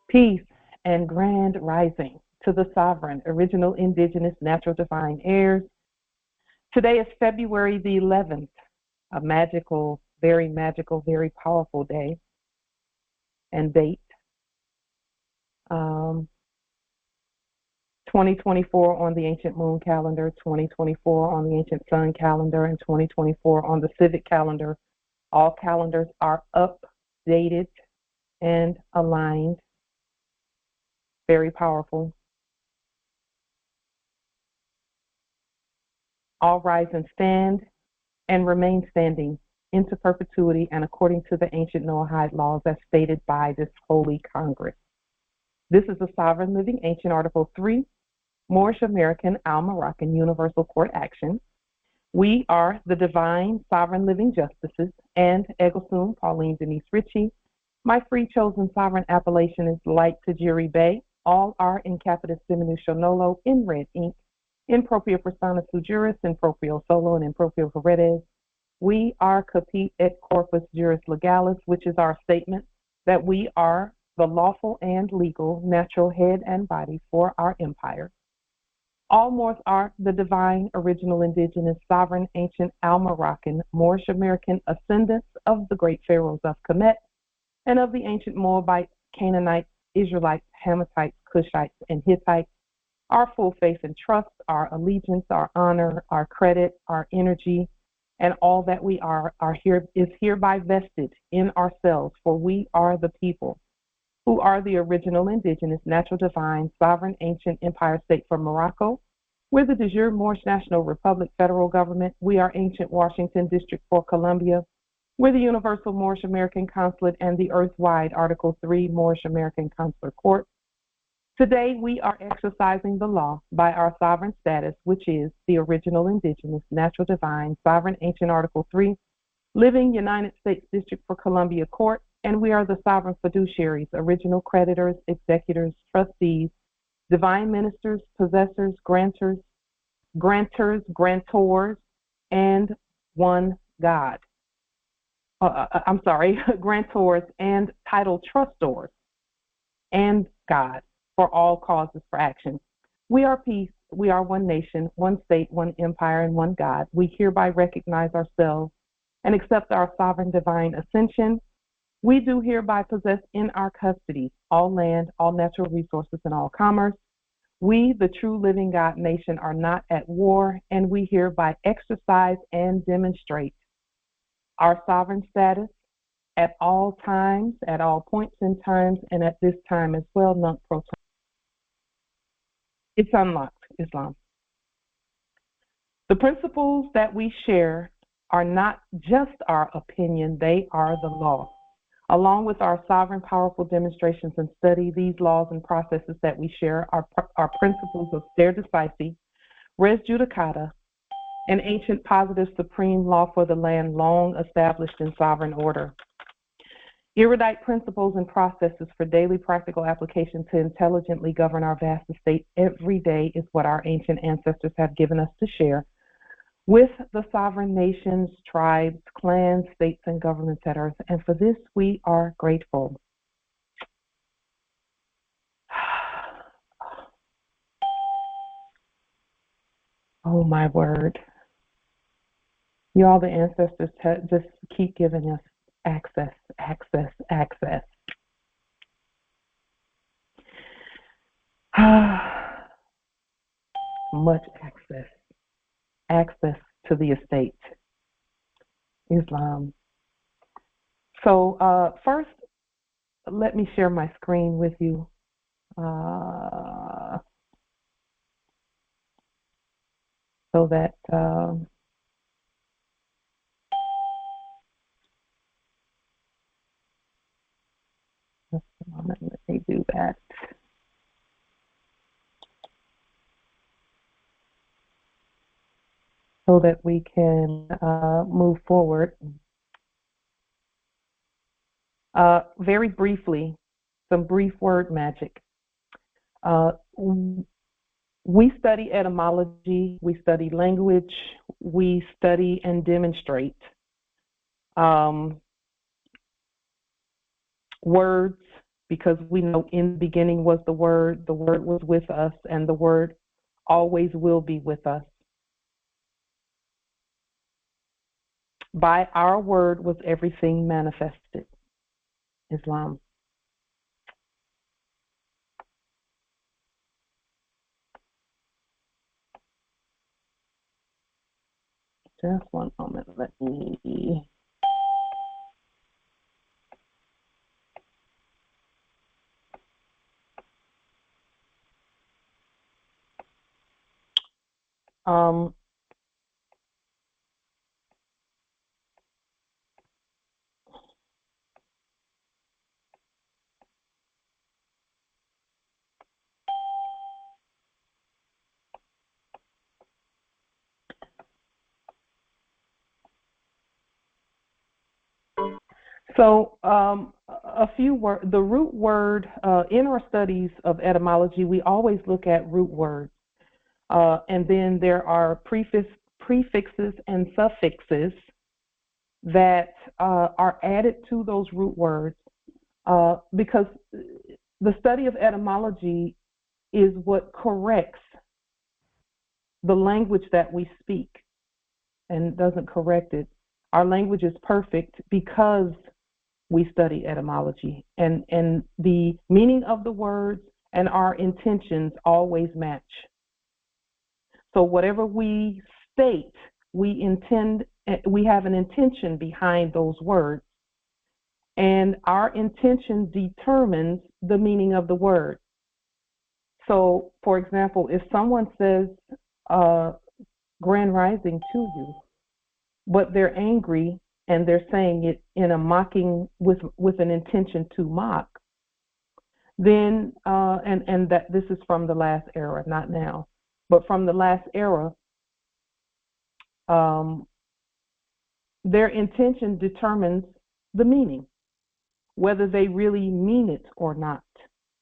Peace and grand rising to the sovereign, original, indigenous, natural, divine heirs. Today is February the 11th, a magical, very powerful day and date. 2024 on the ancient moon calendar, 2024 on the ancient sun calendar, and 2024 on the civic calendar. All calendars are updated and aligned. Very powerful. All rise and stand and remain standing into perpetuity and according to the ancient Noahide laws as stated by this holy Congress. This is the sovereign living ancient Article 3, Moorish American Al-Moroccan Universal Court Action. We are the divine sovereign living justices and Eggleston Pauline Denise Ritchie. My free chosen sovereign appellation is Light Tajiri Bay. All are in capitis diminution nolo in red ink, in propria persona sui juris, in proprio solo, and in proprio veredes. We are capit et corpus juris legalis, which is our statement that we are the lawful and legal natural head and body for our empire. All Moors are the divine, original, indigenous, sovereign, ancient, Al-Moroccan, Moorish American ascendants of the great pharaohs of Kemet and of the ancient Moabites, Canaanites, Israelites, Hamathites, Cushites, and Hittites. Our full faith and trust, our allegiance, our honor, our credit, our energy, and all that we are here is hereby vested in ourselves, for we are the people who are the original indigenous, natural, divine, sovereign, ancient empire state from Morocco. We're the de jure Moorish National Republic federal government. We are ancient Washington District for Columbia. We're the Universal Moorish American Consulate and the Earth-wide Article 3 Moorish American Consular Court. Today, we are exercising the law by our sovereign status, which is the original indigenous, natural, divine, sovereign, ancient Article 3, living United States District for Columbia Court, and we are the sovereign fiduciaries, original creditors, executors, trustees, divine ministers, possessors, grantors, grantors, and one God. Grantors and title trustors and God for all causes for action. We are peace. We are one nation, one state, one empire, and one God. We hereby recognize ourselves and accept our sovereign divine ascension. We do hereby possess in our custody all land, all natural resources, and all commerce. We, the true living God nation, are not at war, and we hereby exercise and demonstrate our sovereign status at all times, at all points in times, and at this time as well, nunc pro tempore. It's unlocked, Islam. The principles that we share are not just our opinion, they are the law. Along with our sovereign, powerful demonstrations and study, these laws and processes that we share are principles of stare decisis, res judicata, an ancient positive supreme law for the land long established in sovereign order. Erudite principles and processes for daily practical application to intelligently govern our vast estate every day is what our ancient ancestors have given us to share with the sovereign nations, tribes, clans, states, and governments at earth. And for this, we are grateful. Oh, my word. Y'all, the ancestors just keep giving us access, access, access. Much access. Access to the estate, Islam. So first, let me share my screen with you. So that just a moment, let me do that. So that we can move forward. Very briefly, some brief word magic. We study etymology, we study language, we study and demonstrate words, because we know in the beginning was the Word was with us, and the Word always will be with us. By our word was everything manifested. Islam. Just one moment. Let me. Um, So, a few words. The root word in our studies of etymology, we always look at root words, and then there are prefixes and suffixes that are added to those root words, because the study of etymology is what corrects the language that we speak, and doesn't correct it. Our language is perfect because we study etymology, and the meaning of the words and our intentions always match. So whatever we state, we have an intention behind those words, and our intention determines the meaning of the word. So, for example, if someone says grand rising to you, but they're angry and they're saying it in a mocking, with an intention to mock, then and that this is from the last era, not now, but from the last era, their intention determines the meaning, whether they really mean it or not.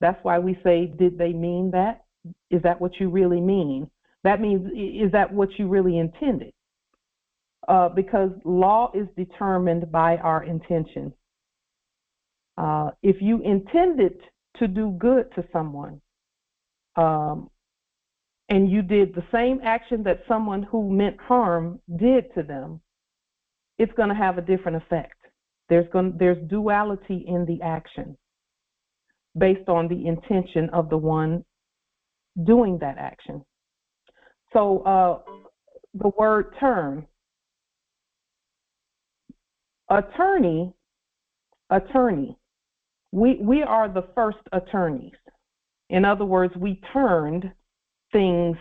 That's why we say, did they mean that? Is that what you really mean? That means, is that what you really intended? Because law is determined by our intention. If you intended to do good to someone, and you did the same action that someone who meant harm did to them, it's going to have a different effect. There's duality in the action based on the intention of the one doing that action. So the word term, attorney, we are the first attorneys. In other words, we turned things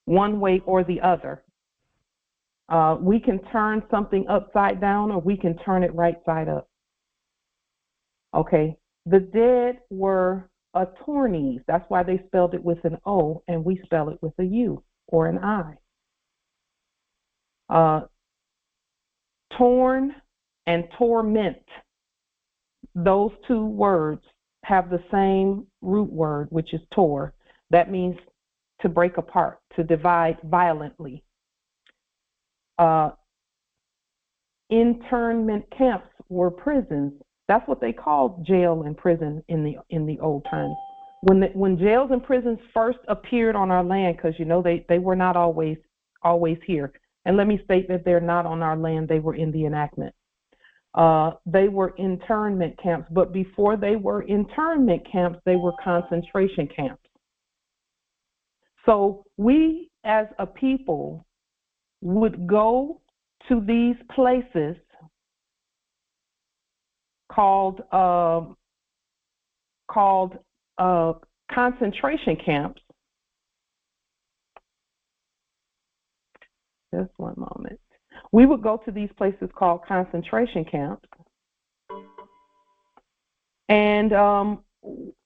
one way or the other. We can turn something upside down, or we can turn it right side up. Okay, the dead were attorneys. That's why they spelled it with an O, and we spell it with a U or an I. Torn and torment, those two words have the same root word, which is tor. That means to break apart, to divide violently. Internment camps were prisons. That's what they called jail and prison in the old times. When jails and prisons first appeared on our land, because you know they were not always here. And let me state that they're not on our land; they were in the enactment. They were internment camps, but before they were internment camps, they were concentration camps. So we, as a people, would go to these places called concentration camps. Just one moment. We would go to these places called concentration camps, and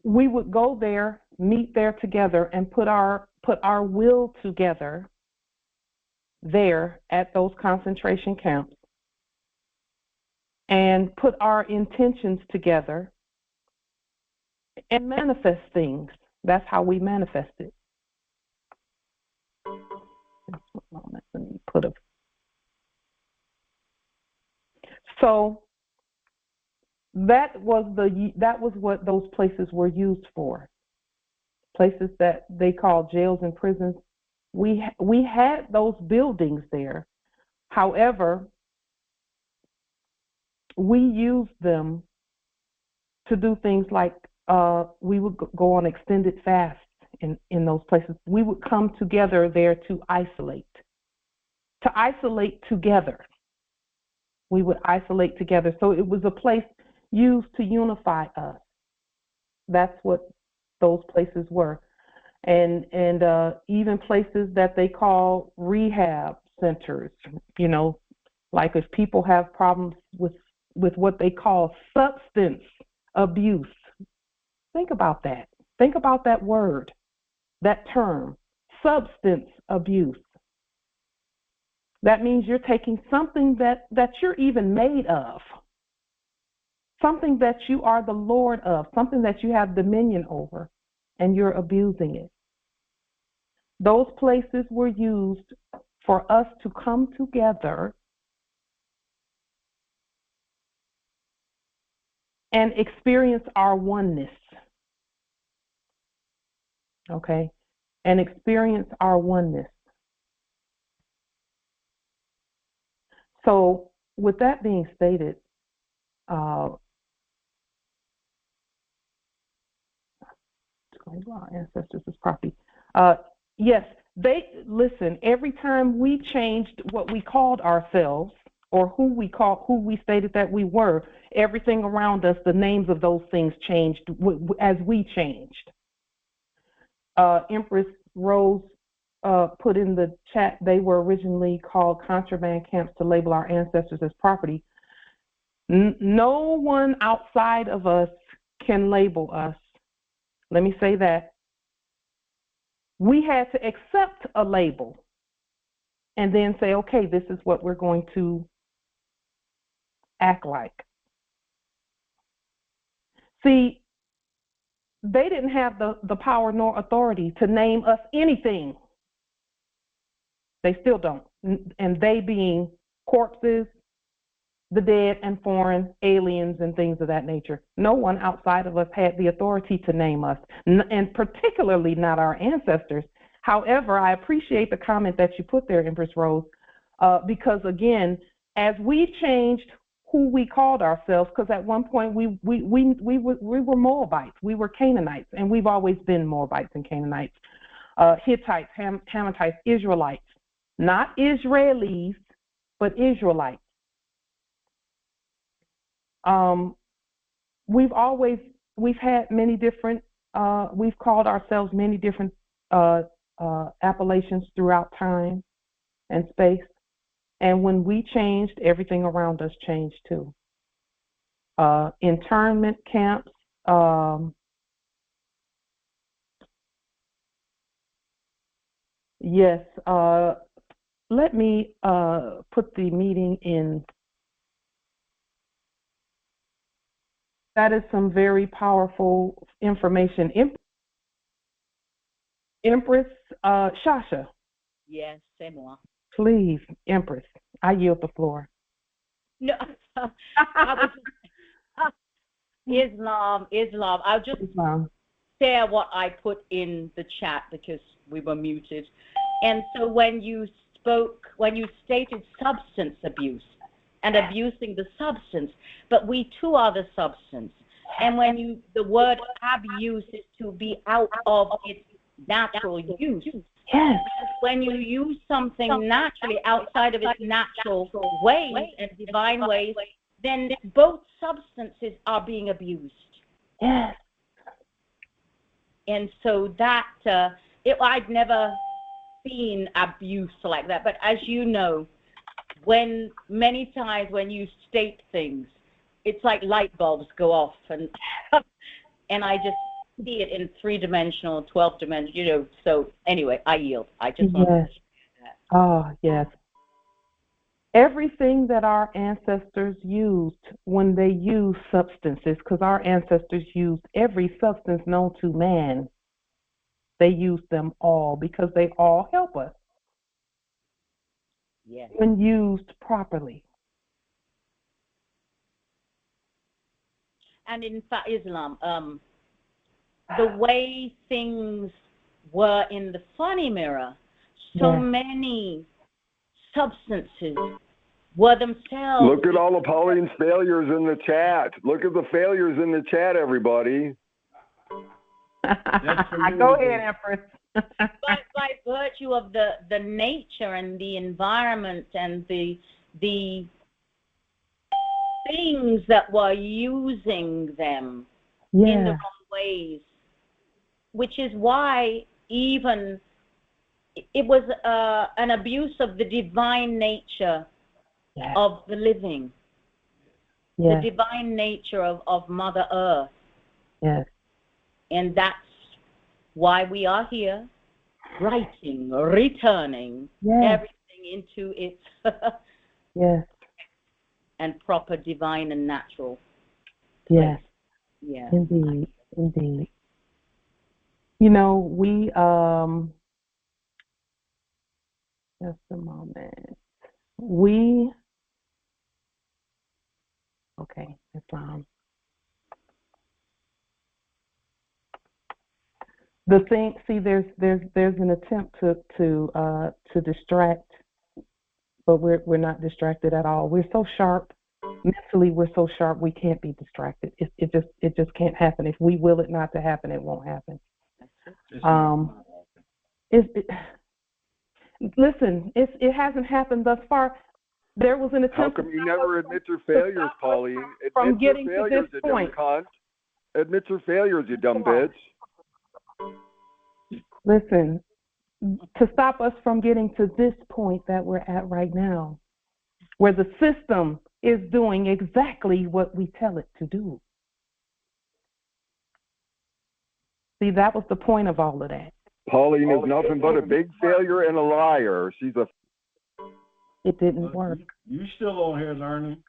we would go there, meet there together, and put our will together there at those concentration camps, and put our intentions together and manifest things. That's how we manifest it. Just one moment. Let me put a. So that was what those places were used for. Places that they call jails and prisons. We had those buildings there. However, we used them to do things like we would go on extended fasts in those places. We would come together there to isolate together. We would isolate together. So it was a place used to unify us. That's what those places were. And even places that they call rehab centers, you know, like if people have problems with what they call substance abuse. Think about that. Think about that word, that term, substance abuse. That means you're taking something that you're even made of, something that you are the Lord of, something that you have dominion over, and you're abusing it. Those places were used for us to come together and experience our oneness. Okay? And experience our oneness. So, with that being stated, our ancestors is property. Yes, listen. Every time we changed what we called ourselves, or who we stated that we were, everything around us, the names of those things changed as we changed. Empress Rose put in the chat, they were originally called contraband camps to label our ancestors as property. No one outside of us can label us. Let me say that. We had to accept a label and then say, okay, this is what we're going to act like. See, they didn't have the power nor authority to name us anything. They still don't. And they being corpses, the dead and foreign, aliens and things of that nature. No one outside of us had the authority to name us, and particularly not our ancestors. However, I appreciate the comment that you put there, Empress Rose, because again, as we changed who we called ourselves, because at one point we were Moabites, we were Canaanites, and we've always been Moabites and Canaanites, Hittites, Hamathites, Israelites, not Israelis, but Israelites. We've had many different, we've called ourselves many different appellations throughout time and space. And when we changed, everything around us changed too. Internment camps, yes, let me put the meeting in. That is some very powerful information. Empress Shasha. Yes, c'est moi. Please, Empress, I yield the floor. No, Islam. I'll just share what I put in the chat because we were muted. And so when you stated substance abuse and abusing the substance, but we too are the substance. And when the word abuse is to be out of its natural use. Yes. When you use something naturally outside of its natural ways and divine ways, then both substances are being abused. Yes. And so that, I'd never seen abuse like that. But as you know, many times when you state things, it's like light bulbs go off. And I just see it in 3-dimensional, 12-dimensional, so anyway, I yield. I just want to share that. Oh, yes. Everything that our ancestors used when they used substances, because our ancestors used every substance known to man, they used them all because they all help us. Yes. When used properly. and in fact, Islam, the way things were in the funny mirror, so many substances were themselves. Look at all of Pauline's failures in the chat. Look at the failures in the chat, everybody. Go ahead, Empress. by virtue of the nature and the environment and the things that were using them in the wrong ways, which is why even it was an abuse of the divine nature of the living, the divine nature of Mother Earth. Yes. And that's why we are here, writing, returning everything into its and proper divine and natural place. Yeah. Indeed. You know, we just a moment. Islam. The thing, see, there's an attempt to distract, but we're not distracted at all. We're so sharp mentally. We're so sharp. We can't be distracted. It just can't happen. If we will it not to happen, it won't happen. Listen, it hasn't happened thus far. There was an attempt. How come you never admit your failures, Pauline? From getting to this point. Admit your failures, you dumb bitch. Listen, to stop us from getting to this point that we're at right now, where the system is doing exactly what we tell it to do. See, that was the point of all of that. Pauline is nothing but a big failure and a liar. She's a... It didn't work. You still on here learning?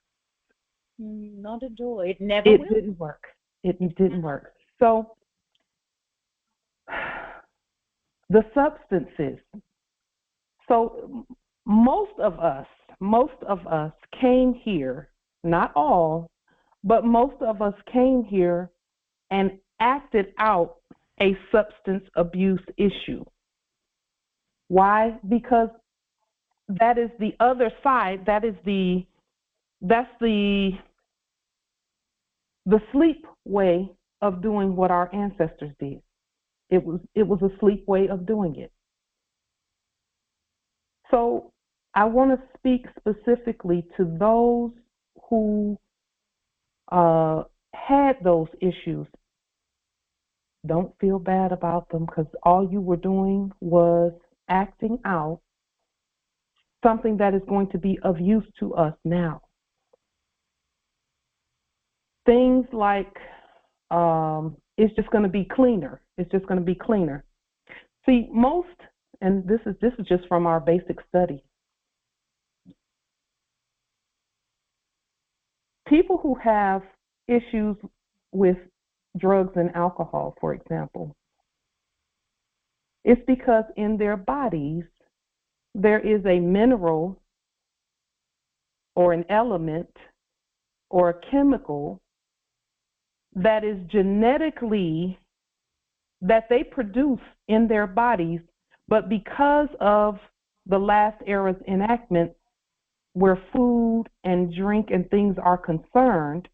Not at all. It never will. It didn't work. It didn't work. So, the substances. So, most of us came here, not all, but most of us came here and acted out a substance abuse issue. Why? Because that is the other side. That's the sleep way of doing what our ancestors did. It was a sleep way of doing it. So I want to speak specifically to those who had those issues. Don't feel bad about them, because all you were doing was acting out something that is going to be of use to us now. Things like it's just going to be cleaner. It's just going to be cleaner. See, most, and this is just from our basic study. People who have issues with drugs and alcohol, for example, it's because in their bodies there is a mineral or an element or a chemical that is genetically, that they produce in their bodies, but because of the last era's enactment, where food and drink and things are concerned,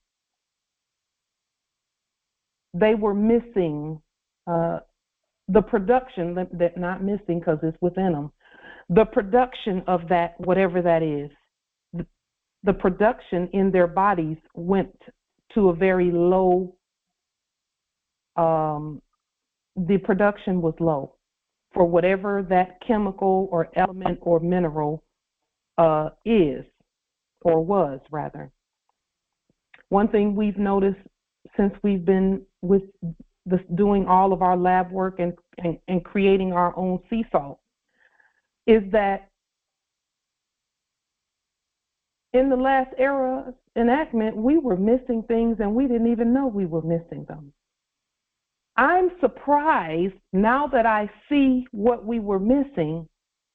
they were missing the production, that not missing because it's within them, the production of that, whatever that is, the production in their bodies went to a very low, the production was low for whatever that chemical or element or mineral is, or was rather. One thing we've noticed since we've been with doing all of our lab work and creating our own sea salt is that in the last era enactment, we were missing things and we didn't even know we were missing them. I'm surprised now that I see what we were missing,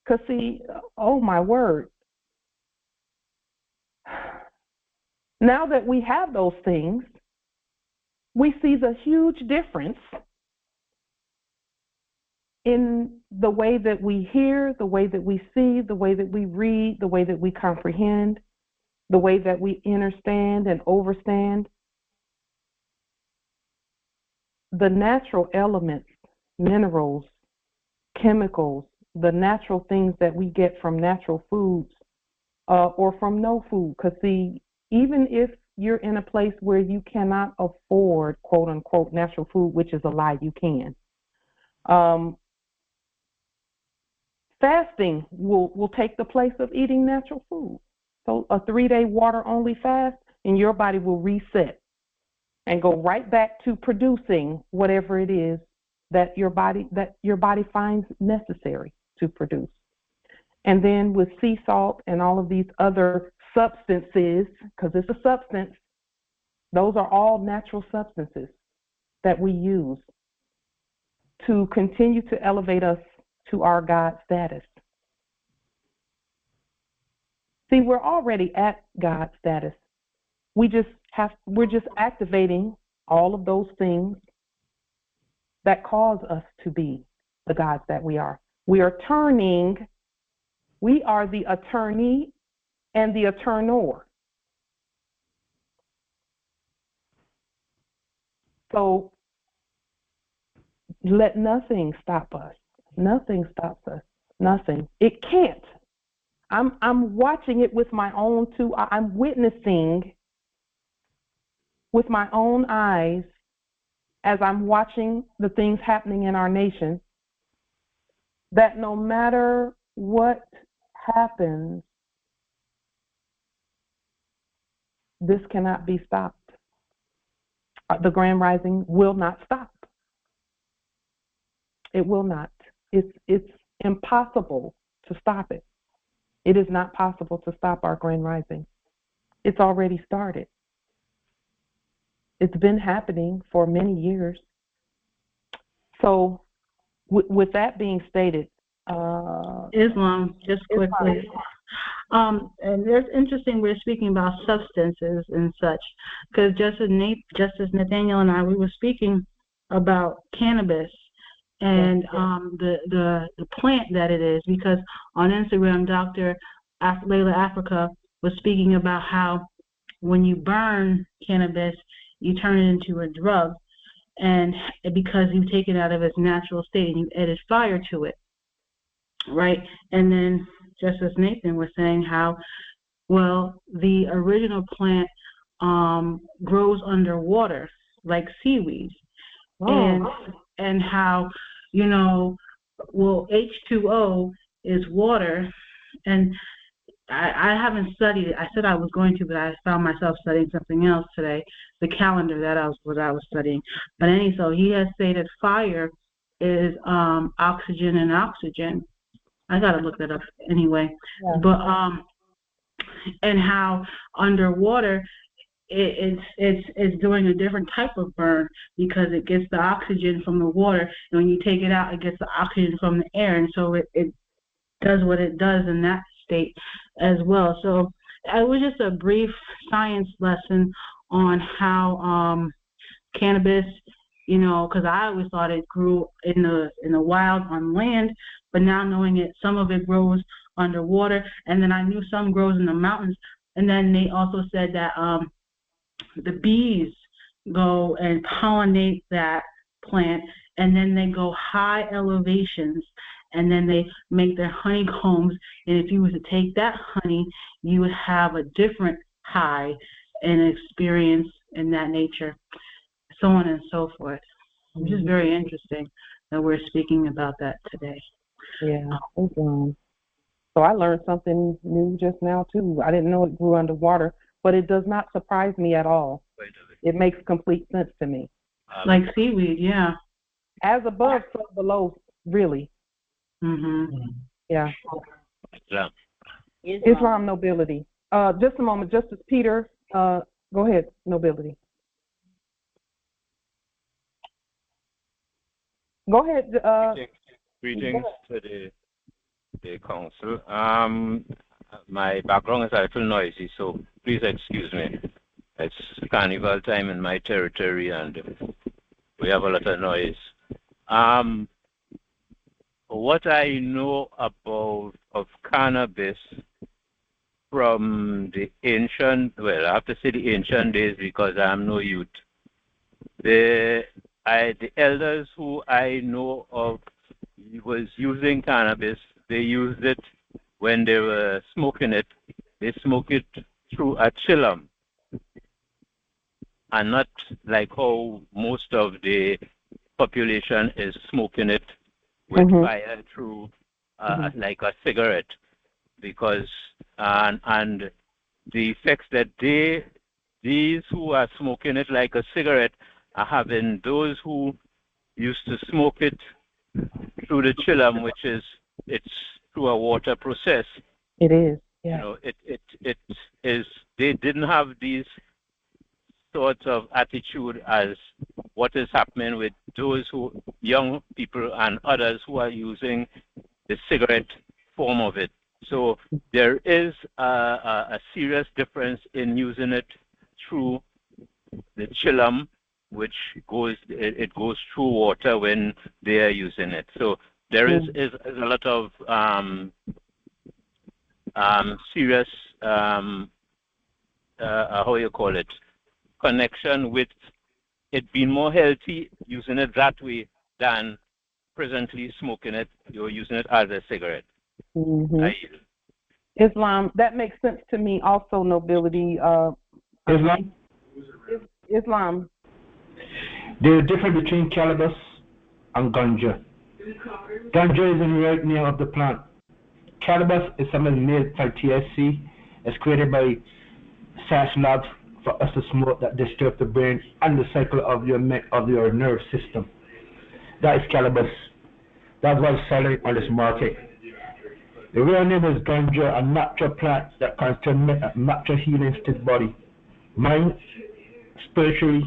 because see, oh my word, now that we have those things, we see the huge difference in the way that we hear, the way that we see, the way that we read, the way that we comprehend, the way that we understand and overstand. The natural elements, minerals, chemicals, the natural things that we get from natural foods or from no food. Because see, even if you're in a place where you cannot afford, quote unquote, natural food, which is a lie, you can. Fasting will take the place of eating natural food. So a 3-day water-only fast, and your body will reset and go right back to producing whatever it is that your body finds necessary to produce. And then with sea salt and all of these other substances, because it's a substance, those are all natural substances that we use to continue to elevate us to our God status. See, we're already at God status. We're just activating all of those things that cause us to be the gods that we are. We are the attorney and the attornor. So let nothing stop us. Nothing stops us. Nothing. It can't. I'm watching it with my own two. I'm witnessing with my own eyes as I'm watching the things happening in our nation, that no matter what happens, this cannot be stopped. The Grand Rising will not stop. It will not. It's impossible to stop it. It is not possible to stop our Grand Rising. It's already started. It's been happening for many years. So with that being stated, Islam, just quickly. And it's interesting we're speaking about substances and such, because Justice Nathaniel and I, we were speaking about cannabis and the plant that it is, because on Instagram, Dr. Layla Africa was speaking about how when you burn cannabis, you turn it into a drug, and because you take it out of its natural state and you added fire to it, right? And then Justice Nathan was saying how, well, the original plant grows underwater like seaweed. Oh. And how, well, H2O is water, and I haven't studied it. I said I was going to, but I found myself studying something else today, the calendar that I was studying. But so he has stated fire is oxygen and oxygen. I gotta look that up anyway. Yeah. But and how underwater it's doing a different type of burn, because it gets the oxygen from the water, and when you take it out, it gets the oxygen from the air, and so it does what it does in that state as well. So it was just a brief science lesson on how cannabis, because I always thought it grew in the wild on land, but now knowing it, some of it grows underwater, and then I knew some grows in the mountains. And then they also said that the bees go and pollinate that plant, and then they go high elevations, and then they make their honeycombs. And if you were to take that honey, you would have a different high and experience in that nature, so on and so forth. Which is very interesting that we're speaking about that today. Yeah. So I learned something new just now too. I didn't know it grew underwater, but it does not surprise me at all. It makes complete sense to me. Like seaweed, yeah. As above, so below, really. Yeah. Islam nobility. Just a moment, Justice Peter. Go ahead, nobility. Go ahead. Greetings to the council. My background is a little noisy, so please excuse me. It's carnival time in my territory, and we have a lot of noise. What I know of cannabis from the ancient, well, I have to say the ancient days because I'm no youth. The elders who I know of was using cannabis. They used it when they were smoking it. They smoke it through a chillum, and not like how most of the population is smoking it with fire through like a cigarette, because and the effects that these who are smoking it like a cigarette are having those who used to smoke it through the chillum, which is it's through a water process. It is. Yeah. You know, it is. They didn't have these sorts of attitude as what is happening with those young people and others who are using the cigarette form of it. So there is a serious difference in using it through the chillum, which goes through water when they are using it. So there is a lot of serious how you call it, connection with it being more healthy using it that way than presently smoking it. You're using it as a cigarette. Islam, that makes sense to me also, nobility. Islam. There's a difference between cannabis and ganja. Ganja is in the right name of the plant. Cannabis is something made by THC. It's created by SAS labs for us to smoke that disturbs the brain and the cycle of your nerve system. That is cannabis. That's what's selling on this market. The real name is ganja, a natural plant that can transmit natural healing to the body, mind, spiritually,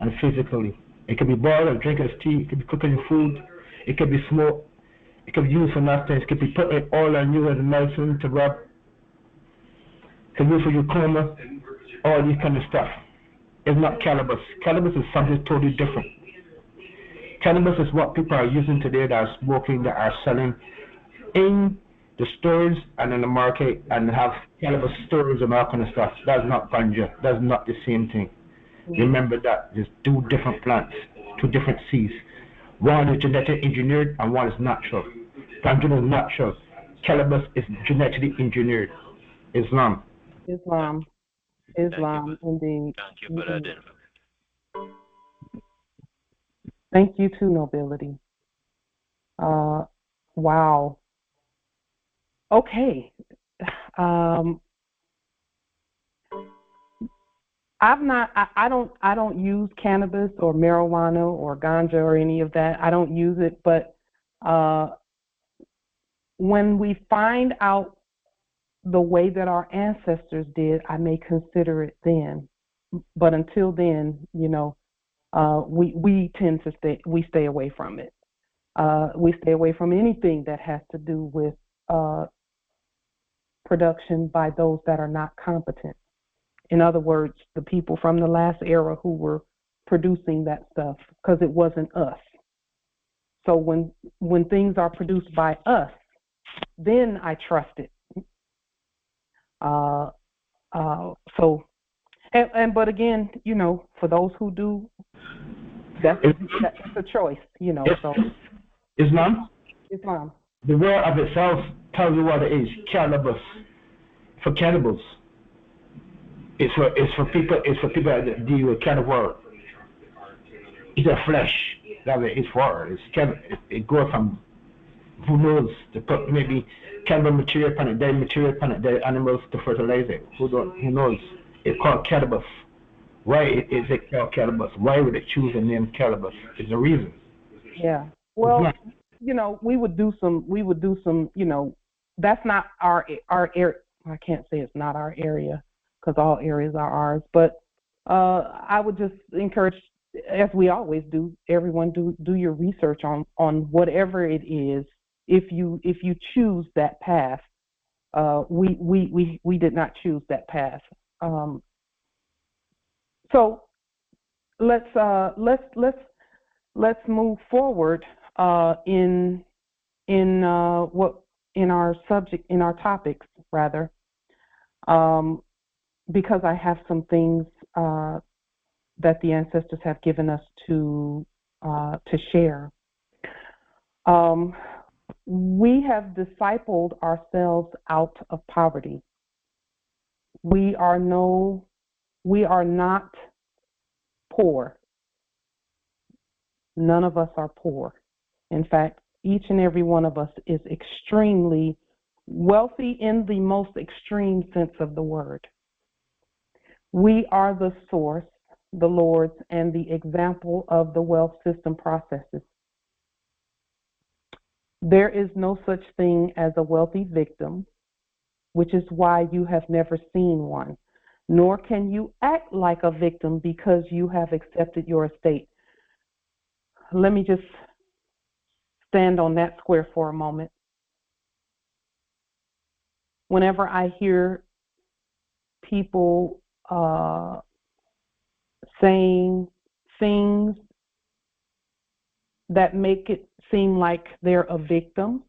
and physically. It can be boiled or drink as tea. It can be cooked in food. It can be smoked. It can be used for nothing. It can be put in oil and used as a medicine to rub. It can be used for glaucoma. All these kind of stuff. It's not cannabis. Cannabis is something totally different. Cannabis is what people are using today that are smoking, that are selling in the stores and in the market, and have cannabis stores and all kind of stuff. That's not ganja. That's not the same thing. Remember that. There's two different plants, two different seeds. One is genetically engineered and one is natural. Ganja is natural. Cannabis is genetically engineered. Islam. Islam, indeed. Thank you for that info. Thank you too, nobility. Wow. Okay. I don't use cannabis or marijuana or ganja or any of that. I don't use it, but when we find out the way that our ancestors did, I may consider it then. But until then, we tend to stay away from it. We stay away from anything that has to do with production by those that are not competent. In other words, the people from the last era who were producing that stuff, because it wasn't us. So when things are produced by us, then I trust it. But again, for those who do, that's a choice, So Islam. The word of itself tells you what it is. Cannabis. For cannibals. It's for people that deal with cannibal. It's a flesh. That's what it's for. It goes from, who knows, to put maybe cannibal material upon it, dead material upon it, dead animals to fertilize it. Who knows? It's called cannabis. Why is it called cannabis? Why would it choose the name cannabis? There's a reason. Yeah. Well, we would do some, that's not our area. I can't say it's not our area, because all areas are ours. But I would just encourage, as we always do, everyone do your research on whatever it is. If you choose that path, we did not choose that path. So let's move forward in our subject, in our topics rather, because I have some things that the ancestors have given us to share. We have discipled ourselves out of poverty. We are not poor. None of us are poor. In fact, each and every one of us is extremely wealthy in the most extreme sense of the word. We are the source, the Lord's, and the example of the wealth system processes. There is no such thing as a wealthy victim, which is why you have never seen one, nor can you act like a victim because you have accepted your estate. Let me just stand on that square for a moment. Whenever I hear people saying things that make it seem like they're a victim,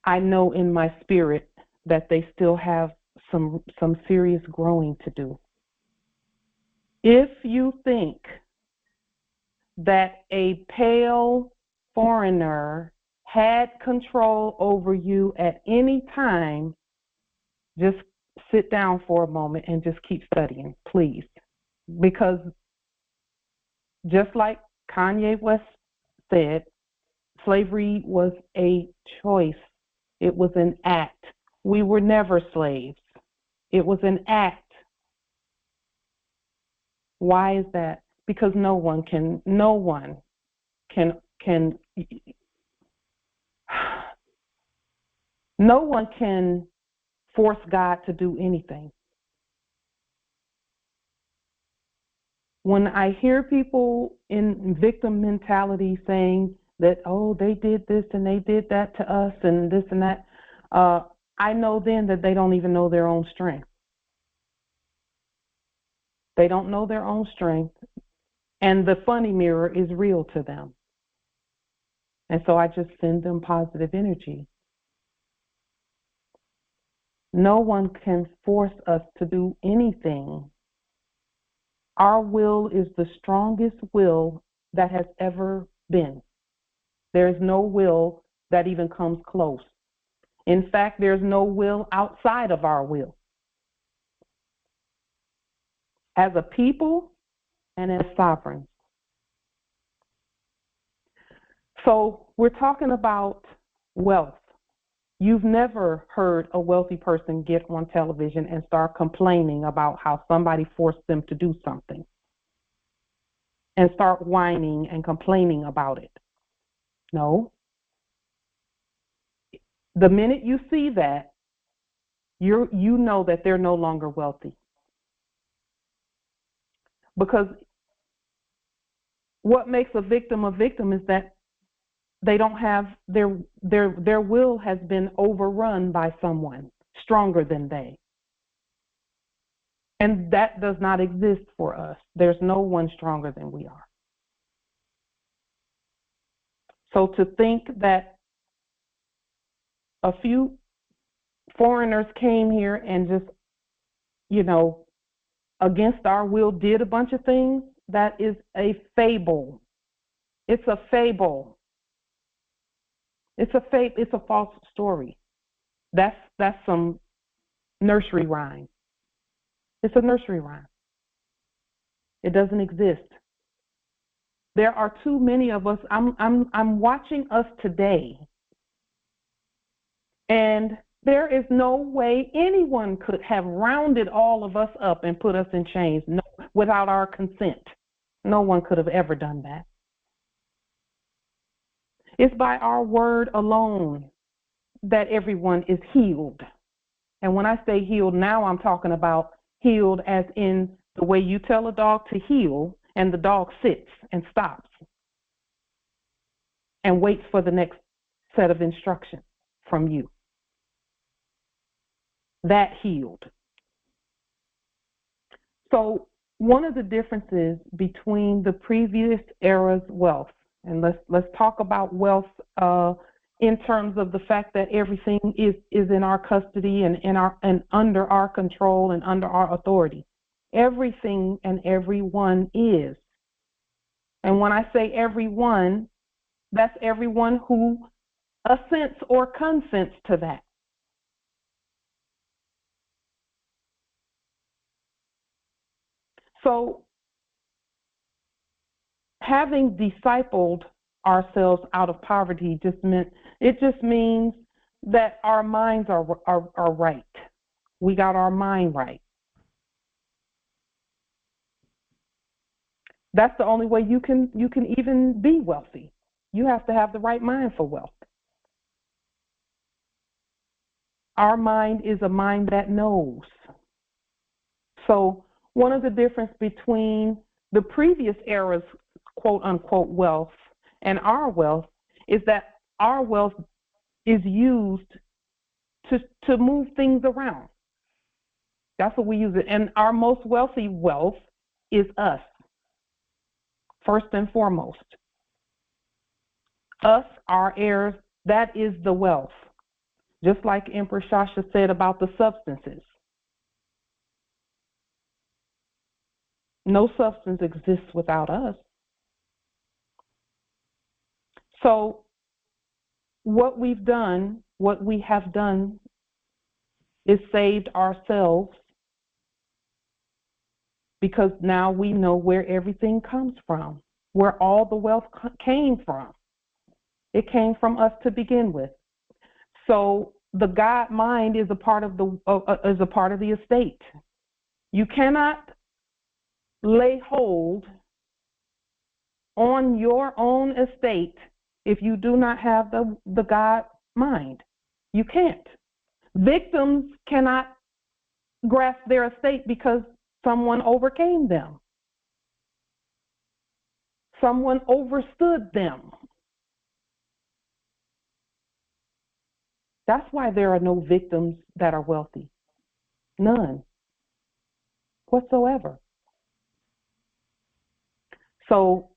I know in my spirit that they still have some serious growing to do. If you think that a pale foreigner had control over you at any time, just sit down for a moment and just keep studying, please. Because just like Kanye West said, slavery was a choice. It was an act. We were never slaves. It was an act. Why is that? Because no one can force God to do anything. When I hear people in victim mentality saying that, oh, they did this and they did that to us and this and that, I know then that they don't even know their own strength. They don't know their own strength, and the funny mirror is real to them. And so I just send them positive energy. No one can force us to do anything. Our will is the strongest will that has ever been. There is no will that even comes close. In fact, there's no will outside of our will. As a people and as sovereigns. So we're talking about wealth. You've never heard a wealthy person get on television and start complaining about how somebody forced them to do something and start whining and complaining about it. No. The minute you see that, you know that they're no longer wealthy. Because what makes a victim is that they don't have their will has been overrun by someone stronger than they. And that does not exist for us. There's no one stronger than we are. So to think that a few foreigners came here and just, against our will did a bunch of things, that is a fable. It's a fable. It's a false story. That's some nursery rhyme. It's a nursery rhyme. It doesn't exist. There are too many of us. I'm watching us today, and there is no way anyone could have rounded all of us up and put us in chains without our consent. No one could have ever done that. It's by our word alone that everyone is healed. And when I say healed, now I'm talking about healed as in the way you tell a dog to heel and the dog sits and stops and waits for the next set of instruction from you. That healed. So one of the differences between the previous era's wealth, and let's talk about wealth in terms of the fact that everything is in our custody and under our control and under our authority. Everything and everyone is. And when I say everyone, that's everyone who assents or consents to that. So having discipled ourselves out of poverty just means that our minds are right. We got our mind right. That's the only way you can even be wealthy. You have to have the right mind for wealth. Our mind is a mind that knows. So one of the difference between the previous era's quote unquote wealth and our wealth is that our wealth is used to move things around. That's what we use it. And our most wealthy wealth is us, first and foremost. Us, our heirs, that is the wealth. Just like Emperor Shasha said about the substances. No substance exists without us. So what we have done is saved ourselves, because now we know where everything comes from, where all the wealth came from. It came from us to begin with. So the God mind is a part of the estate. You cannot lay hold on your own estate if you do not have the God mind. You can't. Victims cannot grasp their estate because someone overcame them. Someone overstood them. That's why there are no victims that are wealthy. None whatsoever. So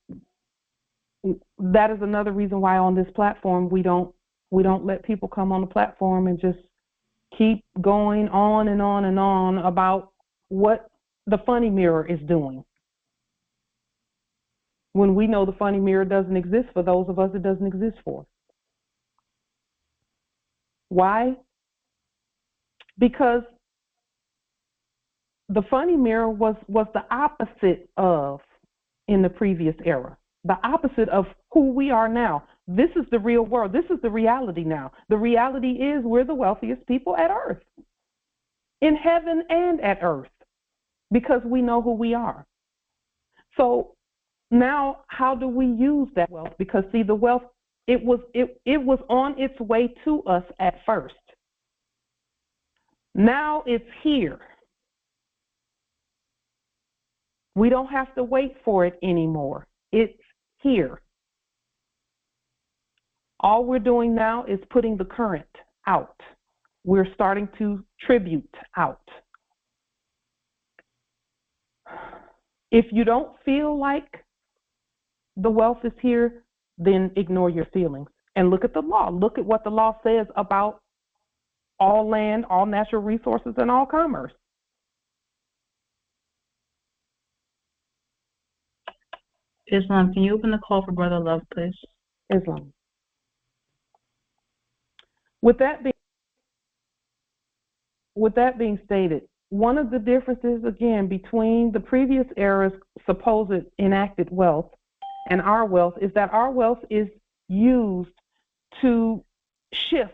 that is another reason why on this platform we don't let people come on the platform and just keep going on and on and on about what the funny mirror is doing, when we know the funny mirror doesn't exist for those of us it doesn't exist for. Why? Because the funny mirror was the opposite of in the previous era, the opposite of who we are now. This is the real world. This is the reality now. The reality is we're the wealthiest people at earth, in heaven and at earth, because we know who we are. So now how do we use that wealth? Because see, the wealth, it was on its way to us at first. Now it's here. We don't have to wait for it anymore. It's here. All we're doing now is putting the current out. We're starting to tribute out. If you don't feel like the wealth is here, then ignore your feelings and look at the law. Look at what the law says about all land, all natural resources, and all commerce. Islam, can you open the call for Brother Love, please? Islam. With that being stated, one of the differences, again, between the previous era's supposed enacted wealth and our wealth is that our wealth is used to shift,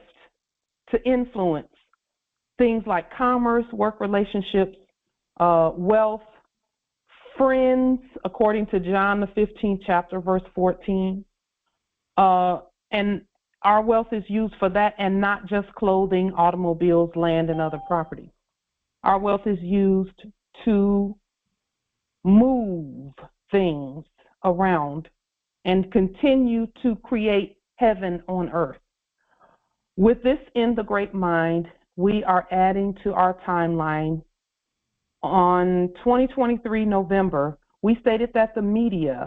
to influence things like commerce, work relationships, wealth, friends, according to John the 15th chapter, verse 14. And our wealth is used for that, and not just clothing, automobiles, land, and other property. Our wealth is used to move things around and continue to create heaven on earth. With this in the great mind, we are adding to our timeline on 2023 November, we stated that the media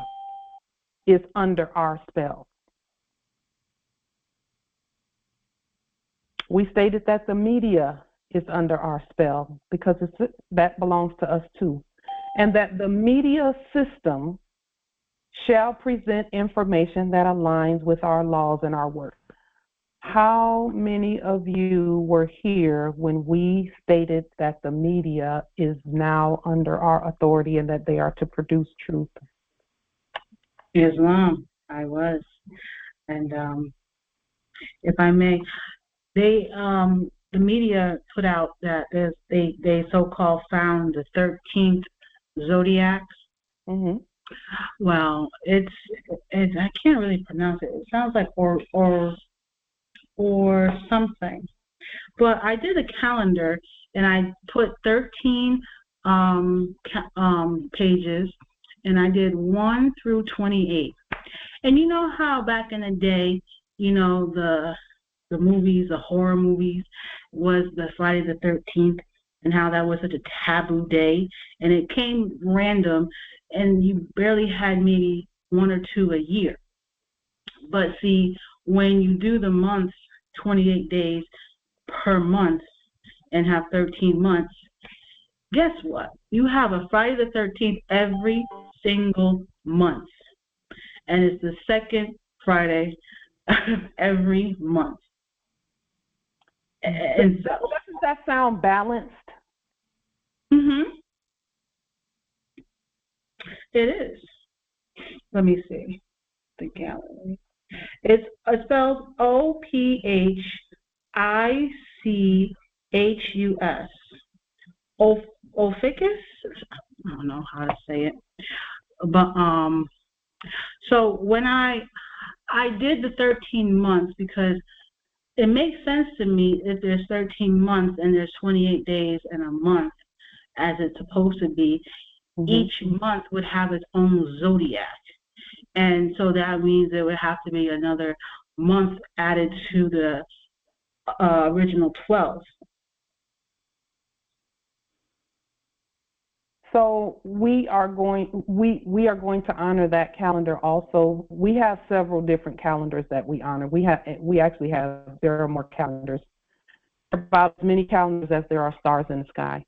is under our spell. We stated that the media is under our spell because that belongs to us too. And that the media system shall present information that aligns with our laws and our work. How many of you were here when we stated that the media is now under our authority and that they are to produce truth? Islam, I was. And if I may, the media put out that they so-called found the 13th zodiacs. Mm-hmm. Well, it's I can't really pronounce it. It sounds like or something. But I did a calendar and I put 13 pages, and I did 1 through 28. And you know how back in the day, you know, the movies, the horror movies, was the Friday the 13th, and how that was such a taboo day, and it came random, and you barely had maybe 1 or 2 a year. But see, when you do the months, 28 days per month, and have 13 months, guess what? You have a Friday the 13th every single month, and it's the second Friday every month. And so, doesn't that sound balanced? Mm-hmm. It is. Let me see the gallery. It's spelled OPHICHUS. Ophiuchus? I don't know how to say it. But so when I did the 13 months because it makes sense to me if there's 13 months and there's 28 days in a month, as it's supposed to be. Mm-hmm. Each month would have its own zodiac. And so that means there would have to be another month added to the original 12. So we are going to honor that calendar also. We have several different calendars that we honor. There are more calendars. About as many calendars as there are stars in the sky.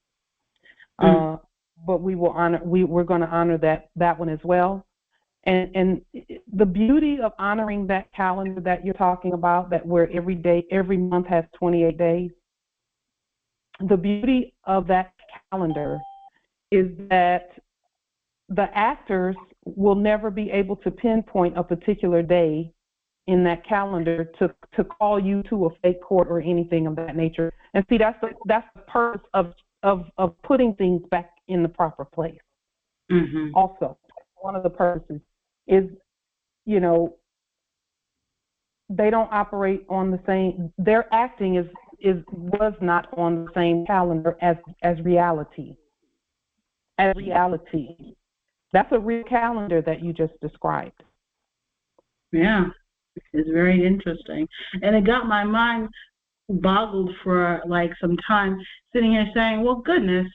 Mm-hmm. But we're going to honor that one as well. And the beauty of honoring that calendar that you're talking about, that where every month has 28 days, the beauty of that calendar is that the actors will never be able to pinpoint a particular day in that calendar to call you to a fake court or anything of that nature. And see, that's the purpose of putting things back in the proper place. Mm-hmm. Also, one of the purposes is, you know, they don't operate on the same. Their acting was not on the same calendar as reality. As reality, that's a real calendar that you just described. Yeah, it's very interesting, and it got my mind boggled for like some time, sitting here saying, well, goodness,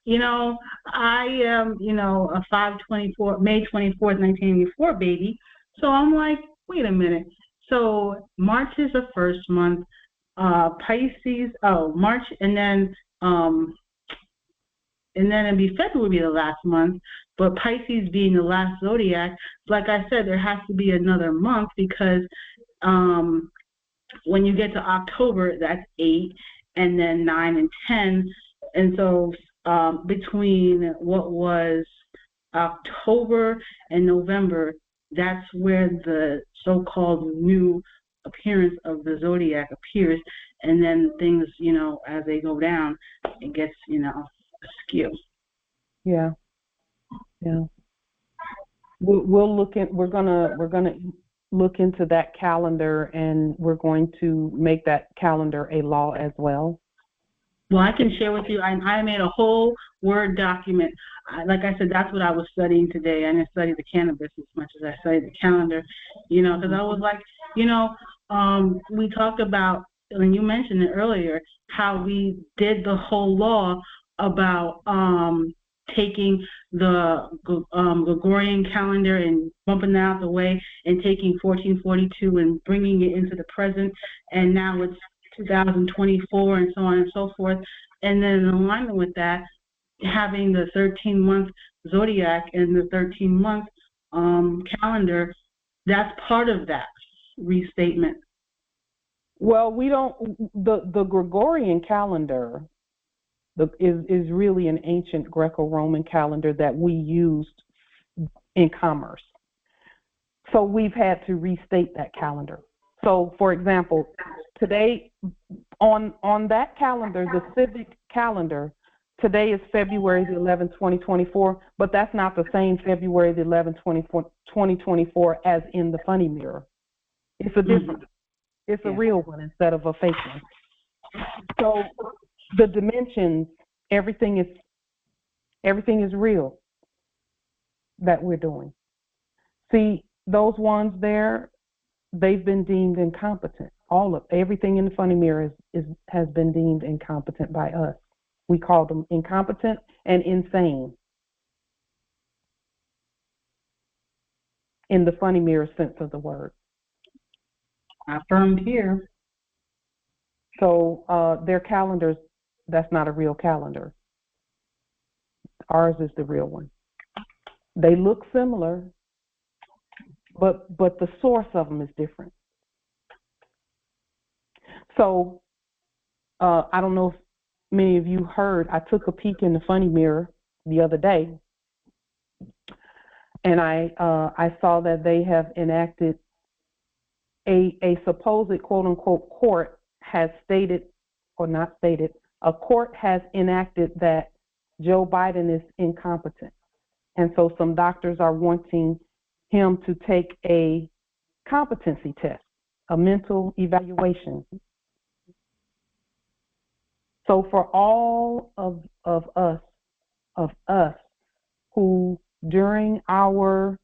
you know, I am, you know, a May 24th, 1984 baby. So I'm like, wait a minute. So March is the first month, Pisces, March, and then it'd be February would be the last month, but Pisces being the last zodiac, like I said, there has to be another month because when you get to October, that's 8, and then 9 and 10. And so between what was October and November, that's where the so-called new appearance of the zodiac appears. And then things, you know, as they go down, it gets, you know, askew. Yeah. We're gonna look into that calendar, and we're going to make that calendar a law as well. Well, I can share with you, I made a whole Word document. Like I said, that's what I was studying today. I didn't study the cannabis as much as I studied the calendar, you know, because I was like, you know, we talked about, and you mentioned it earlier, how we did the whole law about taking the Gregorian calendar and bumping that out the way and taking 1442 and bringing it into the present, and now it's 2024 and so on and so forth. And then in alignment with that, having the 13-month zodiac and the 13-month calendar, that's part of that restatement. Well, we don't, the Gregorian calendar is really an ancient Greco-Roman calendar that we used in commerce. So we've had to restate that calendar. So, for example, today on that calendar, the civic calendar, today is February the 11th, 2024, but that's not the same February the 11th, 2024 as in the funny mirror. It's a different, it's a real one instead of a fake one. So the dimensions, everything is real that we're doing. See, those ones there, they've been deemed incompetent. Everything in the funny mirror has been deemed incompetent by us. We call them incompetent and insane in the funny mirror sense of the word. Affirmed here. So their calendars, that's not a real calendar. Ours is the real one. They look similar, but the source of them is different. So I don't know if many of you heard, I took a peek in the funny mirror the other day, and I saw that they have enacted a supposed quote-unquote court has stated, or not stated, a court has enacted that Joe Biden is incompetent. And so some doctors are wanting him to take a competency test, a mental evaluation. So for all of us who during our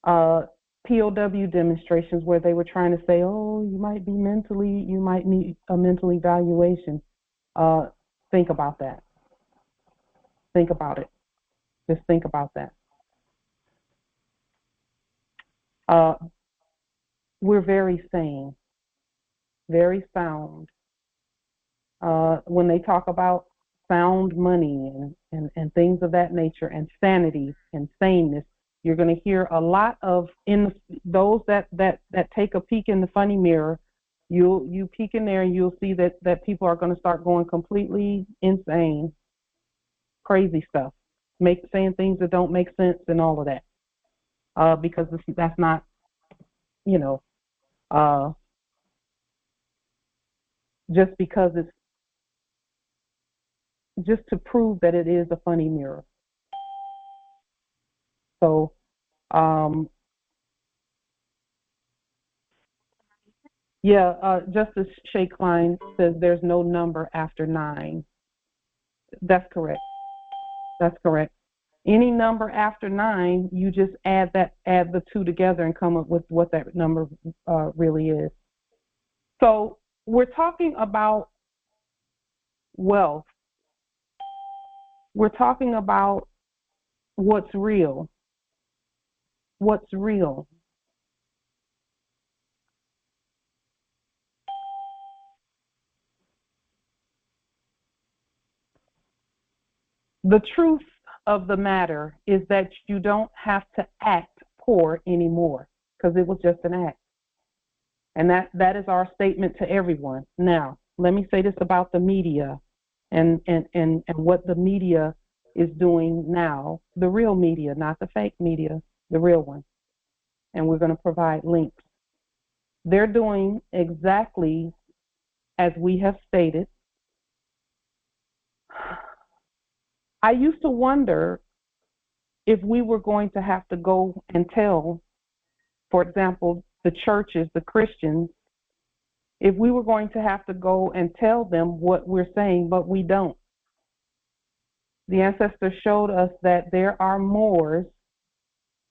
POW demonstrations where they were trying to say, oh, you might need a mental evaluation, think about that. Think about it. Just think about that. We're very sane, very sound. When they talk about sound money and things of that nature, and sanity and saneness, you're going to hear a lot of those that take a peek in the funny mirror. You peek in there and you'll see that people are going to start going completely insane, crazy stuff, saying things that don't make sense and all of that, because that's not, just because it's just to prove that it is a funny mirror. So, Justice Shay Klein says there's no number after 9. That's correct. That's correct. Any number after 9, you just add the two together and come up with what that number really is. So we're talking about wealth. We're talking about what's real. What's real? The truth of the matter is that you don't have to act poor anymore, because it was just an act. And that is our statement to everyone. Now, let me say this about the media and what the media is doing now, the real media, not the fake media, the real one. And we're going to provide links. They're doing exactly as we have stated. I used to wonder if we were going to have to go and tell, for example, the churches, the Christians, if we were going to have to go and tell them what we're saying, but we don't. The ancestors showed us that there are Moors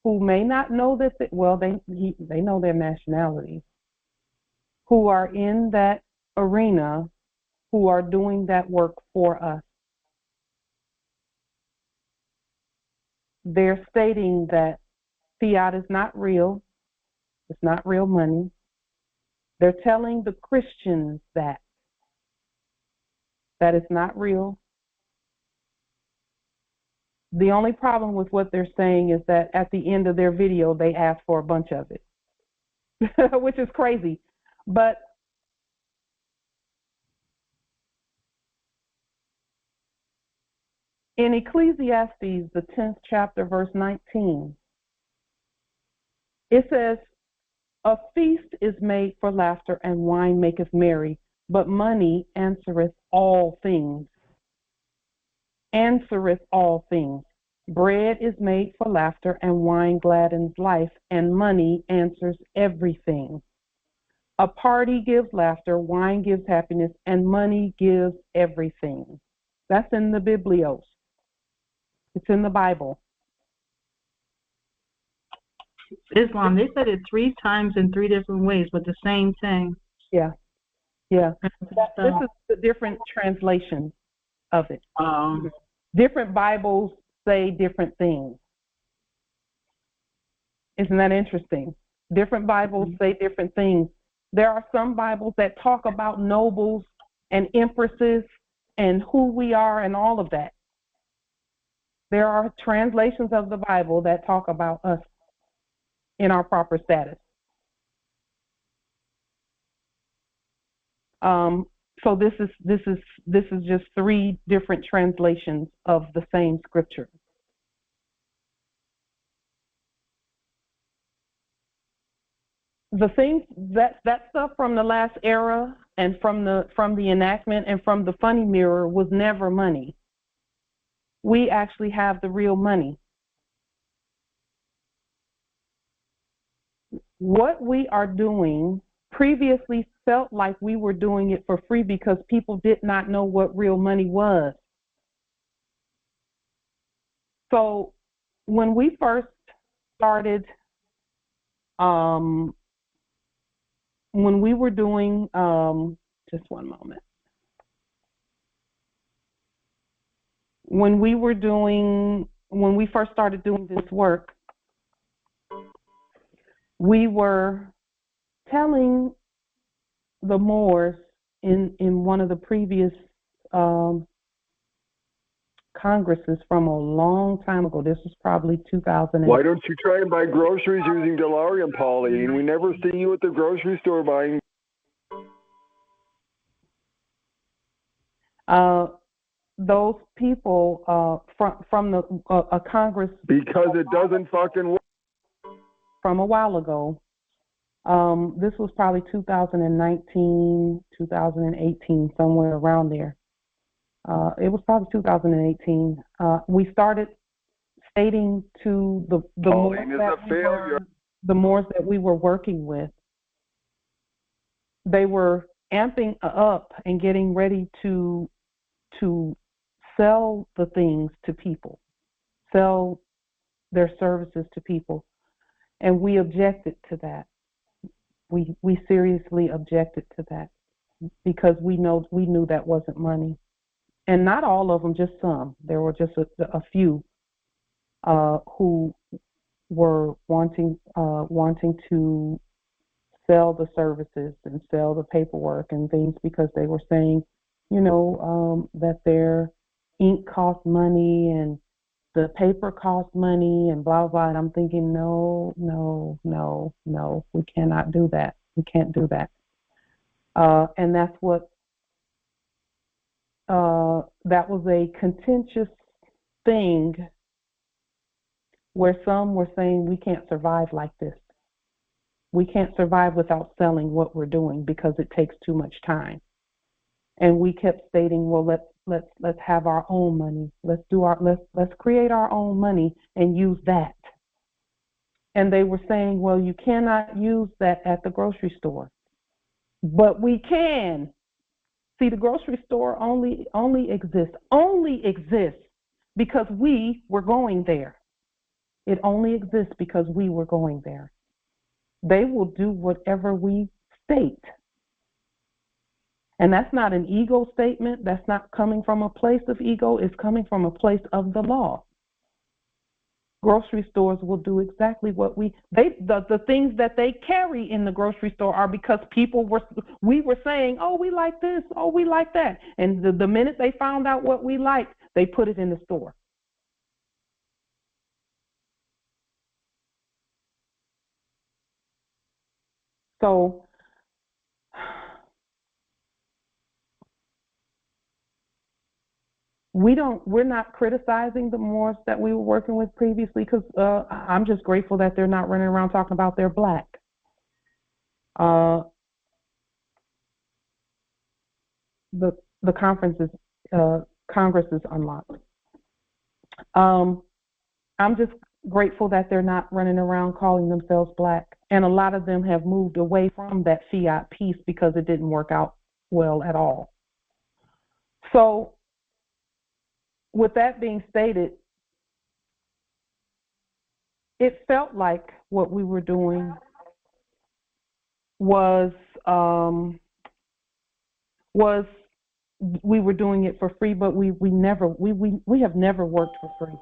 who may not know that, they know their nationality, who are in that arena, who are doing that work for us. they're stating that fiat is not real. It's not real money. They're telling the Christians that it's not real. The only problem with what they're saying is that at the end of their video, they ask for a bunch of it, which is crazy. But in Ecclesiastes, the 10th chapter, verse 19, it says, "A feast is made for laughter, and wine maketh merry, but money answereth all things. Answereth all things. Bread is made for laughter, and wine gladdens life, and money answers everything. A party gives laughter, wine gives happiness, and money gives everything." That's in the Biblios. It's in the Bible. Islam, they said it 3 times in 3 different ways, but the same thing. Yeah. This is the different translations of it. Different Bibles say different things. Isn't that interesting? Different Bibles say different things. There are some Bibles that talk about nobles and empresses and who we are and all of that. There are translations of the Bible that talk about us in our proper status. So this is just 3 different translations of the same scripture. The things that stuff from the last era and from the enactment and from the funny mirror was never money. We actually have the real money. What we are doing previously felt like we were doing it for free because people did not know what real money was. So when we first started, when we were doing, just one moment. When we first started doing this work, we were telling the Moors in one of the previous congresses from a long time ago. This was probably 2000. Why don't you try and buy groceries using Delarium, Pauline? We never see you at the grocery store buying. Those people from a Congress, because it doesn't fucking work. From a while ago. This was probably 2019, 2018, somewhere around there. It was probably 2018. We started stating to the Moors that we were working with. They were amping up and getting ready to sell the things to people, sell their services to people, and we objected to that. We seriously objected to that because we knew that wasn't money. And not all of them, just some. There were just a few who were wanting to sell the services and sell the paperwork and things because they were saying, that their ink cost money and the paper cost money and blah, blah. And I'm thinking, no, we cannot do that. We can't do that. And that's what, that was a contentious thing where some were saying we can't survive like this. We can't survive without selling what we're doing because it takes too much time. And we kept stating, well, let's have our own money. Let's create our own money and use that. And they were saying, well, you cannot use that at the grocery store. But we can. See, the grocery store only exists because we were going there. It only exists because we were going there. They will do whatever we state. And that's not an ego statement. That's not coming from a place of ego. It's coming from a place of the law. Grocery stores will do exactly what the things that they carry in the grocery store are because we were saying, oh, we like this, oh, we like that. And the minute they found out what we liked, they put it in the store. So we're not criticizing the Moors that we were working with previously, because I'm just grateful that they're not running around talking about they're black. The Congress is unlocked. I'm just grateful that they're not running around calling themselves black, and a lot of them have moved away from that fiat piece because it didn't work out well at all. So with that being stated, it felt like what we were doing was we were doing it for free, but we have never worked for free.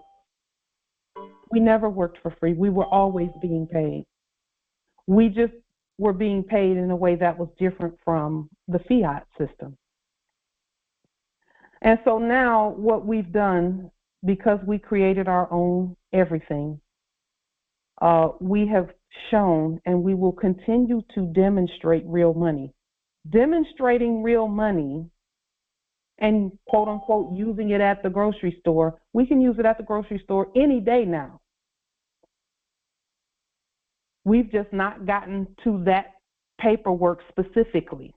We never worked for free. We were always being paid. We just were being paid in a way that was different from the fiat system. And so now what we've done, because we created our own everything, we have shown, and we will continue to demonstrate real money. Demonstrating real money and quote unquote using it at the grocery store, we can use it at the grocery store any day now. We've just not gotten to that paperwork specifically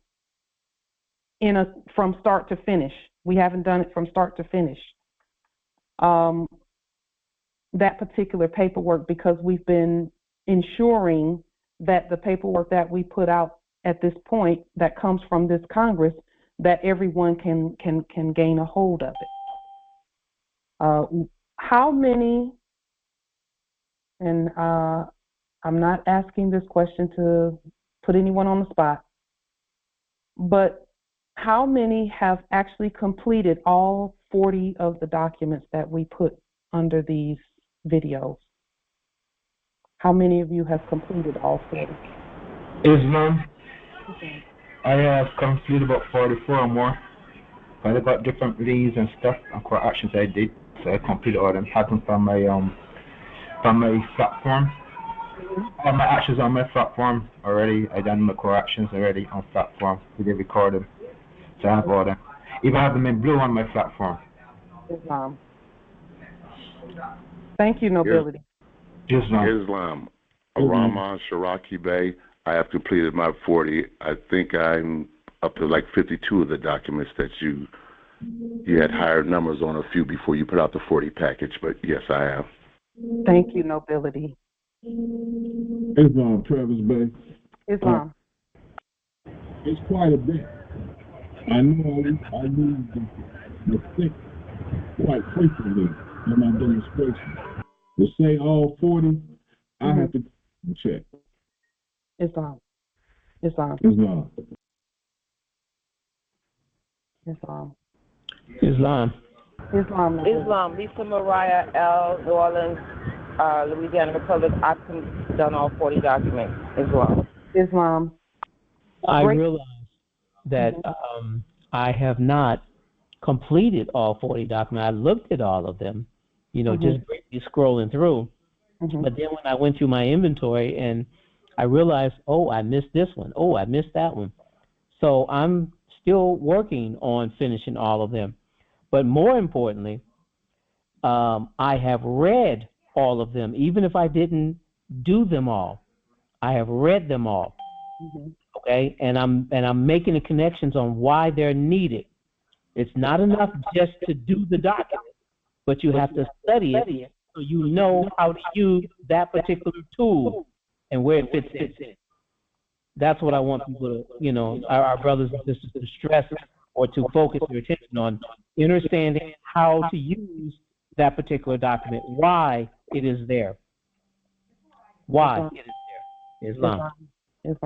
from start to finish. We haven't done it from start to finish. That particular paperwork, because we've been ensuring that the paperwork that we put out at this point that comes from this Congress, that everyone can gain a hold of it. How many, and I'm not asking this question to put anyone on the spot, but how many have actually completed all 40 of the documents that we put under these videos? How many of you have completed all 40? Islam. I have completed about 44 or more. But I got different leads and stuff and corrections I did, so I completed all them. Happened from my platform. All my actions on my platform already. I done my corrections already on platform. We did record them, so I have all them. Even have them in blue on my platform. Islam. Thank you, Nobility. Islam. Arama Sharaki Bey. I have completed my 40. I think I'm up to like 52 of the documents that you had higher numbers on a few before you put out the 40 package, but yes, I have. Thank you, Nobility. Islam, Travis Bay. Islam. It's quite a bit. I know I use the stick quite frequently in my demonstration. To say all 40, I have to check. Islam. Islam. Lisa Mariah L. New Orleans, Louisiana Republic. I've done all 40 documents. Islam. I realize that I have not completed all 40 documents. I looked at all of them, just briefly scrolling through. But then when I went through my inventory and I realized, oh, I missed this one. Oh, I missed that one. So I'm still working on finishing all of them. But more importantly, I have read all of them, even if I didn't do them all. I have read them all. Okay, and I'm making the connections on why they're needed. It's not enough just to do the document, but you have to study it so you know how to use that particular tool and where it fits in. That's what I want people to, our brothers and sisters to stress or to focus their attention on, understanding how to use that particular document, why it is there. Why it is there.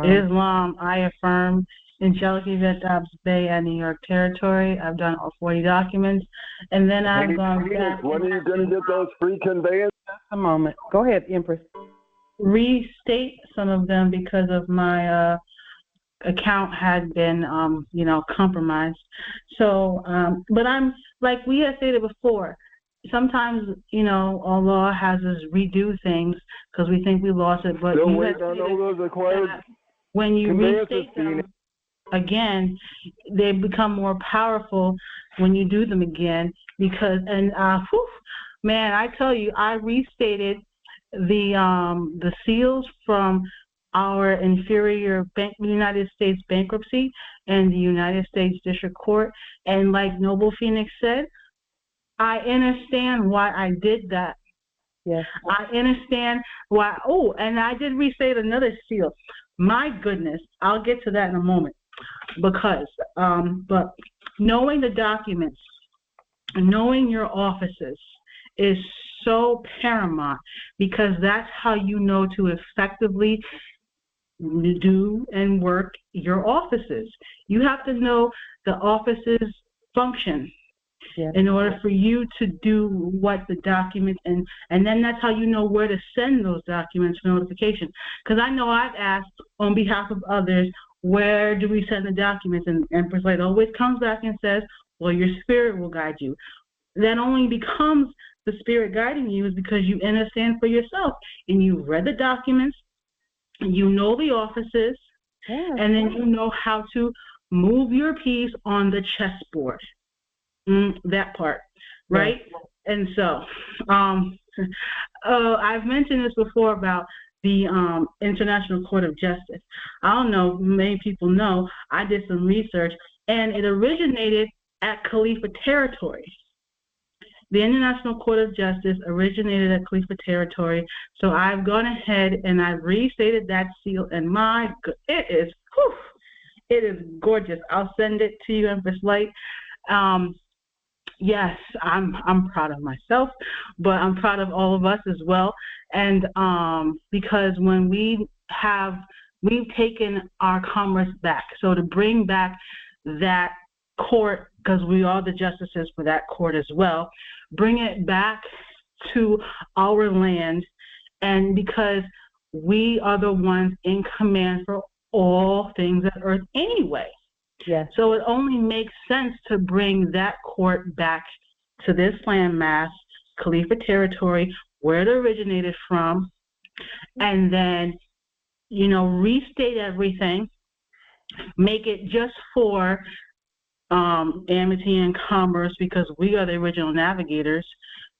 Islam, I affirm. Angelica Yvette Dobbs Bay at New York Territory. I've done all 40 documents. And then I've gone back. When are you going to get those free conveyances a moment. Go ahead, Empress. Restate some of them because of my account had been, compromised. So, but I'm, like we had stated before, sometimes, Allah has us redo things because we think we lost it, but you had stated when you restate them again, they become more powerful when you do them again because, man, I tell you, I restated the seals from our inferior United States bankruptcy and the United States District Court. And like Noble Phoenix said, I understand why I did that. Yes. I understand why. Oh, and I did restate another seal. My goodness, I'll get to that in a moment. Because, but knowing the documents, knowing your offices is so paramount because that's how you know to effectively do and work your offices. You have to know the office's function in order for you to do what the documents, and then that's how you know where to send those documents for notification. Because I know I've asked on behalf of others, where do we send the documents? And Empress Light always comes back and says, well, your spirit will guide you. That only becomes the spirit guiding you is because you understand for yourself and you've read the documents, you know the offices, and then you know how to move your piece on the chessboard. That part, right? And so, I've mentioned this before about the International Court of Justice. I don't know, many people know, I did some research, and it originated at Khalifa territory. The International Court of Justice originated at Khalifa territory, so I've gone ahead and I've restated that seal, and it is gorgeous. I'll send it to you, Empress Light. Yes, I'm proud of myself, but I'm proud of all of us as well. And because when we've taken our commerce back, so to bring back that court, because we are the justices for that court as well, bring it back to our land, and because we are the ones in command for all things on earth anyway. Yes. So it only makes sense to bring that court back to this landmass, Khalifa territory, where it originated from, and then, restate everything, make it just for amity and commerce, because we are the original navigators,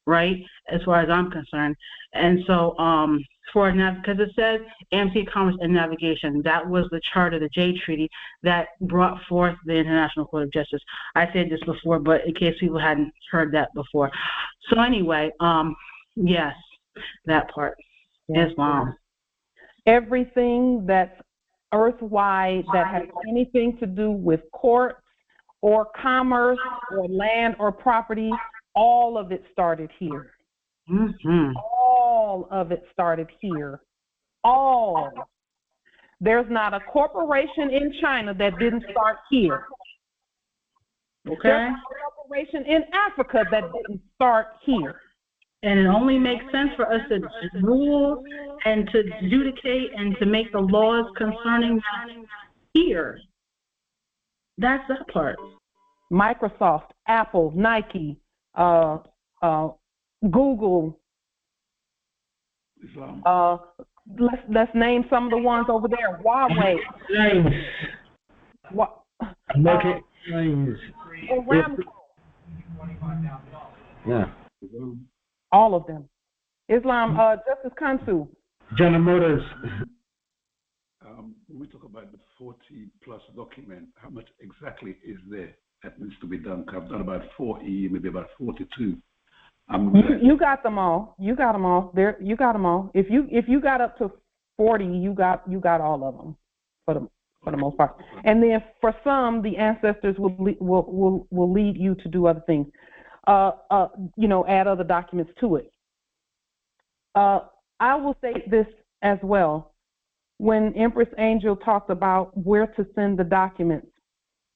right, as far as I'm concerned. And so because it says amity, commerce, and navigation, that was the charter, the Jay Treaty, that brought forth the International Court of Justice. I said this before, but in case people hadn't heard that before. So anyway, yes, that part. Islam. Everything that's earthwide that has anything to do with courts or commerce or land or property, all of it started here. All of it started here. All. There's not a corporation in China that didn't start here. Okay. There's not a corporation in Africa that didn't start here. And it only makes sense for us to rule and to adjudicate and to make the laws concerning here. That's that part. Microsoft, Apple, Nike, Google. Let's name some of the ones over there. Huawei. Aramco. Yeah. All of them. Islam, Justice Kansu. General Motors. When we talk about the 40-plus document, how much exactly is there that needs to be done? I've done about 40, maybe about 42. You got them all. You got them all. There, you got them all. If you got up to 40, you got all of them for the most part. And then for some, the ancestors will lead you to do other things. Add other documents to it. I will say this as well. When Empress Angel talked about where to send the documents,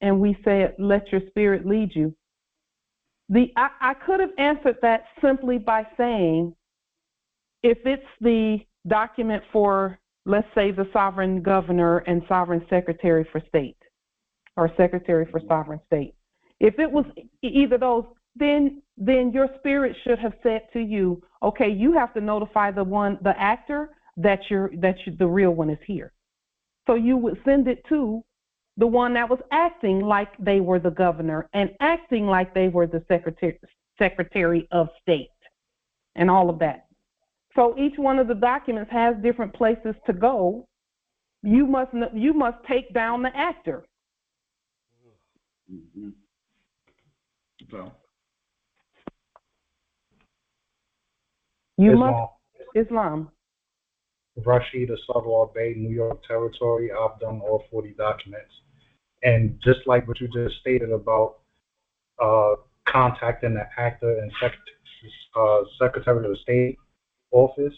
and we said, let your spirit lead you. I could have answered that simply by saying, if it's the document for, let's say, the sovereign governor and sovereign secretary for state, or secretary for sovereign state, if it was either those, then your spirit should have said to you, okay, you have to notify the actor that the real one is here. So you would send it to the one that was acting like they were the governor and acting like they were the secretary of state and all of that. So each one of the documents has different places to go. You must take down the actor. Mm-hmm. So. Islam. Rashid of Southall Bay, New York Territory. I've done all 40 documents. And just like what you just stated about contacting the actor and Secretary of State office,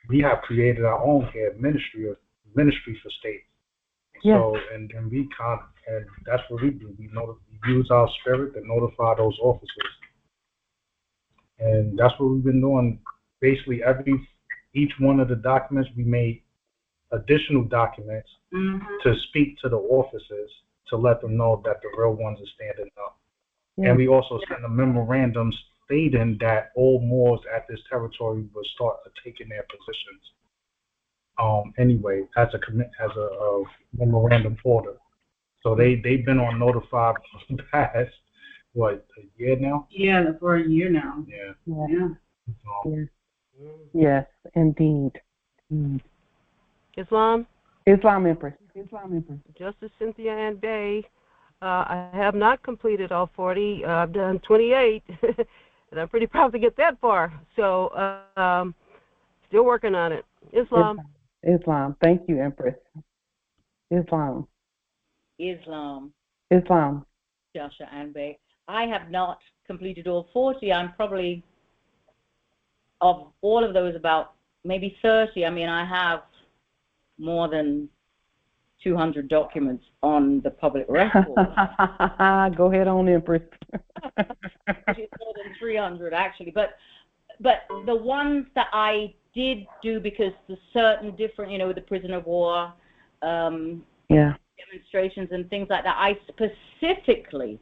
we have created our own here, Ministry for State. Yes. So, and that's what we do. We use our spirit to notify those officers. And that's what we've been doing. Basically, each one of the documents, we made additional documents to speak to the officers to let them know that the real ones are standing up. Yeah. And we also sent a memorandum stating that all Moors at this territory will start taking their positions. Anyway, as a memorandum order. So they've been on notified for the past, what, a year now? Yeah, for a year now. Yeah. Yes, indeed. Islam, Empress. Justice Cynthia Ann Bay. I have not completed all 40. I've done 28, and I'm pretty proud to get that far. So, still working on it. Islam. Thank you, Empress. Islam. Joshua Ann Bay. I have not completed all 40. I'm probably, of all of those, about maybe 30. I mean, I have more than 200 documents on the public record. Go ahead on, Empress. It's more than 300, actually. But the ones that I did do, because the certain different, the prisoner of war demonstrations and things like that, I specifically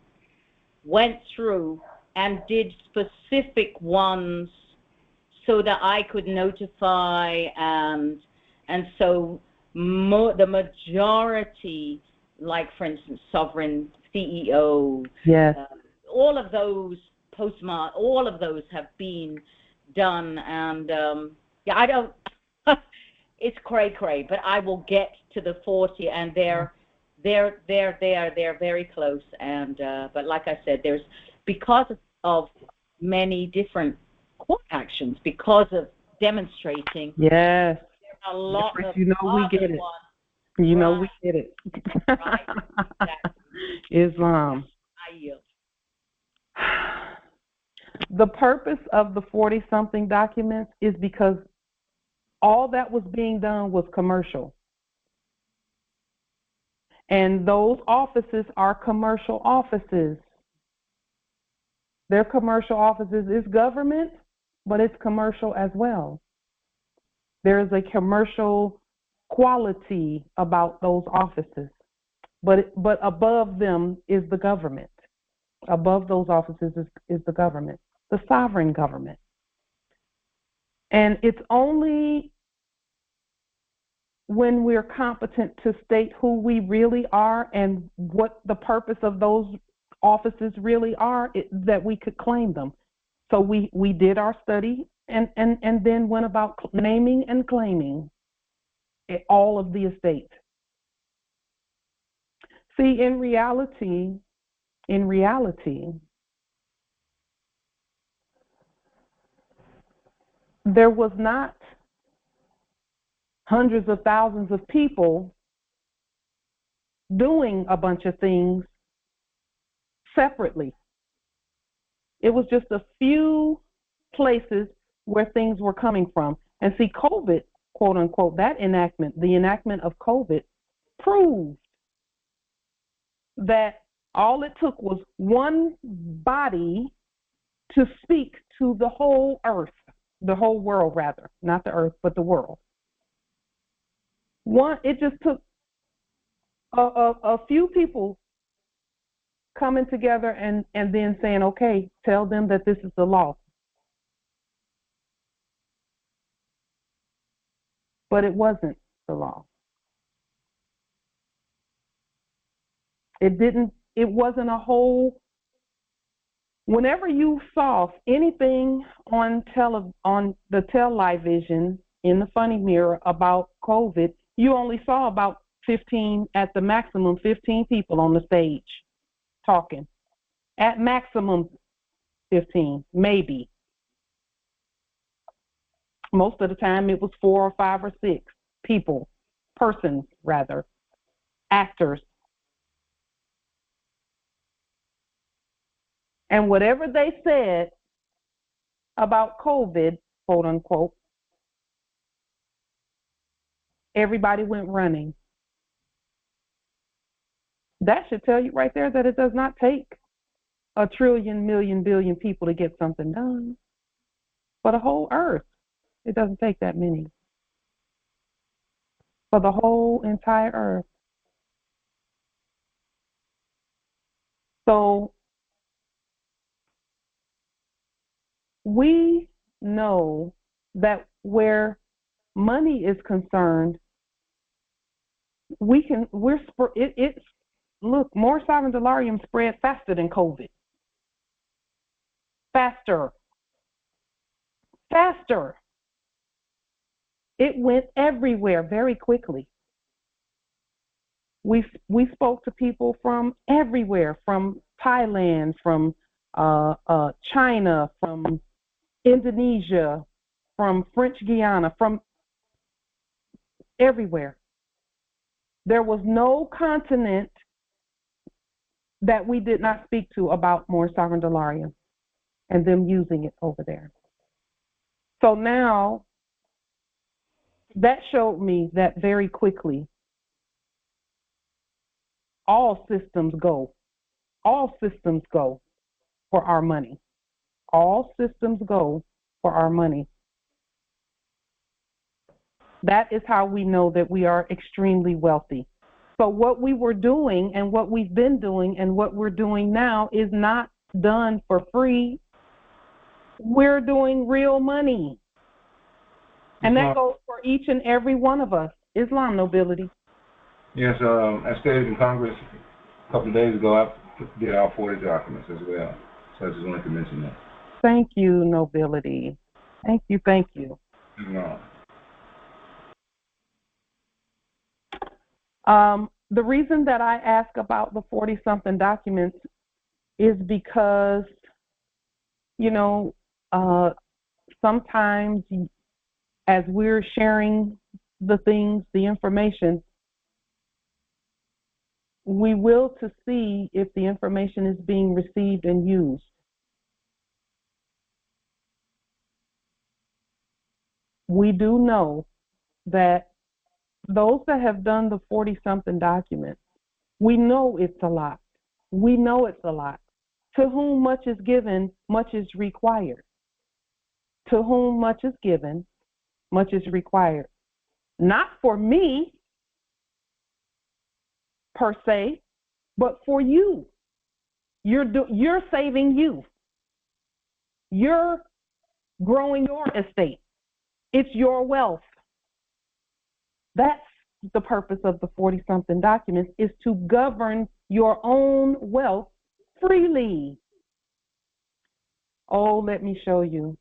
went through and did specific ones so that I could notify and so the majority, like for instance, sovereign CEO, all of those postmark, all of those have been done, and I don't. It's cray, but I will get to the 40, and they're very close, and but like I said, there's, because of many different court actions, because of demonstrating. Yes. A lot of we get it. We get it. Right. Exactly. Islam. I yield. The purpose of the 40-something documents is because all that was being done was commercial. And those offices are commercial offices. They're commercial offices. It's government, but it's commercial as well. There is a commercial quality about those offices, but above them is the government. Above those offices is the government, the sovereign government. And it's only when we're competent to state who we really are and what the purpose of those offices really are that we could claim them. So we did our study and then went about naming and claiming all of the estate. See, in reality, there was not hundreds of thousands of people doing a bunch of things separately. It was just a few places where things were coming from. And see, COVID, quote unquote, the enactment of COVID proved that all it took was one body to speak to the whole earth. the whole world rather, not the earth, but the world. It just took a few people coming together and then saying, okay, tell them that this is the law. But it wasn't the law. It wasn't a whole, whenever you saw anything on the television in the funny mirror about COVID, you only saw about 15, at the maximum 15 people on the stage talking. At maximum 15, maybe. Most of the time it was 4 or 5 or 6 persons rather, actors. And whatever they said about COVID, quote unquote, everybody went running. That should tell you right there that it does not take a trillion, million, billion people to get something done. For the whole earth, it doesn't take that many. For the whole entire earth. So we know that where money is concerned, look, more sovereign delirium spread faster than COVID. Faster. It went everywhere very quickly. We spoke to people from everywhere, from Thailand, from China, from Indonesia, from French Guiana, from everywhere. There was no continent that we did not speak to about more sovereign delirium and them using it over there. So now that showed me that very quickly all systems go for our money. All systems go for our money. That is how we know that we are extremely wealthy. So what we were doing and what we've been doing and what we're doing now is not done for free. We're doing real money. And that goes for each and every one of us. Islam nobility. Yes, I stated in Congress a couple of days ago, I did all 40 documents as well. So I just wanted to mention that. Thank you, nobility. Thank you. No. The reason that I ask about the 40-something documents is because, sometimes as we're sharing the things, the information, we will to see if the information is being received and used. We do know that those that have done the 40-something documents, we know it's a lot. To whom much is given, much is required. To whom much is given, much is required. Not for me, per se, but for you. You're saving you. You're growing your estate. It's your wealth. That's the purpose of the 40-something documents, is to govern your own wealth freely. Oh, let me show you.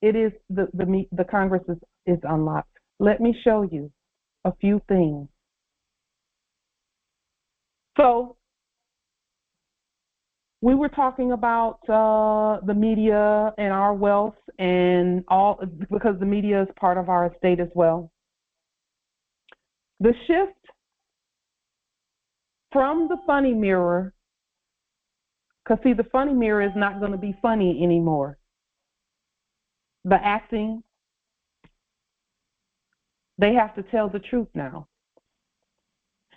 It is the Congress is unlocked. Let me show you a few things. So we were talking about the media and our wealth and all, because the media is part of our estate as well. The shift from the funny mirror, because see, the funny mirror is not going to be funny anymore. The acting, they have to tell the truth now.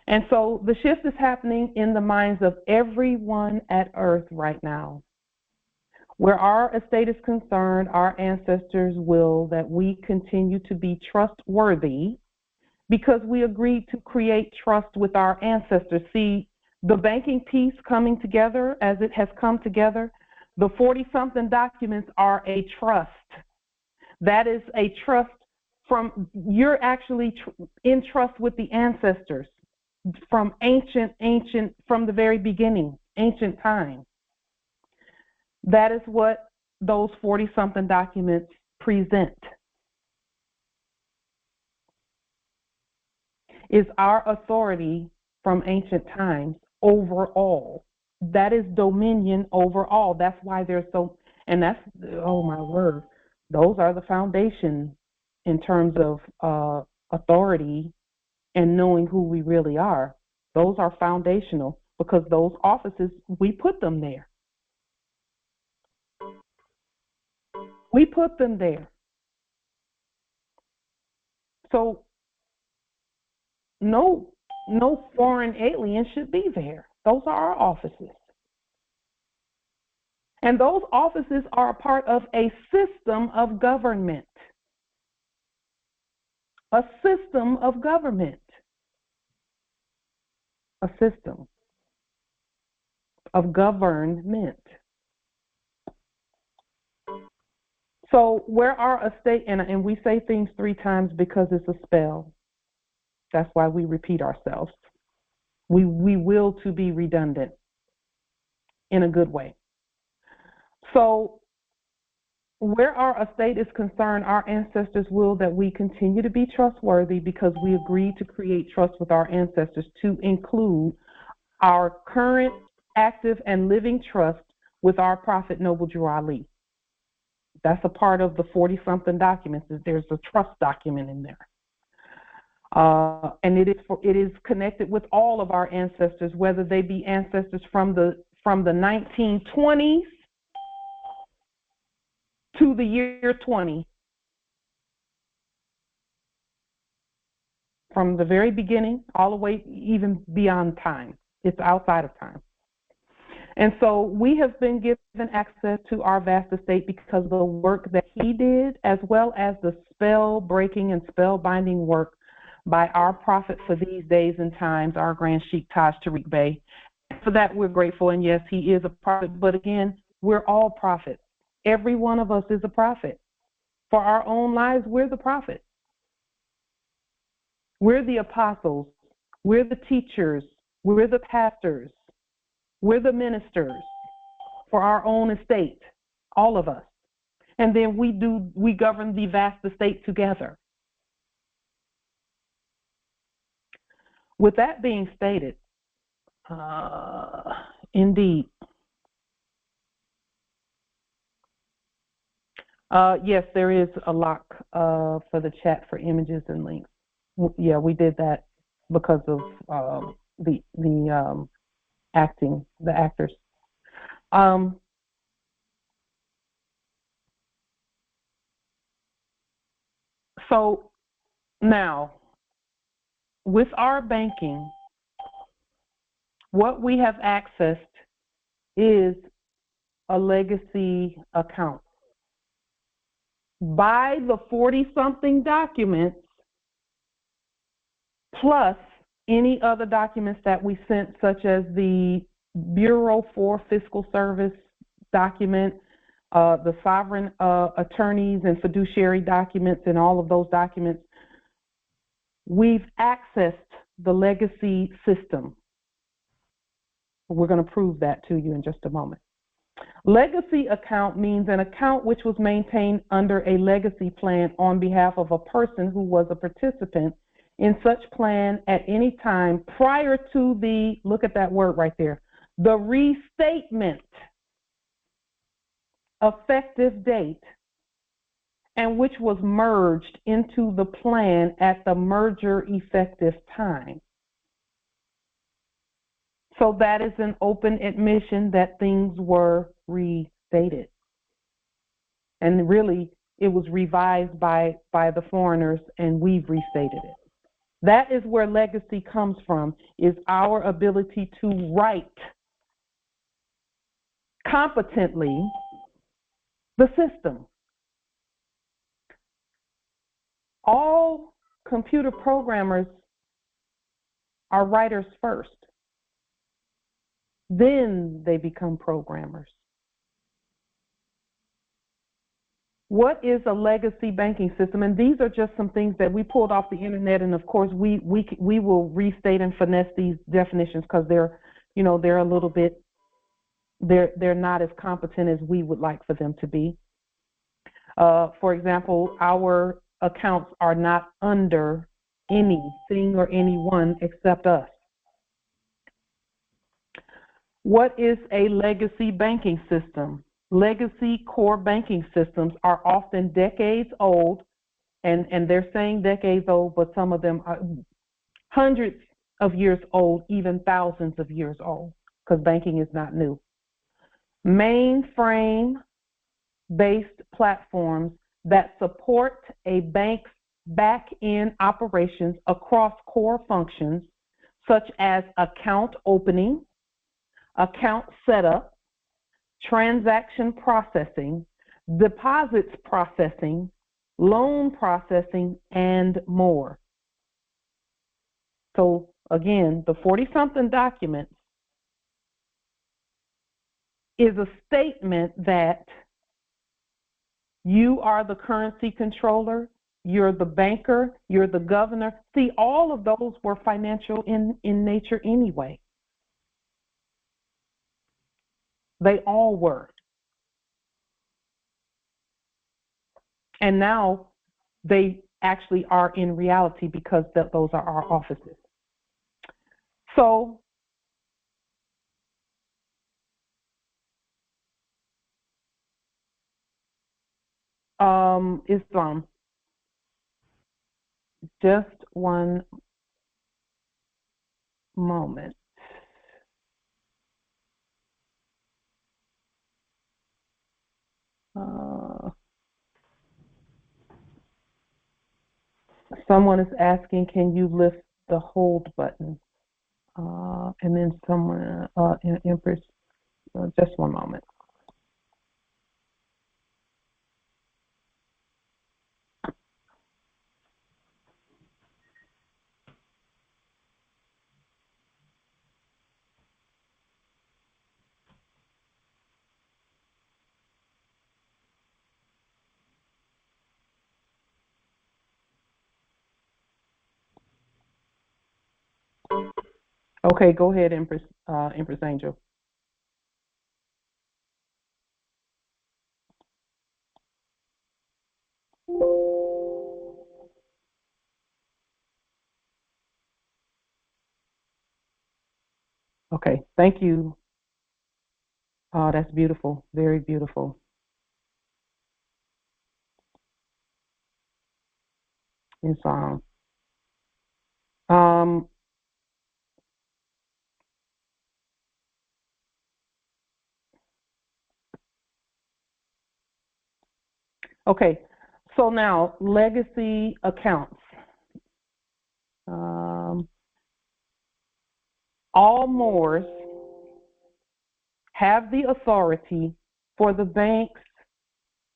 And so the shift is happening in the minds of everyone at Earth right now. Where our estate is concerned, our ancestors will that we continue to be trustworthy because we agreed to create trust with our ancestors. See, the banking piece coming together as it has come together, the 40-something documents are a trust. That is a trust from, you're actually in trust with the ancestors from from the very beginning, ancient time. That is what those 40-something documents present. Is our authority from ancient times over all. That is dominion over all. That's why they're so, and that's, oh my word, those are the foundation in terms of authority and knowing who we really are. Those are foundational because those offices, we put them there. We put them there. So no foreign alien should be there. Those are our offices. And those offices are a part of a system of government. A system of government. A system of government. So where our estate, and we say things 3 times because it's a spell. That's why we repeat ourselves. We will to be redundant in a good way. So where our estate is concerned, our ancestors will that we continue to be trustworthy because we agreed to create trust with our ancestors to include our current active and living trust with our Prophet Noble Drew Ali. That's a part of the 40-something documents. There's a trust document in there. And it is connected with all of our ancestors, whether they be ancestors from the 1920s to the year 20. From the very beginning all the way even beyond time. It's outside of time. And so we have been given access to our vast estate because of the work that he did, as well as the spell breaking and spell binding work by our prophet for these days and times, our Grand Sheikh Taj Tariq Bey. For that we're grateful, and yes, he is a prophet, but again, we're all prophets. Every one of us is a prophet. For our own lives, we're the prophet. We're the apostles. We're the teachers. We're the pastors. We're the ministers for our own estate, all of us. And then we govern the vast estate together. With that being stated, indeed. Yes, there is a lock for the chat for images and links. Yeah, we did that because of the actors. So now, with our banking, what we have accessed is a legacy account. By the 40-something documents, plus any other documents that we sent, such as the Bureau for Fiscal Service document, the sovereign attorneys and fiduciary documents, and all of those documents, we've accessed the legacy system. We're going to prove that to you in just a moment. Legacy account means an account which was maintained under a legacy plan on behalf of a person who was a participant in such plan at any time prior to the, look at that word right there, the restatement effective date, and which was merged into the plan at the merger effective time. So that is an open admission that things were restated. And really, it was revised by the foreigners, and we've restated it. That is where legacy comes from, is our ability to write competently The system. All computer programmers are writers first. Then they become programmers. What is a legacy banking system? And these are just some things that we pulled off the internet, and of course we will restate and finesse these definitions because they're a little bit, they're not as competent as we would like for them to be. For example, our accounts are not under anything or anyone except us. What is a legacy banking system? Legacy core banking systems are often decades old, and they're saying decades old, but some of them are hundreds of years old, even thousands of years old, because banking is not new. Mainframe-based platforms that support a bank's back-end operations across core functions such as account opening, account setup, transaction processing, deposits processing, loan processing, and more. So again, the 40-something documents is a statement that you are the currency controller, you're the banker, you're the governor. See, all of those were financial in nature anyway. They all were. And now they actually are in reality because those are our offices. So Islam. Just one moment. Someone is asking, can you lift the hold button? And then someone, Empress, just one moment. Okay, go ahead, Empress Angel. Okay, thank you. Oh, that's beautiful, very beautiful. Islam. Okay, so now legacy accounts. All Moors have the authority for the banks,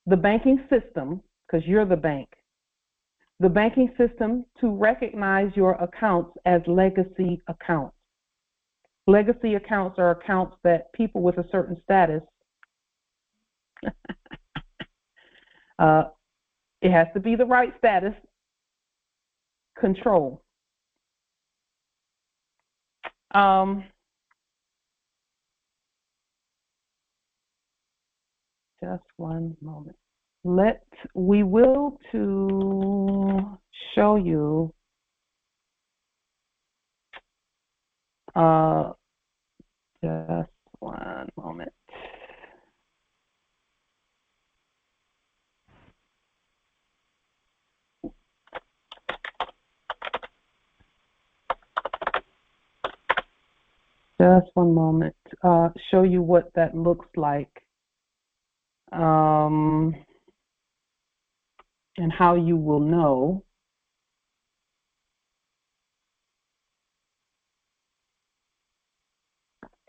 the banking system, because you're the bank, the banking system to recognize your accounts as legacy accounts. Legacy accounts are accounts that people with a certain status, it has to be the right status, control. Just one moment. We will to show you just one moment. Just one moment. Show you what that looks like. And how you will know.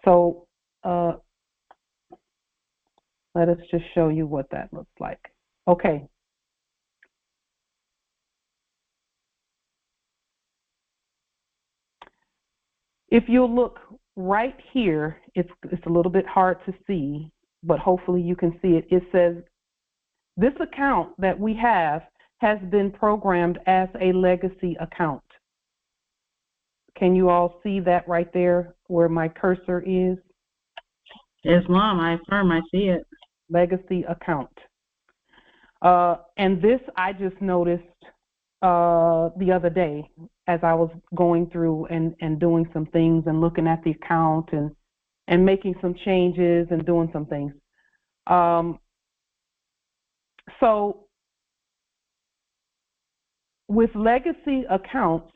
So Let us just show you what that looks like. Okay. If you look right here, it's a little bit hard to see, but hopefully you can see it. It says, this account that we have has been programmed as a legacy account. Can you all see that right there where my cursor is? Islam, I affirm, I see it. Legacy account. And this I just noticed the other day as I was going through and doing some things and looking at the account and making some changes and doing some things. So with legacy accounts,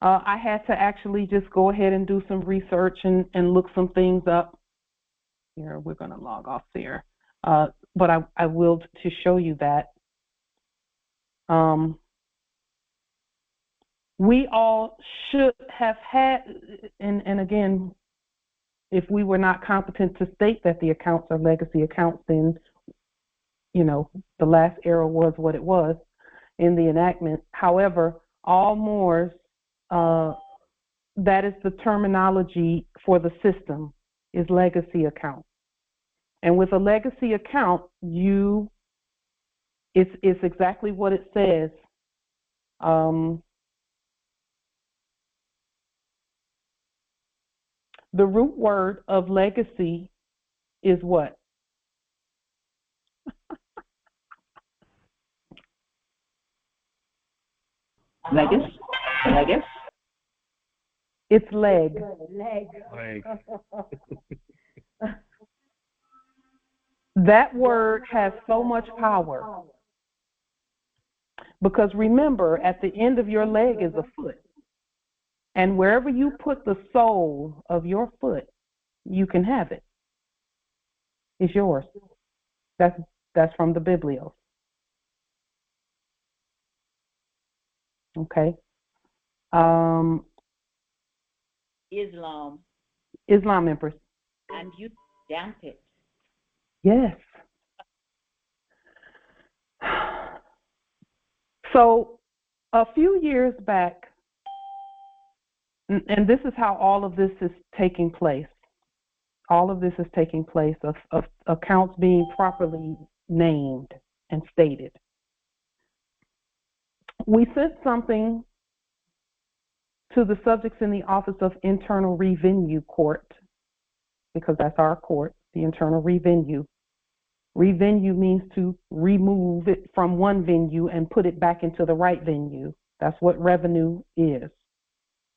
I had to actually just go ahead and do some research and look some things up. Here, we're going to log off there. But I will to show you that. We all should have had, and again, if we were not competent to state that the accounts are legacy accounts, then, you know, the last era was what it was in the enactment. However, all Moors, that is the terminology for the system, is legacy account. And with a legacy account, it's exactly what it says. The root word of legacy is what? Legacy. Legacy. It's leg. Leg. That word has so much power. Because remember, at the end of your leg is a foot. And wherever you put the sole of your foot, you can have it. It's yours. That's from the Biblios. Okay. Islam. Islam, Empress. And you stamp it. Yes. So a few years back, and this is how all of this is taking place. All of this is taking place of accounts being properly named and stated. We sent something to the subjects in the Office of Internal Revenue Court, because that's our court, the Internal Revenue. Revenue means to remove it from one venue and put it back into the right venue. That's what revenue is.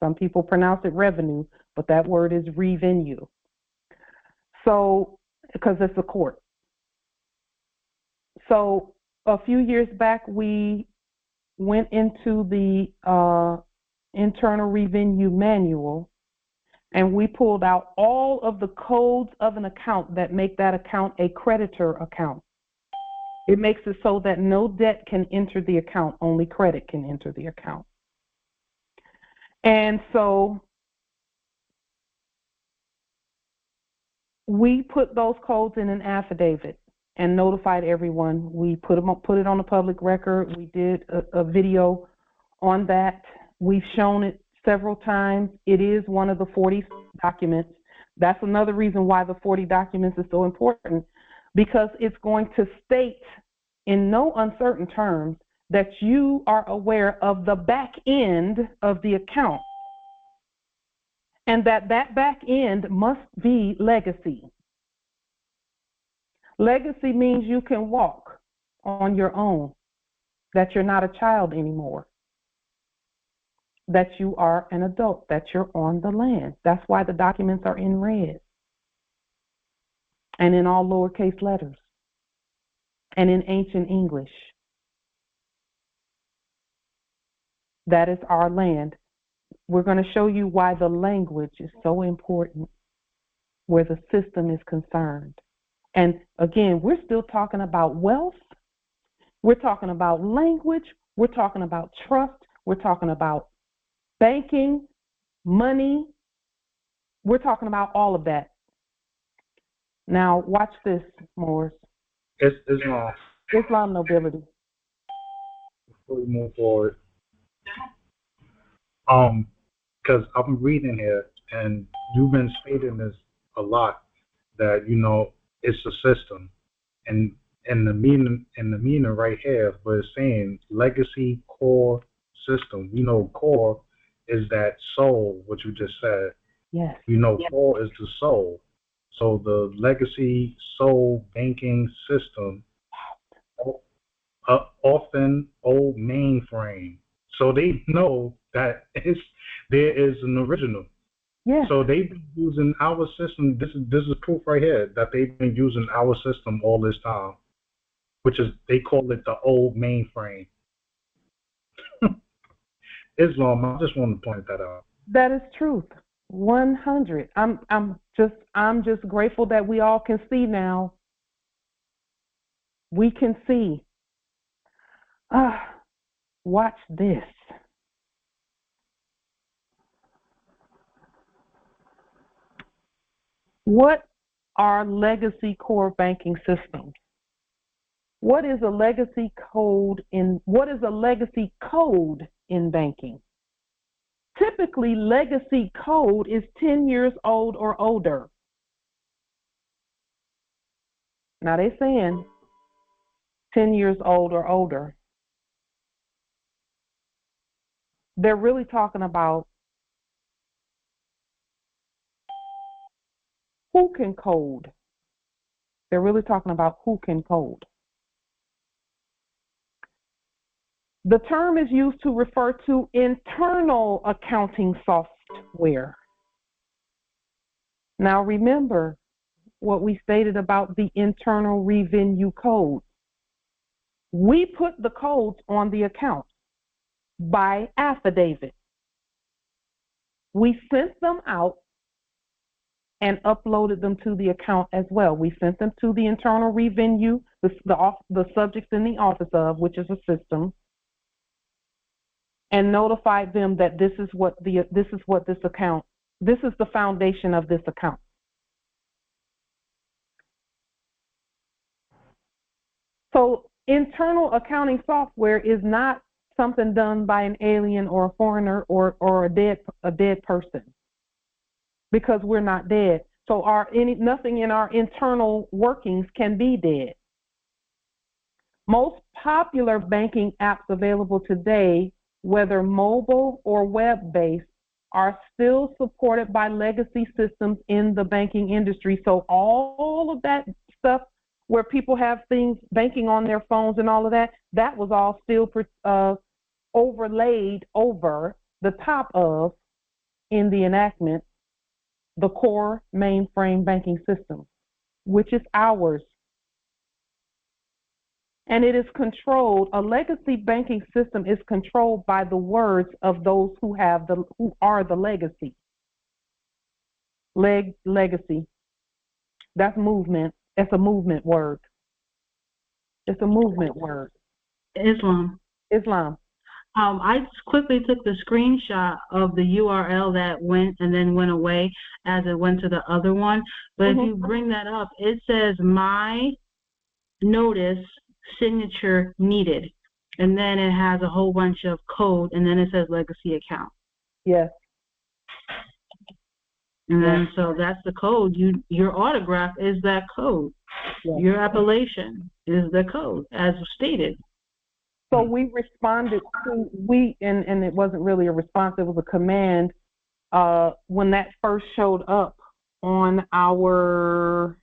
Some people pronounce it revenue, but that word is revenue. So, because it's a court. So, a few years back, we went into the Internal Revenue Manual, and we pulled out all of the codes of an account that make that account a creditor account. It makes it so that no debt can enter the account, only credit can enter the account. And so we put those codes in an affidavit and notified everyone. We put it on the public record. We did a video on that. We've shown it several times. It is one of the 40 documents. That's another reason why the 40 documents is so important, because it's going to state in no uncertain terms that you are aware of the back end of the account, and that back end must be legacy. Legacy means you can walk on your own, that you're not a child anymore, that you are an adult, that you're on the land. That's why the documents are in red and in all lowercase letters and in ancient English. That is our land. We're going to show you why the language is so important where the system is concerned. And again, we're still talking about wealth. We're talking about language. We're talking about trust. We're talking about banking, money. We're talking about all of that. Now, watch this, Morris. Islam. Islam nobility. Before we move forward, because I'm reading here, and you've been stating this a lot, that it's a system, and the meaning right here, but it's saying legacy core system. Core is that soul, what you just said. Yes. Core is the soul. So the legacy soul banking system, often old mainframe. So they know that there is an original. Yeah. So they've been using our system. This is proof right here that they've been using our system all this time, which is, they call it the old mainframe. Islam, I just want to point that out. That is truth. 100. I'm just grateful that we all can see now. We can see. Watch this. What are legacy core banking systems? What is a legacy code in banking? Typically, legacy code is 10 years old or older. Now they're saying 10 years old or older. They're really talking about who can code. They're really talking about who can code. The term is used to refer to internal accounting software. Now remember what we stated about the internal revenue code. We put the codes on the account by affidavit. We sent them out and uploaded them to the account as well. We sent them to the internal revenue, the subjects in the office of, which is a system, and notified them that this is the foundation of this account. So internal accounting software is not something done by an alien or a foreigner or a dead person, because we're not dead. So nothing in our internal workings can be dead. Most popular banking apps available today, whether mobile or web-based, are still supported by legacy systems in the banking industry. So all of that stuff where people have things banking on their phones and all of that, that was all still overlaid over the top of, in the enactment, the core mainframe banking system, which is ours. And it is controlled, a legacy banking system is controlled by the words of those who are the legacy. Legacy. That's movement. It's a movement word. It's a movement word. Islam. I just quickly took the screenshot of the URL that went and then went away as it went to the other one. But if you bring that up, it says my notice signature needed. And then it has a whole bunch of code, and then it says legacy account. Yes. And then so that's the code. Your autograph is that code. Yes. Your appellation is the code, as stated. So we responded to, and it wasn't really a response, it was a command when that first showed up on our,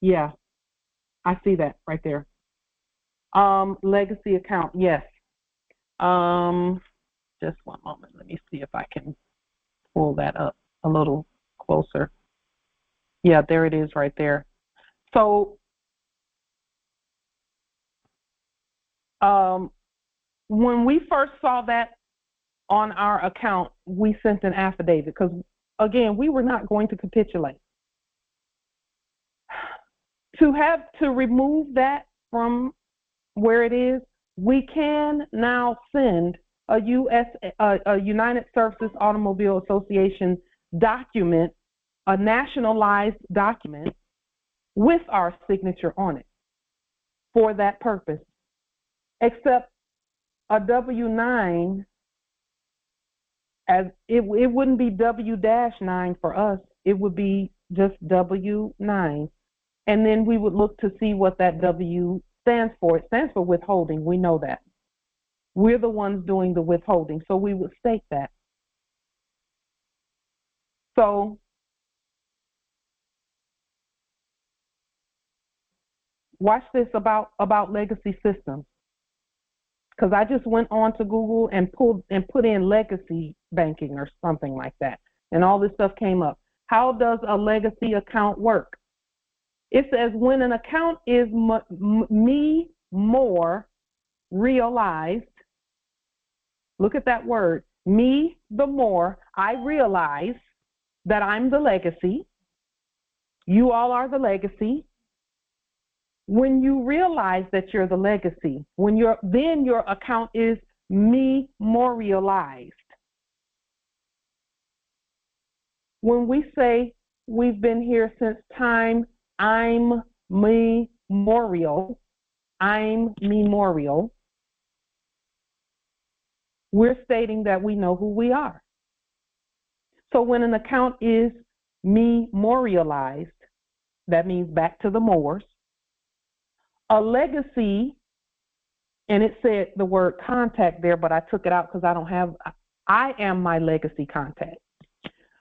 I see that right there. Legacy account, yes. Just one moment, let me see if I can pull that up a little closer. Yeah, there it is right there. So when we first saw that on our account, we sent an affidavit because, again, we were not going to capitulate. To remove that from where it is, we can now send a United Services Automobile Association document a nationalized document with our signature on it for that purpose, except a W-9, as it wouldn't be W-9 for us, it would be just W-9. And then we would look to see what that W stands for. It stands for withholding. We know that. We're the ones doing the withholding, so we would state that. So watch this about legacy systems, because I just went on to Google and put in legacy banking or something like that, and all this stuff came up. How does a legacy account work? It says when an account is me more realized. Look at that word, me the more I realize that I'm the legacy. You all are the legacy. When you realize that you're the legacy, then your account is memorialized. When we say we've been here since time, I'm memorial, we're stating that we know who we are. So when an account is memorialized, that means back to the Moors. A legacy, and it said the word contact there, but I took it out because I am my legacy contact.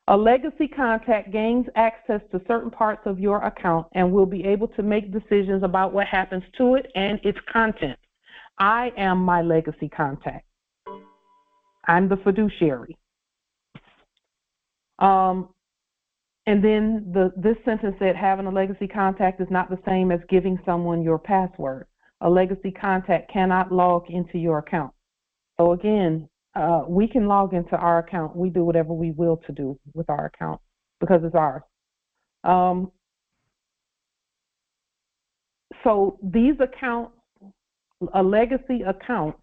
A legacy contact gains access to certain parts of your account and will be able to make decisions about what happens to it and its content. I am my legacy contact. I'm the fiduciary. And then this sentence said, having a legacy contact is not the same as giving someone your password. A legacy contact cannot log into your account. So again, we can log into our account. We do whatever we will to do with our account because it's ours. So these accounts, a legacy account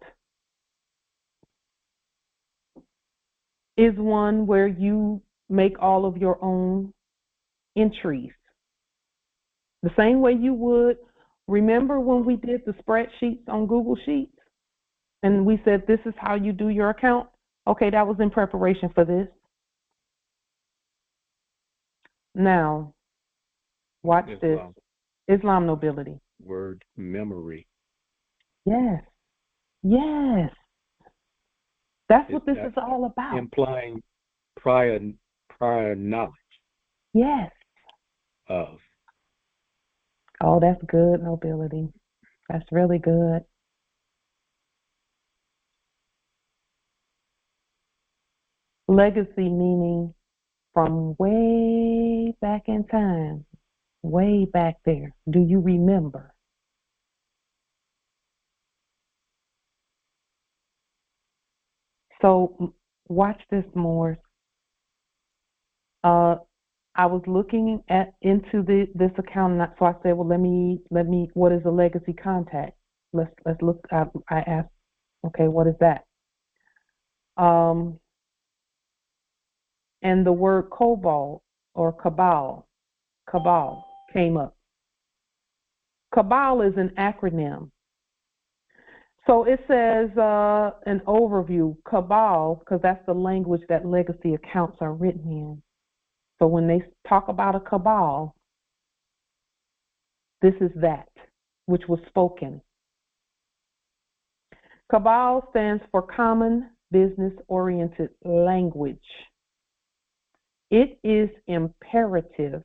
is one where you make all of your own entries. The same way you would, remember when we did the spreadsheets on Google Sheets and we said this is how you do your account? Okay, that was in preparation for this. Now, watch this. Islam nobility. Word memory. Yes. Yes. That's what this is all about. Implying prior knowledge. Yes. Of. Oh, that's good, nobility. That's really good. Legacy meaning from way back in time, way back there. Do you remember? So watch this more. I was looking into this account, and so I said, well, let me. What is a legacy contact? Let's look. I asked, okay, what is that? And the word cabal or cabal came up. Cabal is an acronym. So it says an overview, cabal, because that's the language that legacy accounts are written in. So when they talk about a cabal, this is that which was spoken. Cabal stands for Common Business-Oriented Language. It is imperative,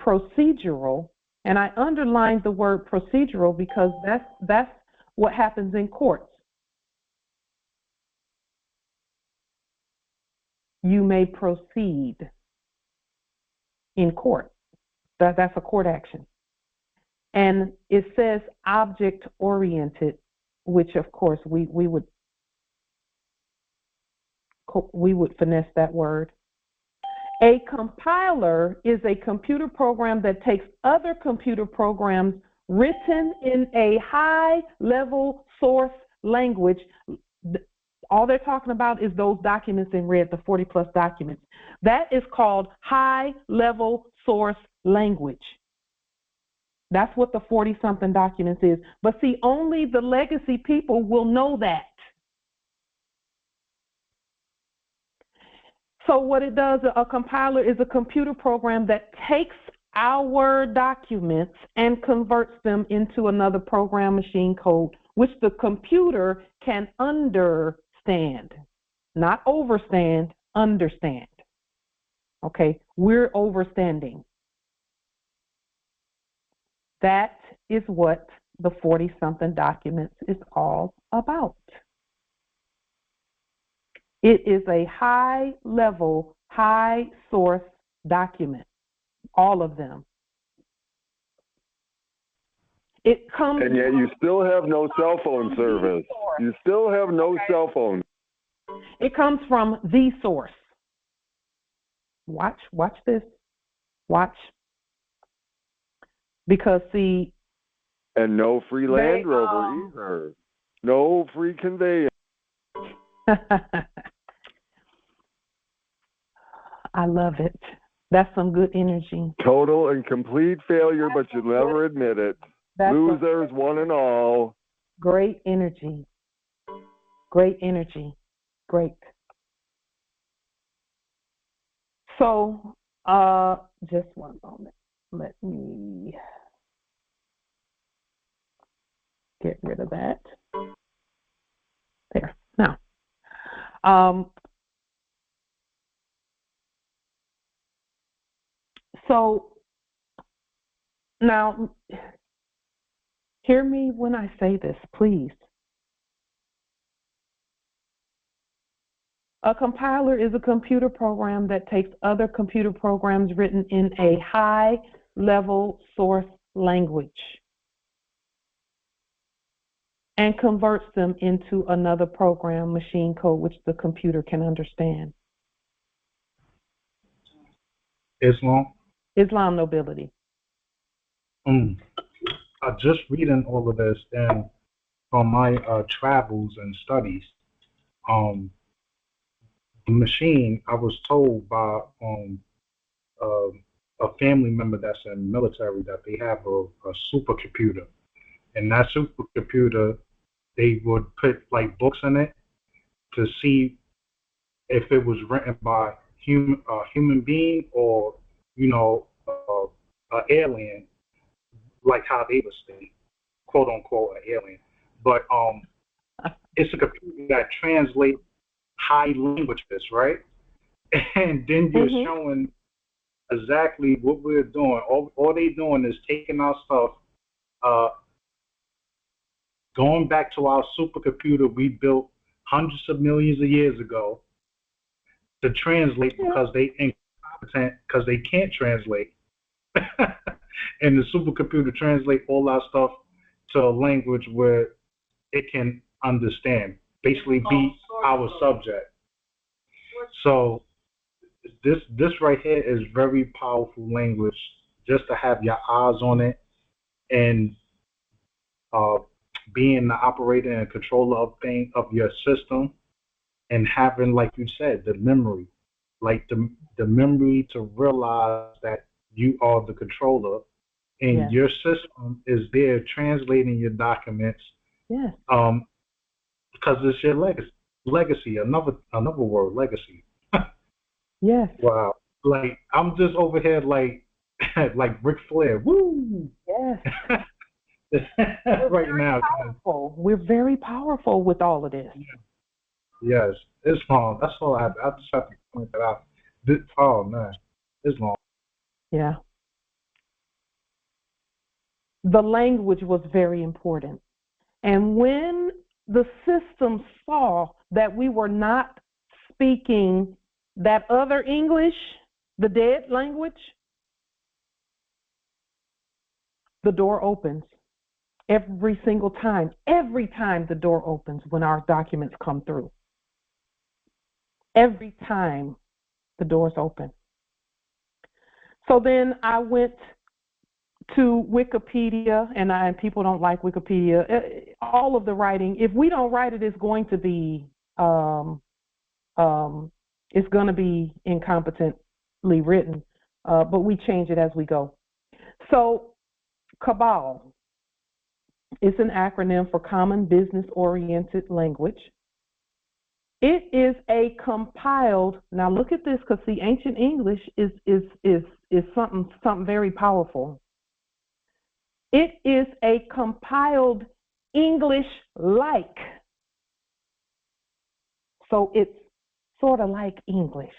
procedural, and I underlined the word procedural because that's what happens in courts. You may proceed in court. That's a court action. And it says object-oriented, which of course we would finesse that word. A compiler is a computer program that takes other computer programs written in a high-level source language, All they're talking about is those documents in red, the 40-plus documents. That is called high-level source language. That's what the 40-something documents is. But see, only the legacy people will know that. So what it does, a compiler is a computer program that takes our documents and converts them into another program machine code, which the computer can understand. Not overstand, understand. Okay, we're overstanding. That is what the 40-something documents is all about. It is a high-level, high-source document, all of them. It comes. And yet you still have no cell phone service. You still have no cell phone. It comes from the source. Watch this. Watch. Because see. And no free Land Rover either. No free conveyance. I love it. That's some good energy. Total and complete failure, but you never admit it. Losers, one and all. Great energy. Great energy. Great. So, just one moment. Let me get rid of that. There. Now, so now, hear me when I say this, please. A compiler is a computer program that takes other computer programs written in a high-level source language and converts them into another program, machine code, which the computer can understand. Islam nobility. I'm just reading all of this, and from my travels and studies, the machine, I was told by a family member that's in the military that they have a supercomputer, and that supercomputer, they would put like books in it to see if it was written by a human being or, you know, an alien, like how they would say, quote unquote, an alien. But it's a computer that translates high languages, right? And then you're showing exactly what we're doing. All they doing is taking our stuff, going back to our supercomputer we built hundreds of millions of years ago to translate because they incompetent, because they can't translate. And the supercomputer translate all our stuff to a language where it can understand, basically be our subject. So this right here is very powerful language, just to have your eyes on it and being the operator and controller of your system, and having, like you said, the memory, like the memory to realize that you are the controller, and your system is there translating your documents. Yes. Because it's your legacy. Another word, legacy. Yes. Wow. Like I'm just over here like like Ric Flair. Woo. Yes. Right now. Powerful. We're very powerful with all of this. Yes. It's long. That's all I just have to point that out. Oh man. It's long. Yeah. The language was very important. And when the system saw that we were not speaking that other English, the dead language, the door opens. Every single time. Every time the door opens when our documents come through. Every time the doors open. So then I went to Wikipedia, and people don't like Wikipedia. All of the writing, if we don't write it, it's going to be it's going to be incompetently written, but we change it as we go. So CABAL is an acronym for Common Business-Oriented Language. It is a compiled, now look at this, because the ancient English is something very powerful. It is a compiled English-like. So it's sort of like English.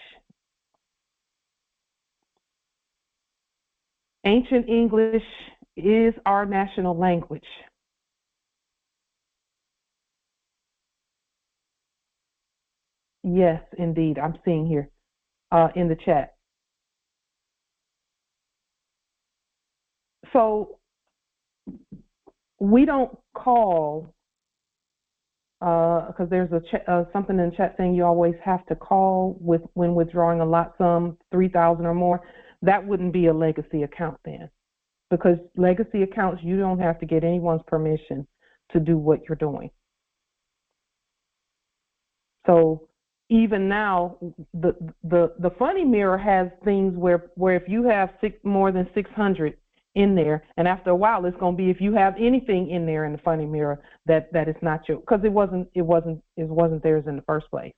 Ancient English is our national language. Yes, indeed. I'm seeing here in the chat. So we don't call, because there's something in the chat saying you always have to call when withdrawing a lot sum, 3,000 or more. That wouldn't be a legacy account then, because legacy accounts, you don't have to get anyone's permission to do what you're doing. So even now, the funny mirror has things where if you have more than 600 in there, and after a while it's going to be if you have anything in there in the funny mirror that is not your, because it wasn't theirs in the first place.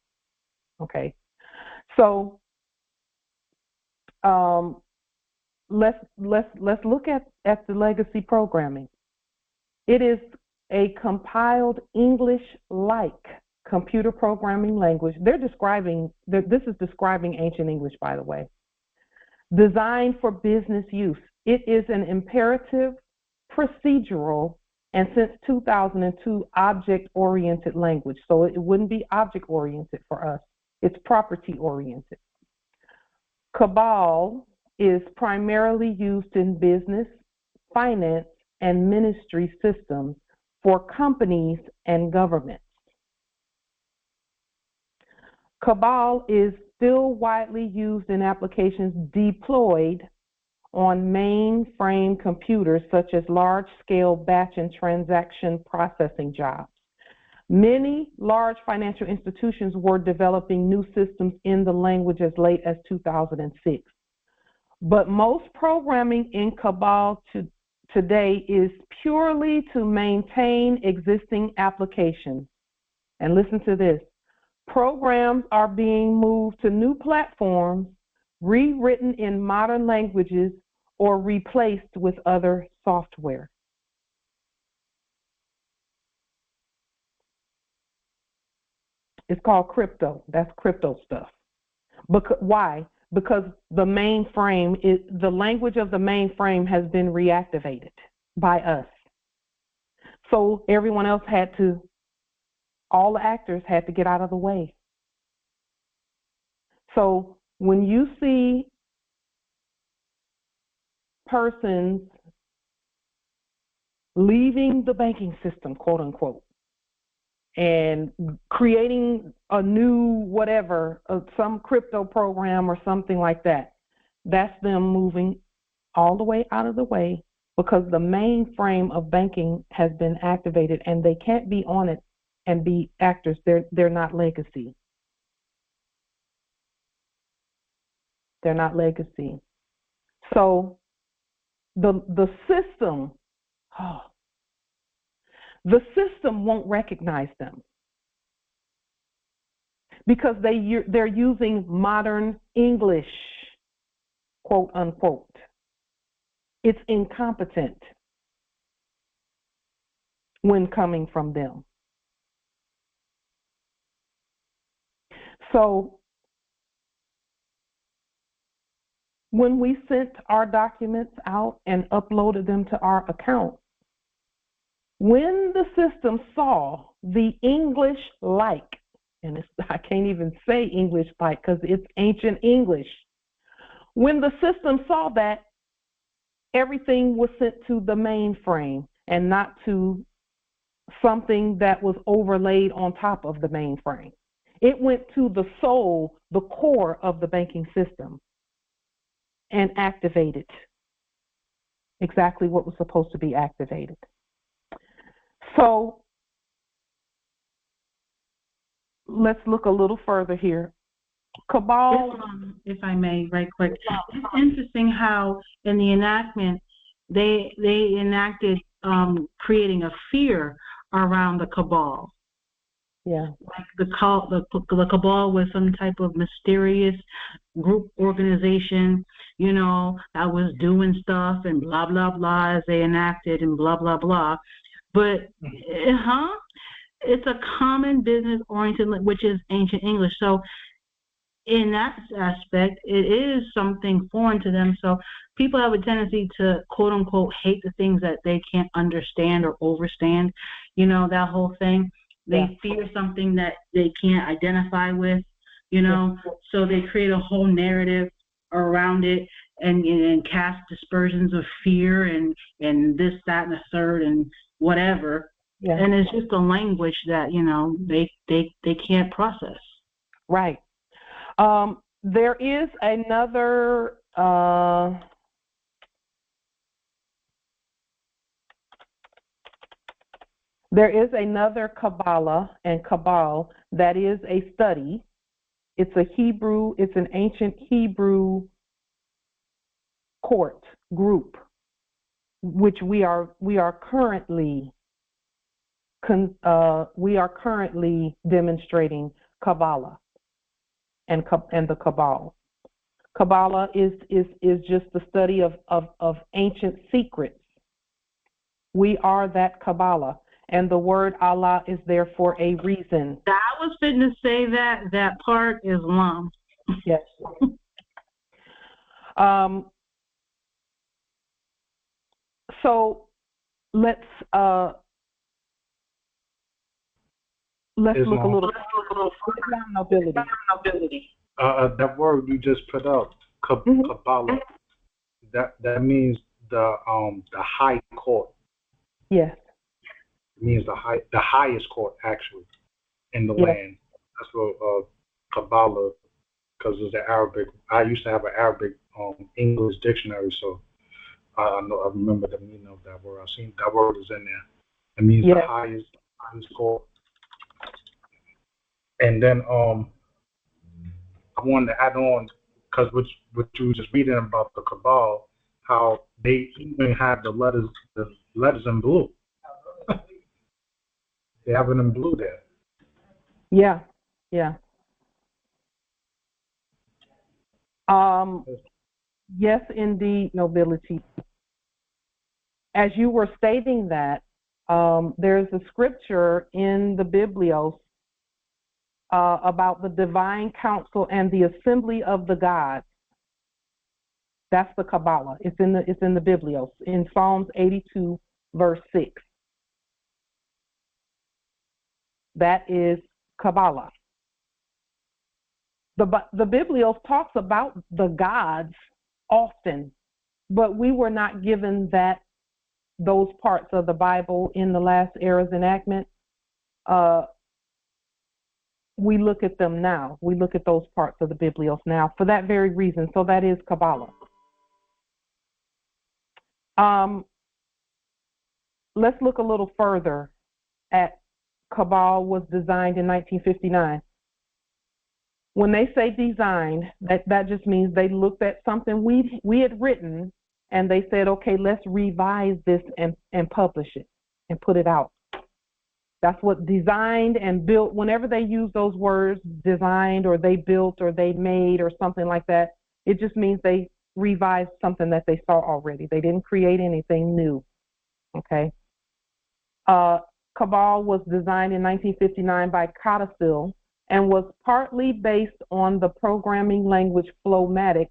Okay, so let's look at the legacy programming. It is a compiled English-like computer programming language. This is describing ancient English, by the way. Designed for business use. It is an imperative, procedural, and since 2002, object-oriented language. So it wouldn't be object-oriented for us. It's property-oriented. CABAL is primarily used in business, finance, and ministry systems for companies and governments. CABAL is still widely used in applications deployed on mainframe computers such as large-scale batch and transaction processing jobs. Many large financial institutions were developing new systems in the language as late as 2006. But most programming in CABAL today is purely to maintain existing applications. And listen to this. Programs are being moved to new platforms, rewritten in modern languages, or replaced with other software. It's called crypto. That's crypto stuff. Why? Because the mainframe, the language of the mainframe has been reactivated by us. So everyone else all the actors had to get out of the way. So when you see persons leaving the banking system, quote unquote, and creating a new whatever, some crypto program or something like that, that's them moving all the way out of the way because the mainframe of banking has been activated and they can't be on it and be actors. They're not legacy. They're not legacy. So the system won't recognize them because they're using modern English, quote unquote. It's incompetent when coming from them. So when we sent our documents out and uploaded them to our account, when the system saw the English-like, and I can't even say English-like because it's ancient English. When the system saw that, everything was sent to the mainframe and not to something that was overlaid on top of the mainframe. It went to the soul, the core of the banking system, and activated exactly what was supposed to be activated. So let's look a little further here. Cabal. If I may, right quick. It's interesting how in the enactment they enacted creating a fear around the cabal. Yeah. Like the cabal was some type of mysterious group organization, you know, that was doing stuff and blah blah blah as they enacted and blah blah blah. But it's a common business oriented, which is ancient English. So in that aspect, it is something foreign to them. So people have a tendency to quote unquote hate the things that they can't understand or overstand. You know, that whole thing. They fear something that they can't identify with, you know, so they create a whole narrative around it and cast dispersions of fear and this, that, and the third and whatever. Yeah. And it's just a language that, you know, they can't process. Right. There is another Kabbalah and Cabal that is a study. It's an ancient Hebrew court group, which we are currently demonstrating Kabbalah and the Cabal. Kabbalah is just the study of ancient secrets. We are that Kabbalah. And the word Allah is there for a reason. I was fitting to say that part is Islam. Yes. So let's look a little Islam nobility. That word you just put up, Kabbalah. That means the high court. Yes. It means the highest court actually in the land. That's what Kabbalah, because it's the Arabic. I used to have an Arabic English dictionary, so I remember the meaning of that word. I've seen that word is in there. It means the highest court. And then I wanted to add on, because what you were just reading about the Cabal, how they even have the letters in blue. They have it in blue there. Yeah. Yes, indeed, nobility. As you were stating that, there's a scripture in the Biblios about the divine council and the assembly of the gods. That's the Kabbalah. It's in the Biblios in Psalms 82, verse 6. That is Kabbalah. The Biblios talks about the gods often, but we were not given those parts of the Bible in the last era's enactment. We look at them now. We look at those parts of the Biblios now for that very reason. So that is Kabbalah. Let's look a little further at Cabal was designed in 1959. When they say design, that just means they looked at something we had written and they said, okay, let's revise this and publish it and put it out. That's what designed and built, whenever they use those words, designed or they built or they made or something like that, it just means they revised something that they saw already. They didn't create anything new, okay? Cabal was designed in 1959 by Codicil and was partly based on the programming language Flowmatic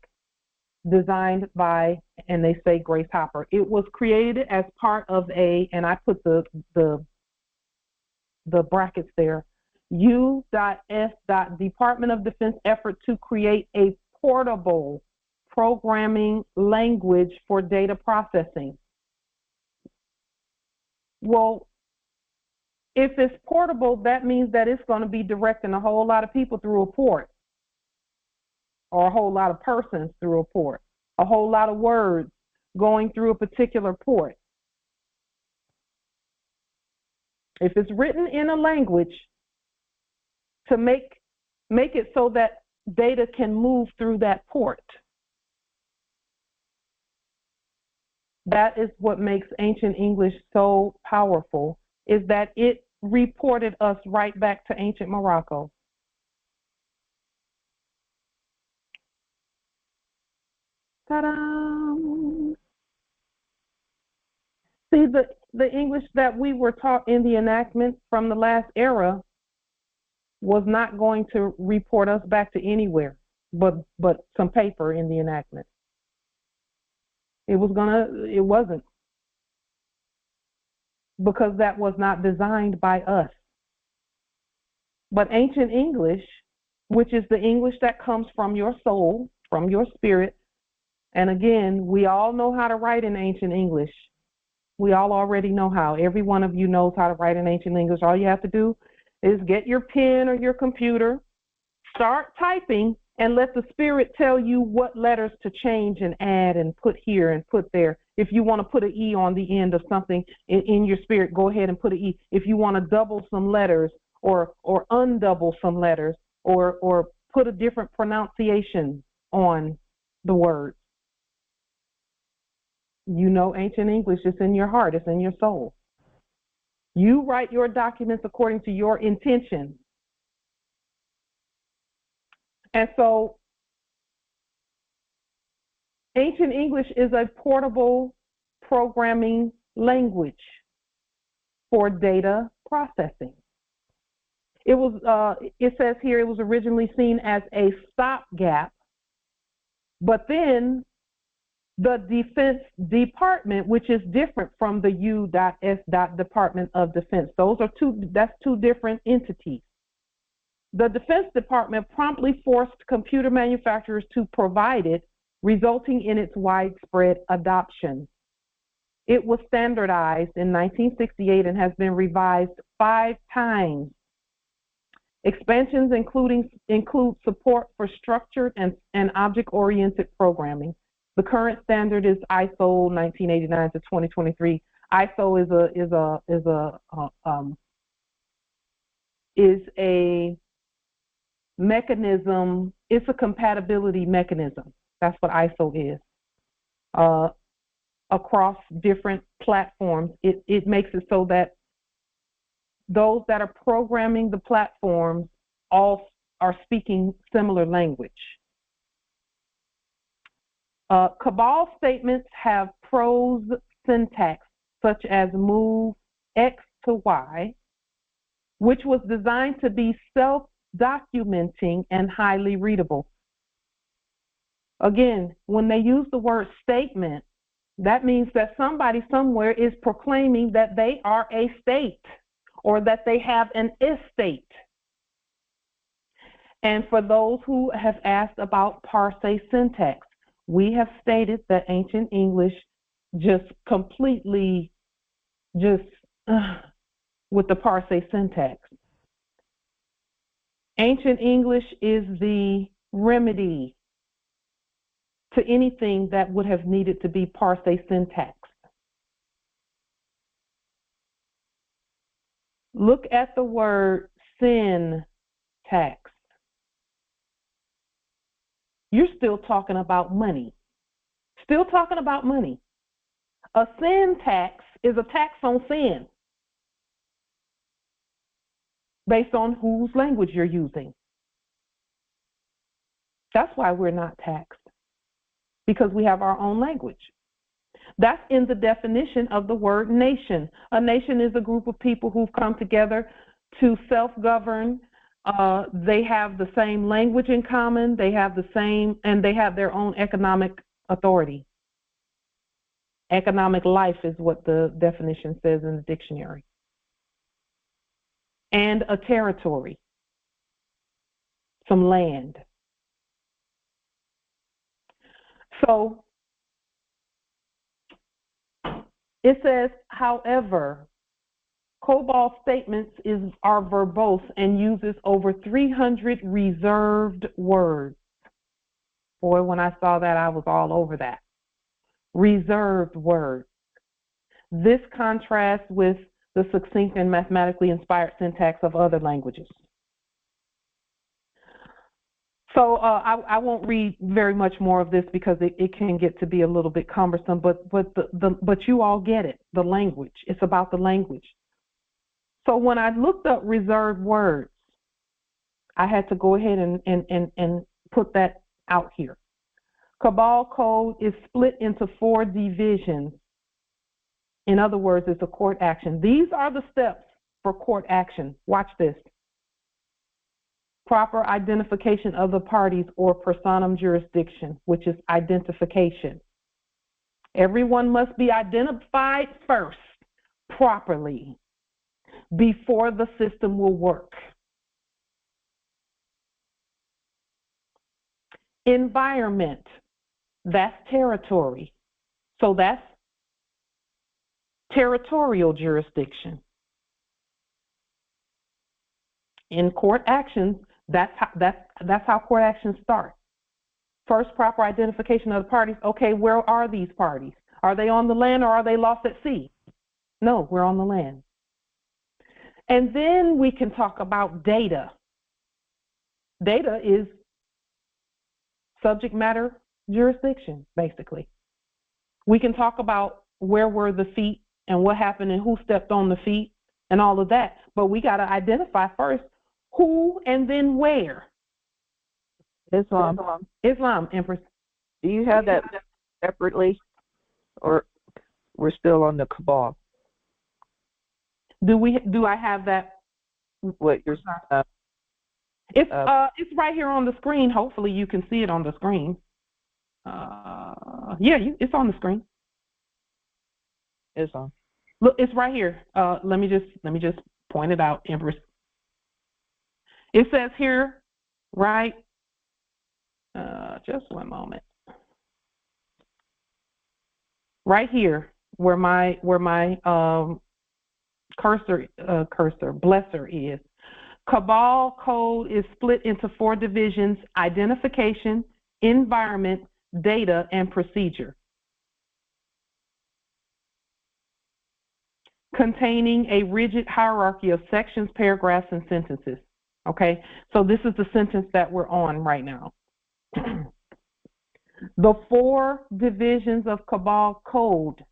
designed by, and they say, Grace Hopper. It was created as part of and I put the brackets there, U.S. Department of Defense effort to create a portable programming language for data processing. Well, if it's portable, that means that it's going to be directing a whole lot of people through a port, or a whole lot of persons through a port, a whole lot of words going through a particular port. If it's written in a language to make it so that data can move through that port. That is what makes ancient English so powerful, is that it reported us right back to ancient Morocco. Ta-da! See, the English that we were taught in the enactment from the last era was not going to report us back to anywhere but some paper in the enactment. It wasn't. Because that was not designed by us. But ancient English, which is the English that comes from your soul, from your spirit, and again, we all know how to write in ancient English. We all already know how. Every one of you knows how to write in ancient English. All you have to do is get your pen or your computer, start typing, and let the spirit tell you what letters to change and add and put here and put there. If you want to put an E on the end of something in your spirit, go ahead and put an E. If you want to double some letters or undouble some letters or put a different pronunciation on the word. You know ancient English is in your heart, it's in your soul. You write your documents according to your intention. And so ancient English is a portable programming language for data processing. It says here it was originally seen as a stopgap, but then the Defense Department, which is different from the U.S. Department of Defense. That's two different entities. The Defense Department promptly forced computer manufacturers to provide it, resulting in its widespread adoption. It was standardized in 1968 and has been revised 5 times. Expansions include support for structured and object-oriented programming. The current standard is ISO 1989 to 2023. ISO is a mechanism. It's a compatibility mechanism. That's what ISO is. Across different platforms, it makes it so that those that are programming the platforms all are speaking similar language. Cabal statements have prose syntax such as move X to Y, which was designed to be self-documenting and highly readable. Again, when they use the word statement, that means that somebody somewhere is proclaiming that they are a state or that they have an estate. And for those who have asked about parse syntax, we have stated that ancient English just completely with the parse syntax. Ancient English is the remedy to anything that would have needed to be parse syntax. Look at the word syntax. You're still talking about money. Still talking about money. A sin tax is a tax on sin based on whose language you're using. That's why we're not taxed, because we have our own language. That's in the definition of the word nation. A nation is a group of people who've come together to self-govern. They have the same language in common. They have their own economic authority. Economic life is what the definition says in the dictionary. And a territory, some land. So it says, however, COBOL statements are verbose and uses over 300 reserved words. Boy, when I saw that, I was all over that. Reserved words. This contrasts with the succinct and mathematically inspired syntax of other languages. So I won't read very much more of this because it can get to be a little bit cumbersome. But you all get it. The language. It's about the language. So when I looked up reserved words, I had to go ahead and put that out here. Cabal code is split into 4 divisions. In other words, it's a court action. These are the steps for court action. Watch this. Proper identification of the parties or personam jurisdiction, which is identification. Everyone must be identified first, properly, before the system will work. Environment, that's territory. So that's territorial jurisdiction. In court actions, that's how court actions start. First, proper identification of the parties. Okay, where are these parties? Are they on the land or are they lost at sea? No, we're on the land. And then we can talk about data. Data is subject matter jurisdiction, basically. We can talk about where were the feet and what happened and who stepped on the feet and all of that, but we got to identify first who and then where. Islam, Empress. do you have that separately, or we're still on the cabal? Do I have that? What you're it's right here on the screen. Hopefully you can see it on the screen. It's on the screen. It's on. Look, it's right here. Let me just point it out, Empress. It says here, right? Just one moment. Right here, where my cursor blesser is. Cabal code is split into 4 divisions: identification, environment, data, and procedure. Containing a rigid hierarchy of sections, paragraphs, and sentences. Okay, so this is the sentence that we're on right now. The 4 divisions of cabal code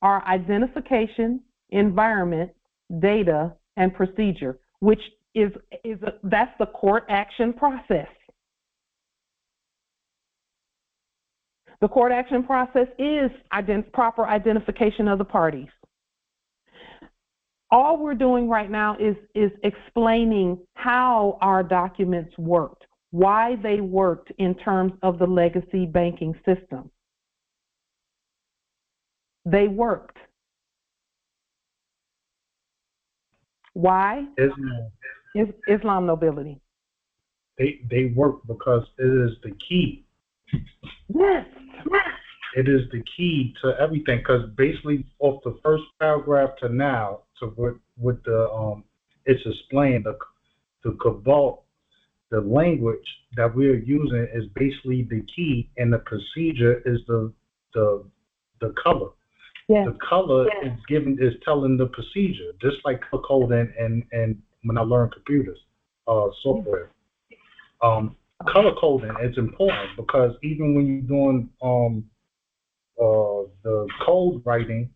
are identification, environment, data, and procedure, which that's the court action process. The court action process is proper identification of the parties. All we're doing right now is explaining how our documents worked, why they worked in terms of the legacy banking system. They worked. Why? Islam nobility. They work because it is the key. Yes. It is the key to everything, because basically off the first paragraph to now, to what the it's explained, the cabal, the language that we're using is basically the key, and the procedure is the color. Yes. The color is telling the procedure, just like color coding and when I learned computers, software. Color coding is important because even when you're doing the code writing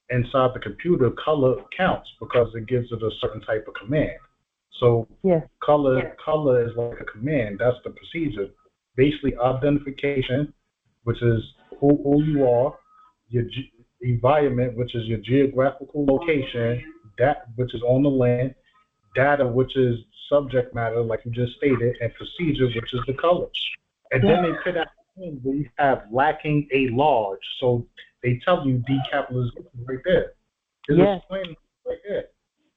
inside the computer, color counts because it gives it a certain type of command. So color is like a command. That's the procedure. Basically, identification, which is who you are, your environment, which is your geographical location, that which is on the land, data, which is subject matter, like you just stated, and procedure, which is the colors. And then they put out where you have lacking a large. So they tell you decapitalization right there. It's explaining right there.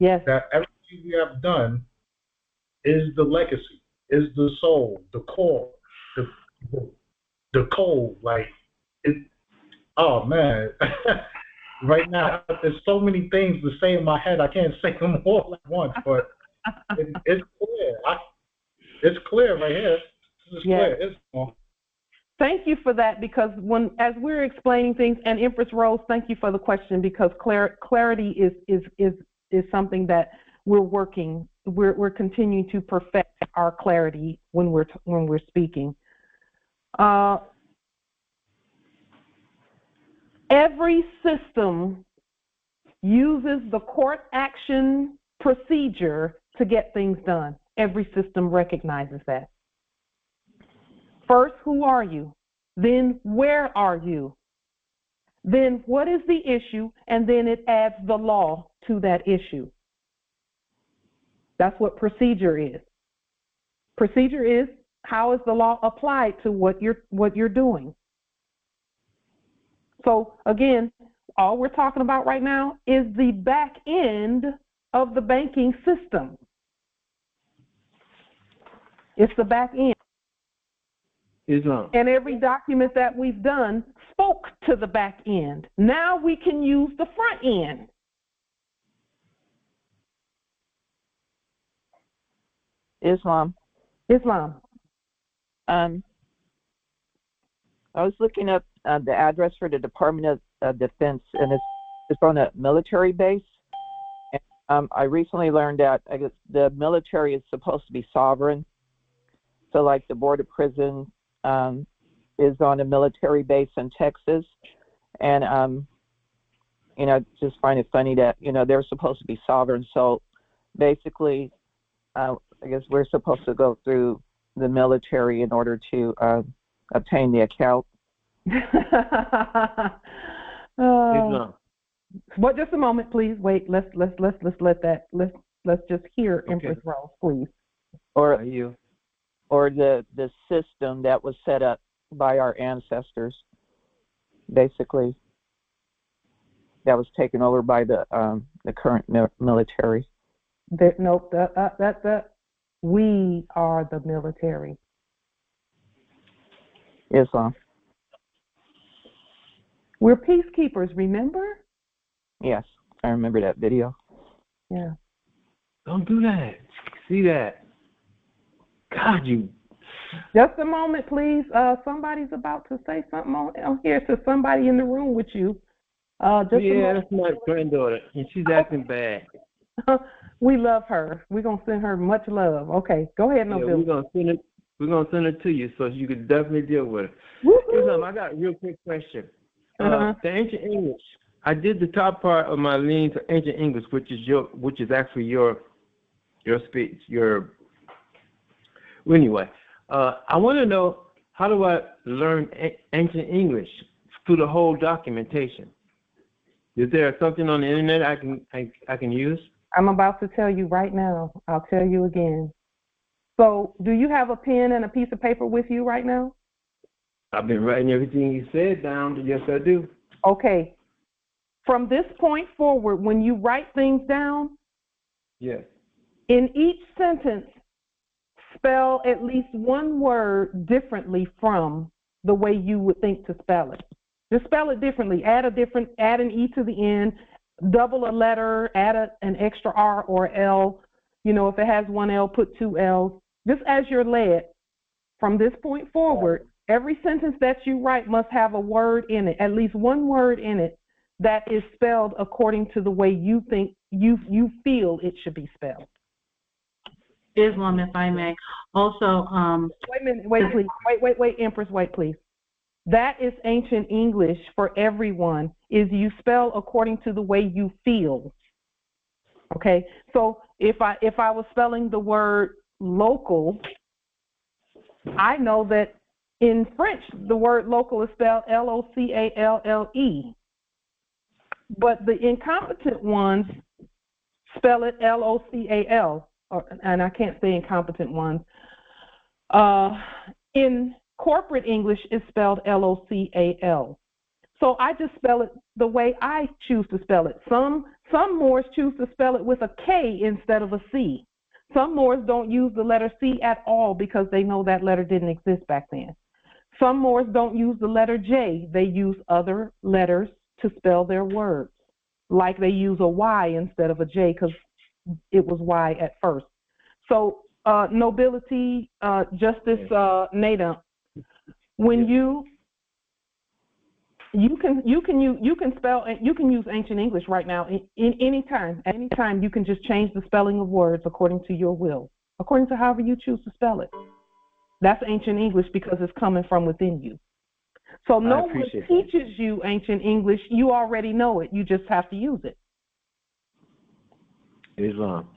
Yes. That everything we have done is the legacy, is the soul, the core, the code. Like it. Oh man. Right now, there's so many things to say in my head. I can't say them all at once, but it's clear. It's clear right here. It's clear. It's Thank you for that, because as we're explaining things, and Empress Rose, thank you for the question, because clarity is something that we're continuing to perfect. our clarity when we're speaking. Every system uses the court action procedure to get things done. Every system recognizes that. First, who are you? Then, where are you? Then, what is the issue? And then it adds the law to that issue. That's what procedure is. Procedure is how is the law applied to what you're doing. So again, all we're talking about right now is the back end of the banking system. It's the back end. Islam. And every document that we've done spoke to the back end. Now we can use the front end. Islam. I was looking up the address for the Department of Defense, and it's on a military base. And, I recently learned that I guess the military is supposed to be sovereign. So, like the Board of Prison is on a military base in Texas, and just find it funny that they're supposed to be sovereign. So, basically, I guess we're supposed to go through the military in order to obtain the account. But just a moment, please. Wait. Let's just hear Empress Rose, please. Or the system that was set up by our ancestors, basically, that was taken over by the current military. We are the military. Islam. We're peacekeepers, remember? Yes, I remember that video. Yeah. Don't do that. See that? God, you. Just a moment, please. Somebody's about to say something on here to somebody in the room with you. That's my granddaughter, and she's acting bad. We love her. We're gonna send her much love. Okay, go ahead, Bill. We're gonna send it to you so you can definitely deal with it. I got a real quick question. The ancient English. I did the top part of my lean to ancient English, which is actually your speech. Anyway, I want to know, how do I learn ancient English through the whole documentation? Is there something on the internet I can use? I'm about to tell you right now. I'll tell you again. So, do you have a pen and a piece of paper with you right now? I've been writing everything you said down. Yes, I do. Okay. From this point forward, when you write things down, yes, in each sentence, spell at least one word differently from the way you would think to spell it. Just spell it differently. Add an E to the end, double a letter, add an extra R or L. If it has one L, put two L's. Just as you're led. From this point forward, every sentence that you write must have a word in it, at least one word in it that is spelled according to the way you think you feel it should be spelled. Islam, if I may. Also, wait a minute, wait, please. Wait, Empress, wait, please. That is ancient English for everyone, is you spell according to the way you feel. Okay? So if I was spelling the word local, I know that in French the word local is spelled L-O-C-A-L-L-E. But the incompetent ones spell it L-O-C-A-L, and I can't say incompetent ones. In corporate English, it's spelled L-O-C-A-L. So I just spell it the way I choose to spell it. Some Moors choose to spell it with a K instead of a C. Some Moors don't use the letter C at all because they know that letter didn't exist back then. Some Moors don't use the letter J. They use other letters to spell their words, like they use a Y instead of a J because it was Y at first. So nobility, justice, Nada, when you can spell, you can use ancient English right now in any time. At any time, you can just change the spelling of words according to your will. according to however you choose to spell it. That's ancient English because it's coming from within you. So no one teaches you ancient English. You already know it. You just have to use it. Islam.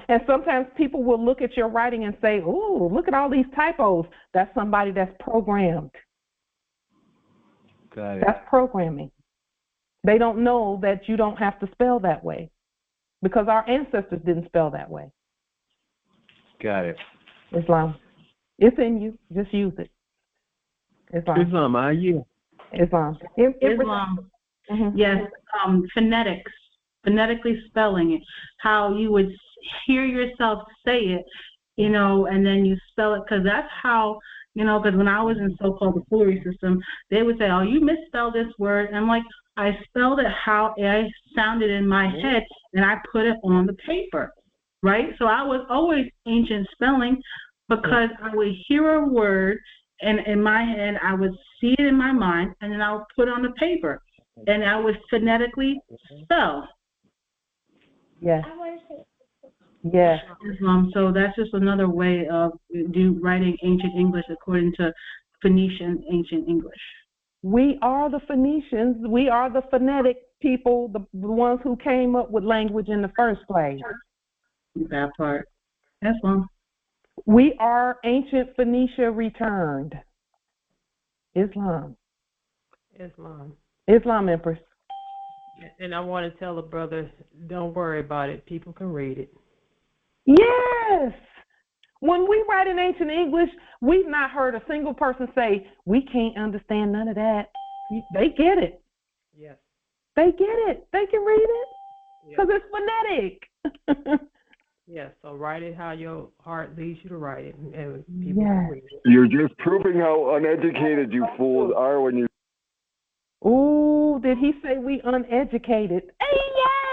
And sometimes people will look at your writing and say, "Oh, look at all these typos." That's somebody that's programmed. Got it. That's programming. They don't know that you don't have to spell that way because our ancestors didn't spell that way. Got it. Islam. It's in you. Just use it. Islam, are you? Islam. Islam. Mm-hmm. Yes. Phonetics. Phonetically spelling it. How you would hear yourself say it, you know, and then you spell it, because that's how, you know, because when I was in so-called the foolery system, they would say, "Oh, you misspelled this word." And I'm like, I spelled it how I sounded in my head, and I put it on the paper, right? So I was always ancient spelling because I would hear a word, and in my head, I would see it in my mind, and then I would put it on the paper, and I would phonetically spell. Yes. Yes. So that's just another way of writing ancient English according to Phoenician ancient English. We are the Phoenicians. We are the phonetic people, the ones who came up with language in the first place. That part. That's one. We are ancient Phoenicia returned. Islam. Islam, Empress. And I want to tell the brother, don't worry about it. People can read it. Yes. When we write in ancient English, we've not heard a single person say, "We can't understand none of that." They get it. Yes. They get it. They can read it because it's phonetic. Yes. So write it how your heart leads you to write it, and people can read it. You're just proving how uneducated you fools are when you. Ooh, did he say we uneducated? Hey,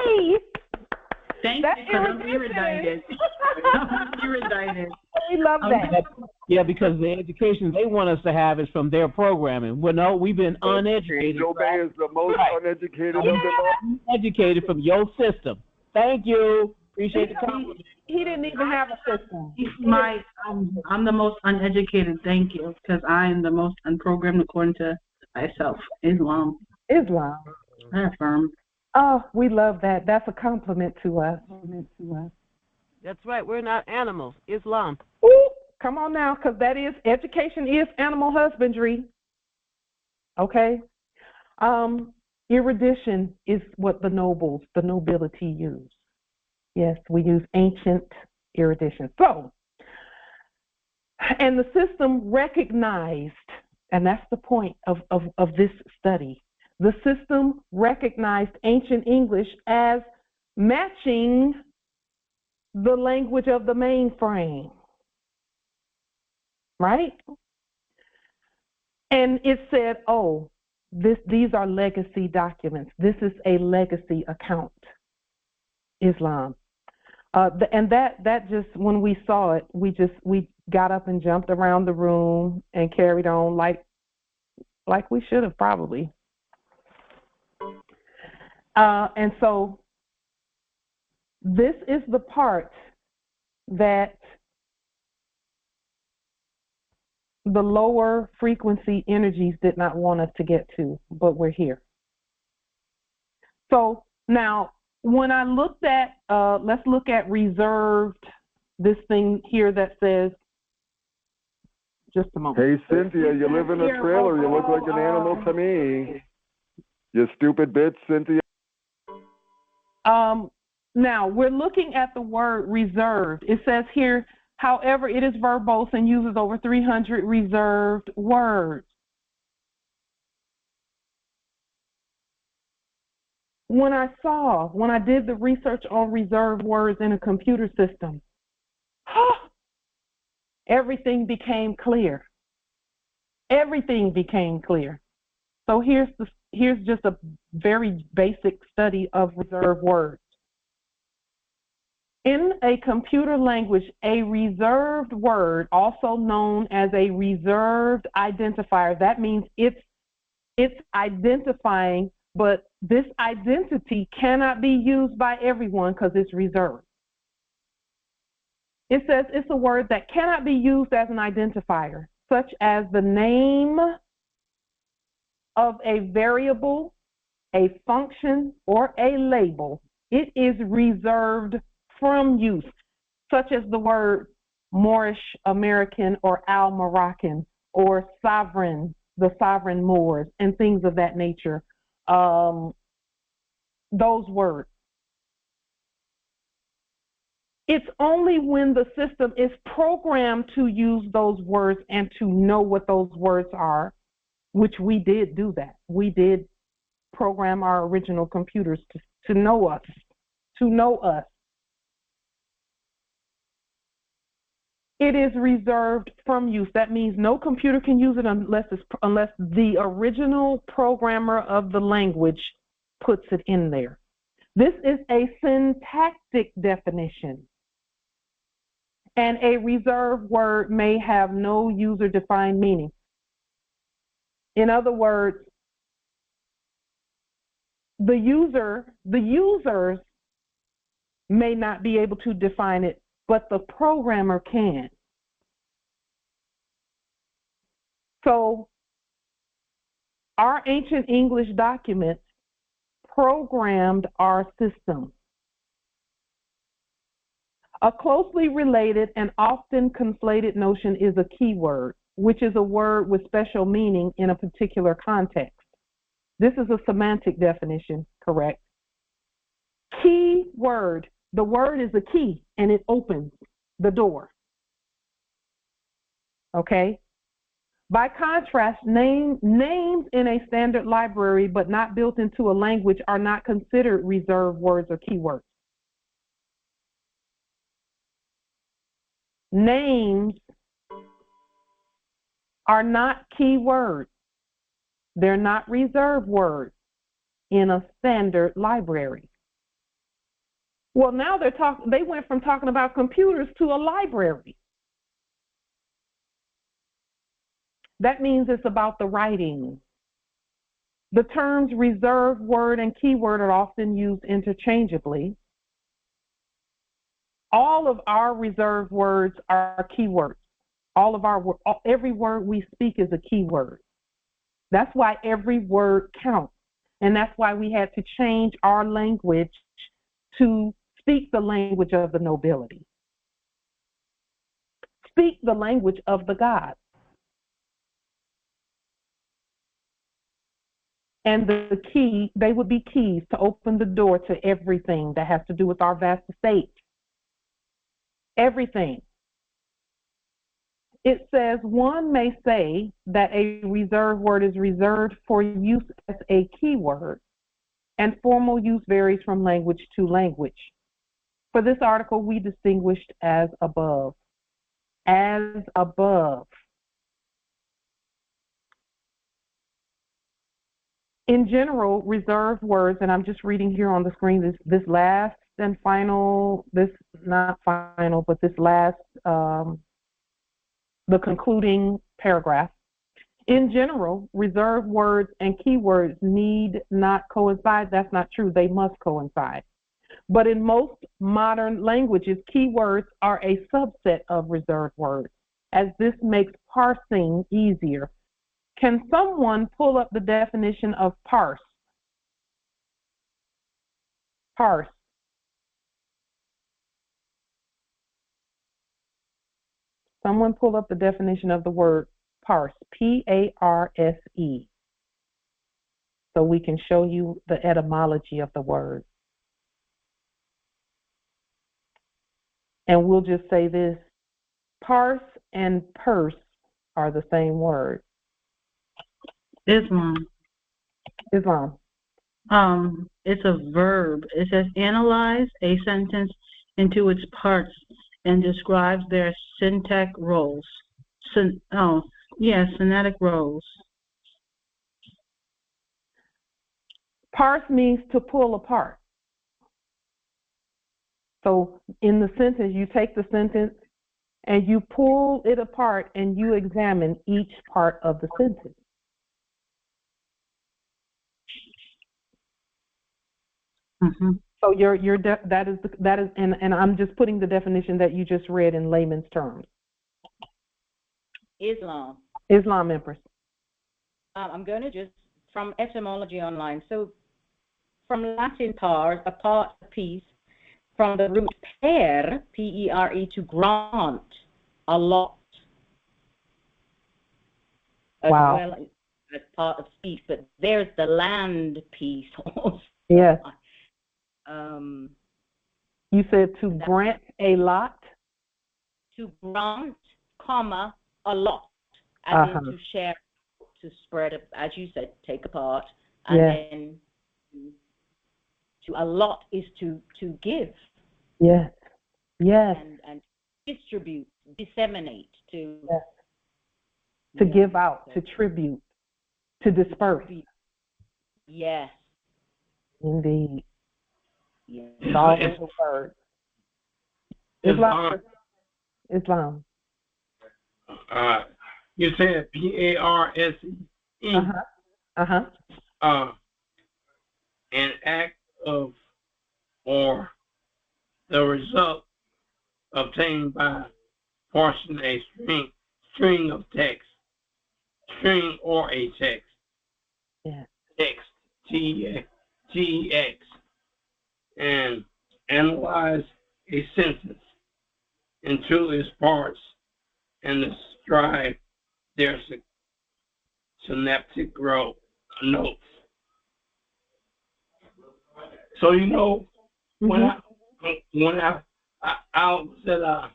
yay! Thank you, because I'm irritated. We love that. Yeah, because the education they want us to have is from their programming. Well, no, we've been uneducated. Joe Bay is the most uneducated of them all. Educated from your system. Thank you. Appreciate the compliment. He didn't even have a system. I'm the most uneducated. Thank you, because I am the most unprogrammed according to myself. Islam. I affirm. Oh, we love that. That's a compliment to us. That's right. We're not animals. Islam. Ooh, come on now, because that is, education is animal husbandry. Okay? Erudition is what the nobility use. Yes, we use ancient erudition. So, and the system recognized, and that's the point of this study, the system recognized ancient English as matching the language of the mainframe, right? And it said, "Oh, these are legacy documents. This is a legacy account." Islam. And that just, when we saw it, we got up and jumped around the room and carried on like we should have probably. And so this is the part that the lower frequency energies did not want us to get to, but we're here. So now, when I looked at, let's look at reserved, this thing here that says, just a moment. Hey, Cynthia, you live in a trailer. You look like an animal to me. You stupid bitch, Cynthia. Now, we're looking at the word reserved. It says here, however, it is verbose and uses over 300 reserved words. When I did the research on reserved words in a computer system, everything became clear. Everything became clear. So here's just a very basic study of reserved words. In a computer language, a reserved word, also known as a reserved identifier, that means it's identifying, but this identity cannot be used by everyone because it's reserved. It says it's a word that cannot be used as an identifier, such as the name of a variable, a function, or a label. It is reserved from use, such as the word Moorish American or Al-Moroccan or sovereign, the sovereign Moors, and things of that nature. Those words. It's only when the system is programmed to use those words and to know what those words are, which we did do that. We did program our original computers to know us, to know us. It is reserved from use. That means no computer can use it unless the original programmer of the language puts it in there. This is a syntactic definition. And a reserved word may have no user-defined meaning. In other words, the users may not be able to define it, but the programmer can. So our ancient English documents programmed our system. A closely related and often conflated notion is a keyword, which is a word with special meaning in a particular context. This is a semantic definition, correct? Key word. The word is a key and it opens the door. Okay? By contrast, names in a standard library but not built into a language are not considered reserved words or keywords. Names are not key words. They're not reserved words in a standard library. Well, now they went from talking about computers to a library. That means it's about the writing. The terms reserved word and keyword are often used interchangeably. All of our reserved words are keywords. Every word we speak is a keyword. That's why every word counts. And that's why we had to change our language to speak the language of the nobility. Speak the language of the gods. And they would be keys to open the door to everything that has to do with our vast estate. Everything. It says one may say that a reserved word is reserved for use as a keyword, and formal use varies from language to language. For this article, we distinguished as above. As above. In general, reserved words, and I'm just reading here on the screen this last and final, this last, the concluding paragraph. In general, reserved words and keywords need not coincide. That's not true. They must coincide. But in most modern languages, keywords are a subset of reserved words, as this makes parsing easier. Can someone pull up the definition of parse? Parse. Someone pull up the definition of the word parse, P-A-R-S-E, so we can show you the etymology of the word. And we'll just say this, parse and purse are the same word. Islam. It's a verb. It says analyze a sentence into its parts and describes their syntactic roles. Syntactic roles. Parse means to pull apart. So in the sentence, you take the sentence and you pull it apart and you examine each part of the sentence. So that is and I'm just putting the definition that you just read in layman's terms. Islam. Islam, Empress. I'm going to just from Etymology Online. So from Latin par, a part, a piece, from the root per, P-E-R-E, to grant, a lot. Wow. As well as part of speech, but there's the land piece also. Yes. You said to grant a lot? To grant, comma, a lot. As in to share, to spread, as you said, take apart. And then to allot is to give. Yes. Yes. And distribute, disseminate, to give out, to tribute, to disperse. Yes. Indeed. Yes. It's all in the word. Islam. You said P-A-R-S-E. An act of or the result obtained by parsing a string of text, string or a text. Yeah. Text, T-E-X, and analyze a sentence into its parts and describe their synaptic notes. So when I was at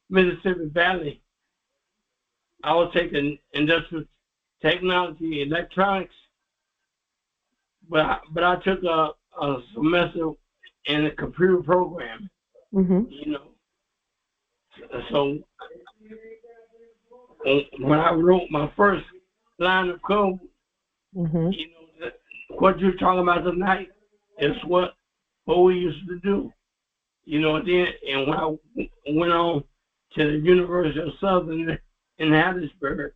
Mississippi Valley, I was taking industrial technology, electronics, but I took a semester in the computer program. So when I wrote my first line of code, what you're talking about tonight is what we used to do. And when I went on to the University of Southern in Hattiesburg,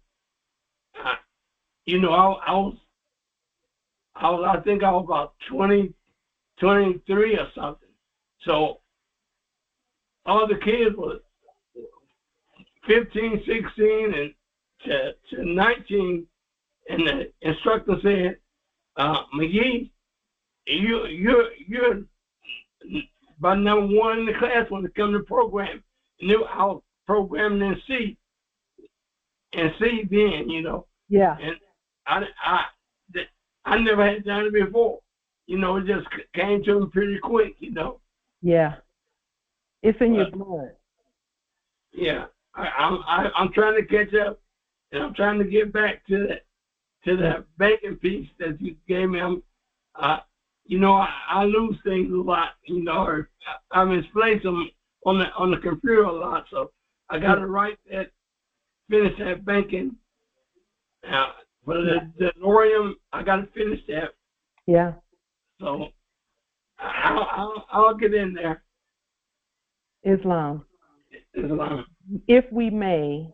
I think I was about 23 or something. So all the kids were 15, 16, and to 19, and the instructor said, McGee, you're about number one in the class when it comes to program. And I was programming in C. And C then, Yeah. And I never had done it before. It just came to me pretty quick, Yeah. It's in your blood. Yeah. I'm trying to catch up, and I'm trying to get back to that banking piece that you gave me. I lose things a lot, or I misplace them on the computer a lot. So I got to finish that banking. For the Lorium, I got to finish that. Yeah. So I'll get in there. Islam. If we may,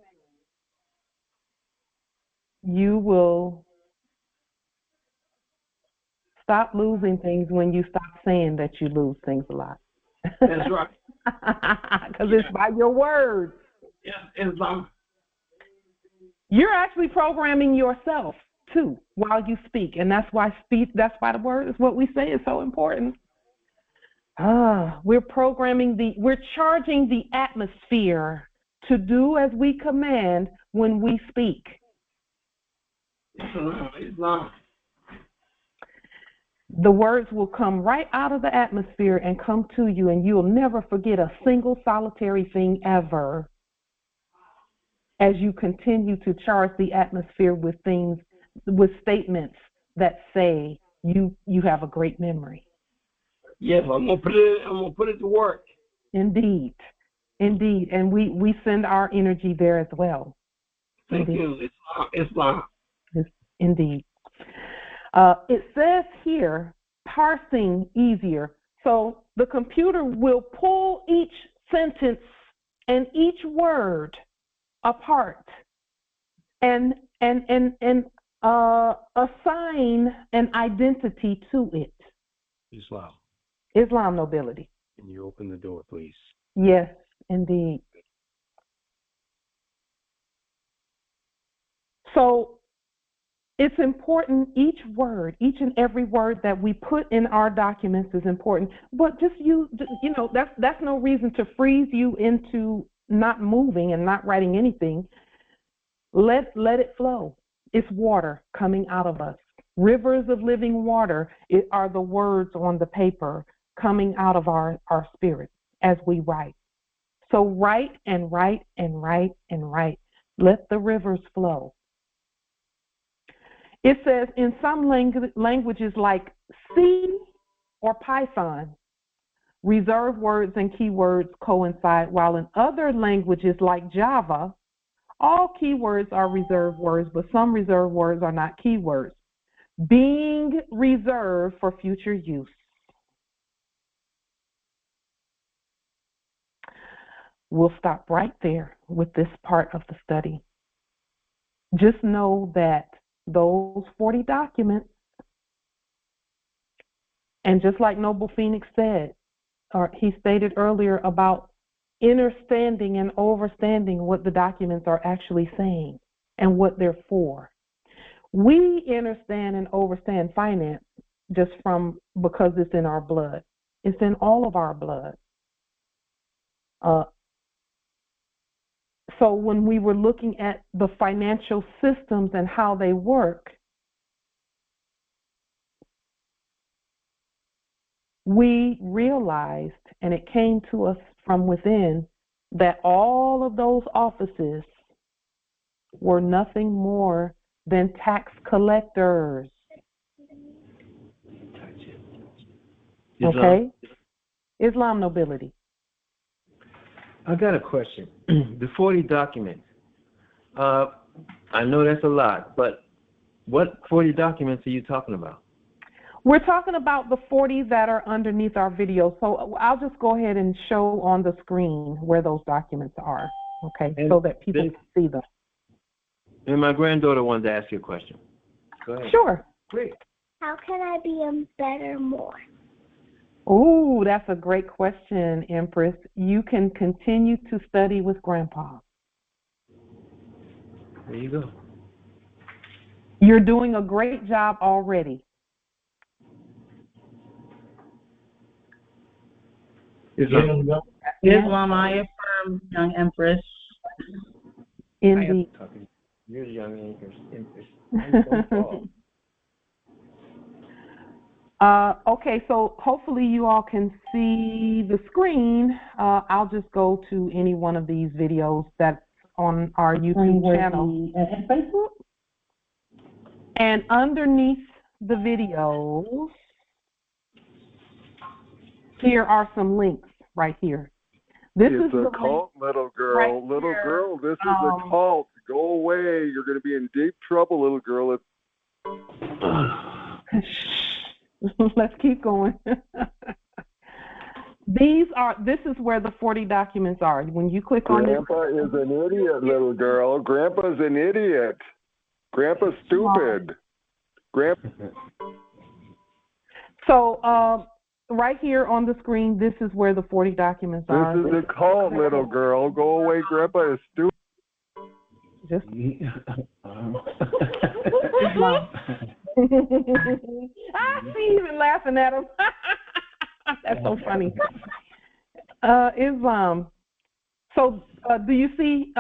you will stop losing things when you stop saying that you lose things a lot. That's right. Because it's by your words. Yeah, Islam. You're actually programming yourself too while you speak, and that's why the word is what we say is so important. We're charging the atmosphere to do as we command when we speak. Islam. The words will come right out of the atmosphere and come to you, and you'll never forget a single solitary thing ever as you continue to charge the atmosphere with statements that say you have a great memory. Yes, I'm gonna put it to work. Indeed, and we send our energy there as well. Thank you, Islam. Indeed. It says here, parsing easier. So the computer will pull each sentence and each word apart and assign an identity to it. Islam. Islam nobility. Can you open the door, please? Yes, indeed. So it's important, each word, each and every word that we put in our documents is important, but just that's no reason to freeze you into not moving and not writing anything. Let it flow. It's water coming out of us. Rivers of living water are the words on the paper coming out of our spirit as we write. So write and write and write and write. Let the rivers flow. It says in some languages like C or Python, reserved words and keywords coincide, while in other languages like Java, all keywords are reserved words, but some reserved words are not keywords, being reserved for future use. We'll stop right there with this part of the study. Just know that those 40 documents, and just like Noble Phoenix said, or he stated earlier about understanding and overstanding what the documents are actually saying and what they're for. We understand and overstand finance just because it's in our blood. It's in all of our blood. So when we were looking at the financial systems and how they work, we realized, and it came to us from within, that all of those offices were nothing more than tax collectors. Okay? Islam nobility. I got a question. The 40 documents. I know that's a lot, but what 40 documents are you talking about? We're talking about the 40 that are underneath our video. So I'll just go ahead and show on the screen where those documents are, okay, so that people can see them. And my granddaughter wanted to ask you a question. Go ahead. Sure. Great. How can I be a better more? Oh, that's a great question, Empress. You can continue to study with Grandpa. There you go. You're doing a great job already. Islam, I affirm, young Empress. Indeed. You're young Empress. Okay, so hopefully you all can see the screen. I'll just go to any one of these videos that's on our YouTube channel. And Facebook? And underneath the videos, here are some links right here. This is a cult, little girl. Right little here. Girl, this is a cult. Go away. You're going to be in deep trouble, little girl. Let's keep going. This is where the 40 documents are. When you click on this. Grandpa is an idiot, little girl. Grandpa's an idiot. Grandpa's stupid. So, right here on the screen, this is where the 40 documents are. This is a cult, little girl. Go away. Grandpa is stupid. Just. I see you even laughing at him. That's so funny. Islam. So, do you see,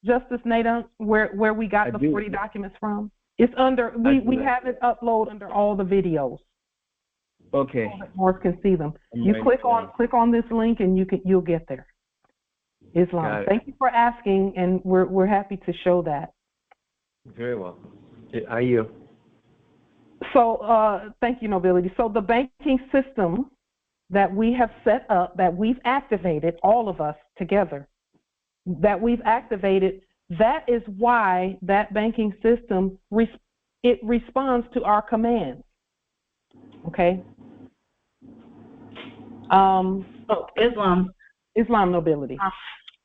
Justice Nathan, where we got the 40 documents from? It's under. We have it upload under all the videos. Okay. So that more can see them. You click on this link and you'll get there. Islam. Thank you for asking, and we're happy to show that. Very well. Are you? So thank you, Nobility. So the banking system that we have set up, that we've activated, all of us together, that we've activated, that is why that banking system it responds to our commands. Okay. Islam Nobility.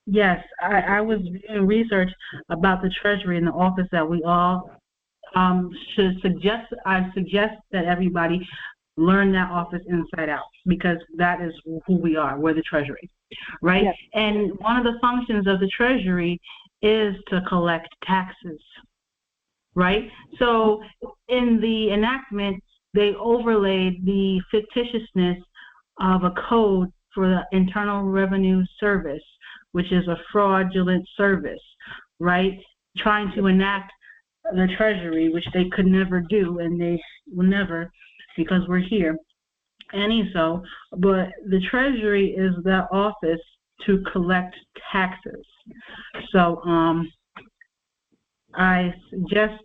Yes, I was doing research about the Treasury and the office that we all should suggest. I suggest that everybody learn that office inside out, because that is who we are. We're the Treasury, right? Yes. And one of the functions of the Treasury is to collect taxes, right? So in the enactment, they overlaid the fictitiousness of a code for the Internal Revenue Service, which is a fraudulent service, right? Trying to enact the Treasury, which they could never do, and they will never, because we're here. So, but the Treasury is the office to collect taxes. So, I suggest,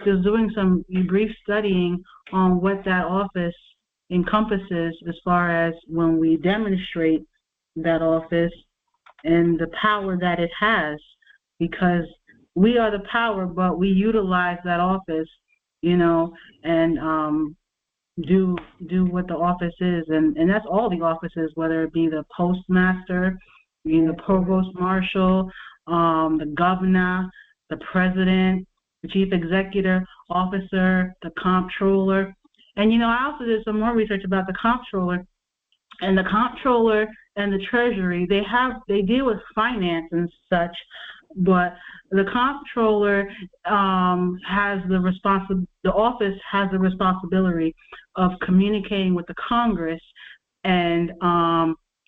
just doing some brief studying on what that office encompasses as far as when we demonstrate that office and the power that it has, because we are the power, but we utilize that office, and do what the office is, and that's all the offices, whether it be the postmaster, the provost marshal, the governor, the president, the chief executive officer, the comptroller. And I also did some more research about the comptroller. And the comptroller and the Treasury, they deal with finance and such, but the comptroller the office has the responsibility of communicating with the Congress and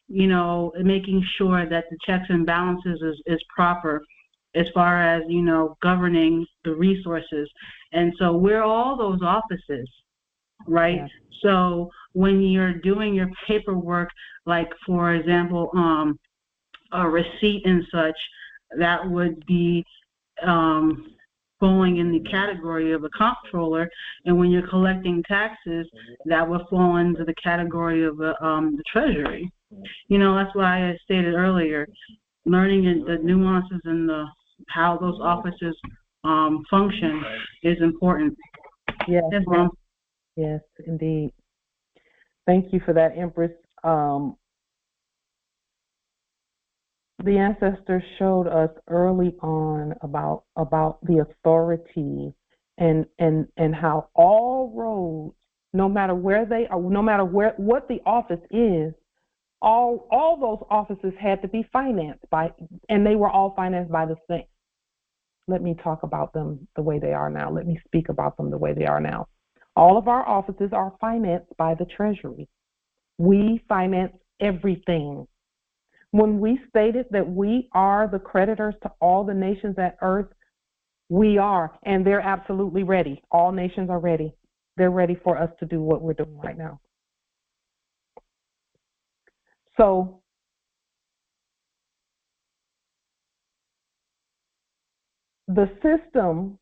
making sure that the checks and balances is proper as far as governing the resources. And so we're all those offices, right? Yeah. So when you're doing your paperwork, like for example a receipt and such, that would be falling in the category of a comptroller, and when you're collecting taxes, that would fall into the category of the Treasury. That's why I stated earlier, learning the nuances and how those offices function is important. Yes, yes, indeed. Thank you for that, Empress. The ancestors showed us early on about the authority and how all roads, no matter where they are, no matter what the office is, all those offices had to be financed by, and they were all financed by the same. Let me talk about them the way they are now. Let me speak about them the way they are now. All of our offices are financed by the Treasury. We finance everything. When we stated that we are the creditors to all the nations at earth, we are, and they're absolutely ready. All nations are ready. They're ready for us to do what we're doing right now. So, the system,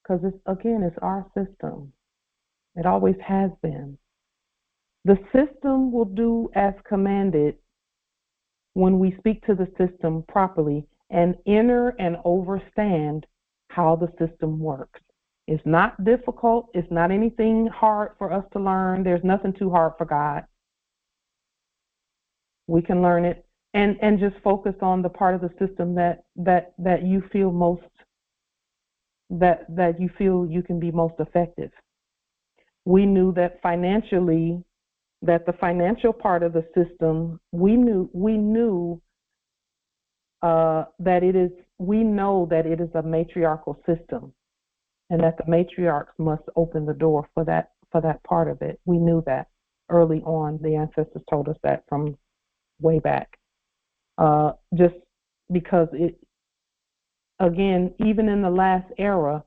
because it's our system. It always has been. The system will do as commanded when we speak to the system properly and enter and understand how the system works. It's not difficult. It's not anything hard for us to learn. There's nothing too hard for God. We can learn it and just focus on the part of the system that you feel most, that you feel you can be most effective. We knew that financially, that the financial part of the system, we know that it is a matriarchal system, and that the matriarchs must open the door for that part of it. We knew that early on. The ancestors told us that from way back. Just because again, even in the last era,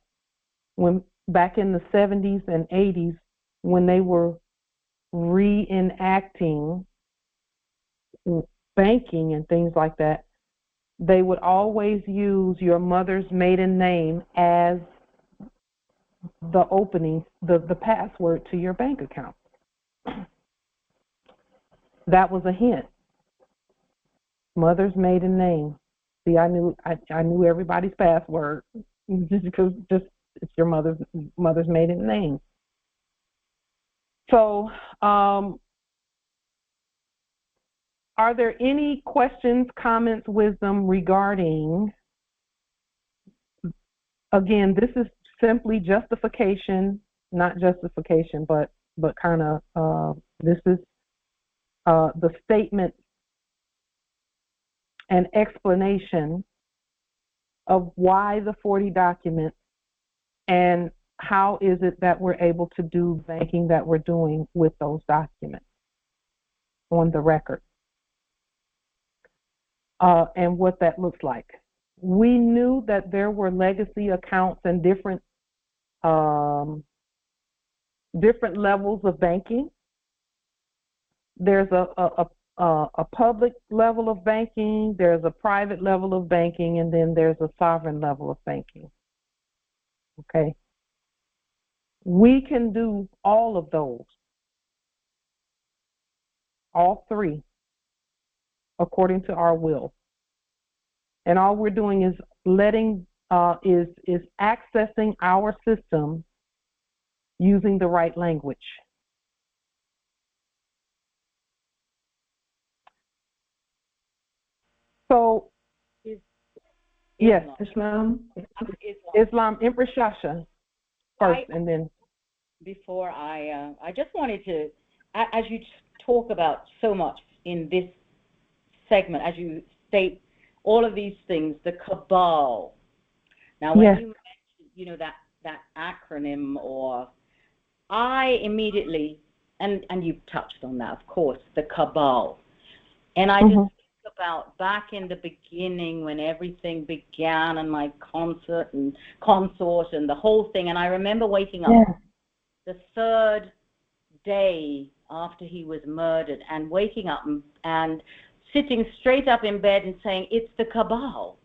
when back in the 70s and 80s, when they were reenacting banking and things like that, they would always use your mother's maiden name as the opening, the password to your bank account. That was a hint. Mother's maiden name. See, I knew everybody's password just because it's your mother's maiden name. So, are there any questions, comments, wisdom regarding? Again, this is simply justification not justification, but kind of this is the statement and explanation of why the 40 documents and how is it that we're able to do banking that we're doing with those documents on the record, and what that looks like. We knew that there were legacy accounts and different levels of banking. There's a public level of banking, there's a private level of banking, and then there's a sovereign level of banking. Okay? We can do all of those, all three, according to our will. And all we're doing is is accessing our system using the right language. So, yes, Islam, Empress Shasha first, and then. Before I just wanted to, as you talk about so much in this segment, as you state all of these things, the cabal. Now, when you mentioned, that acronym, or I immediately, and you've touched on that, of course, the cabal, and I just think about back in the beginning when everything began, and my consort and the whole thing, and I remember waking up the third day after he was murdered, and waking up and sitting straight up in bed and saying, it's the cabal.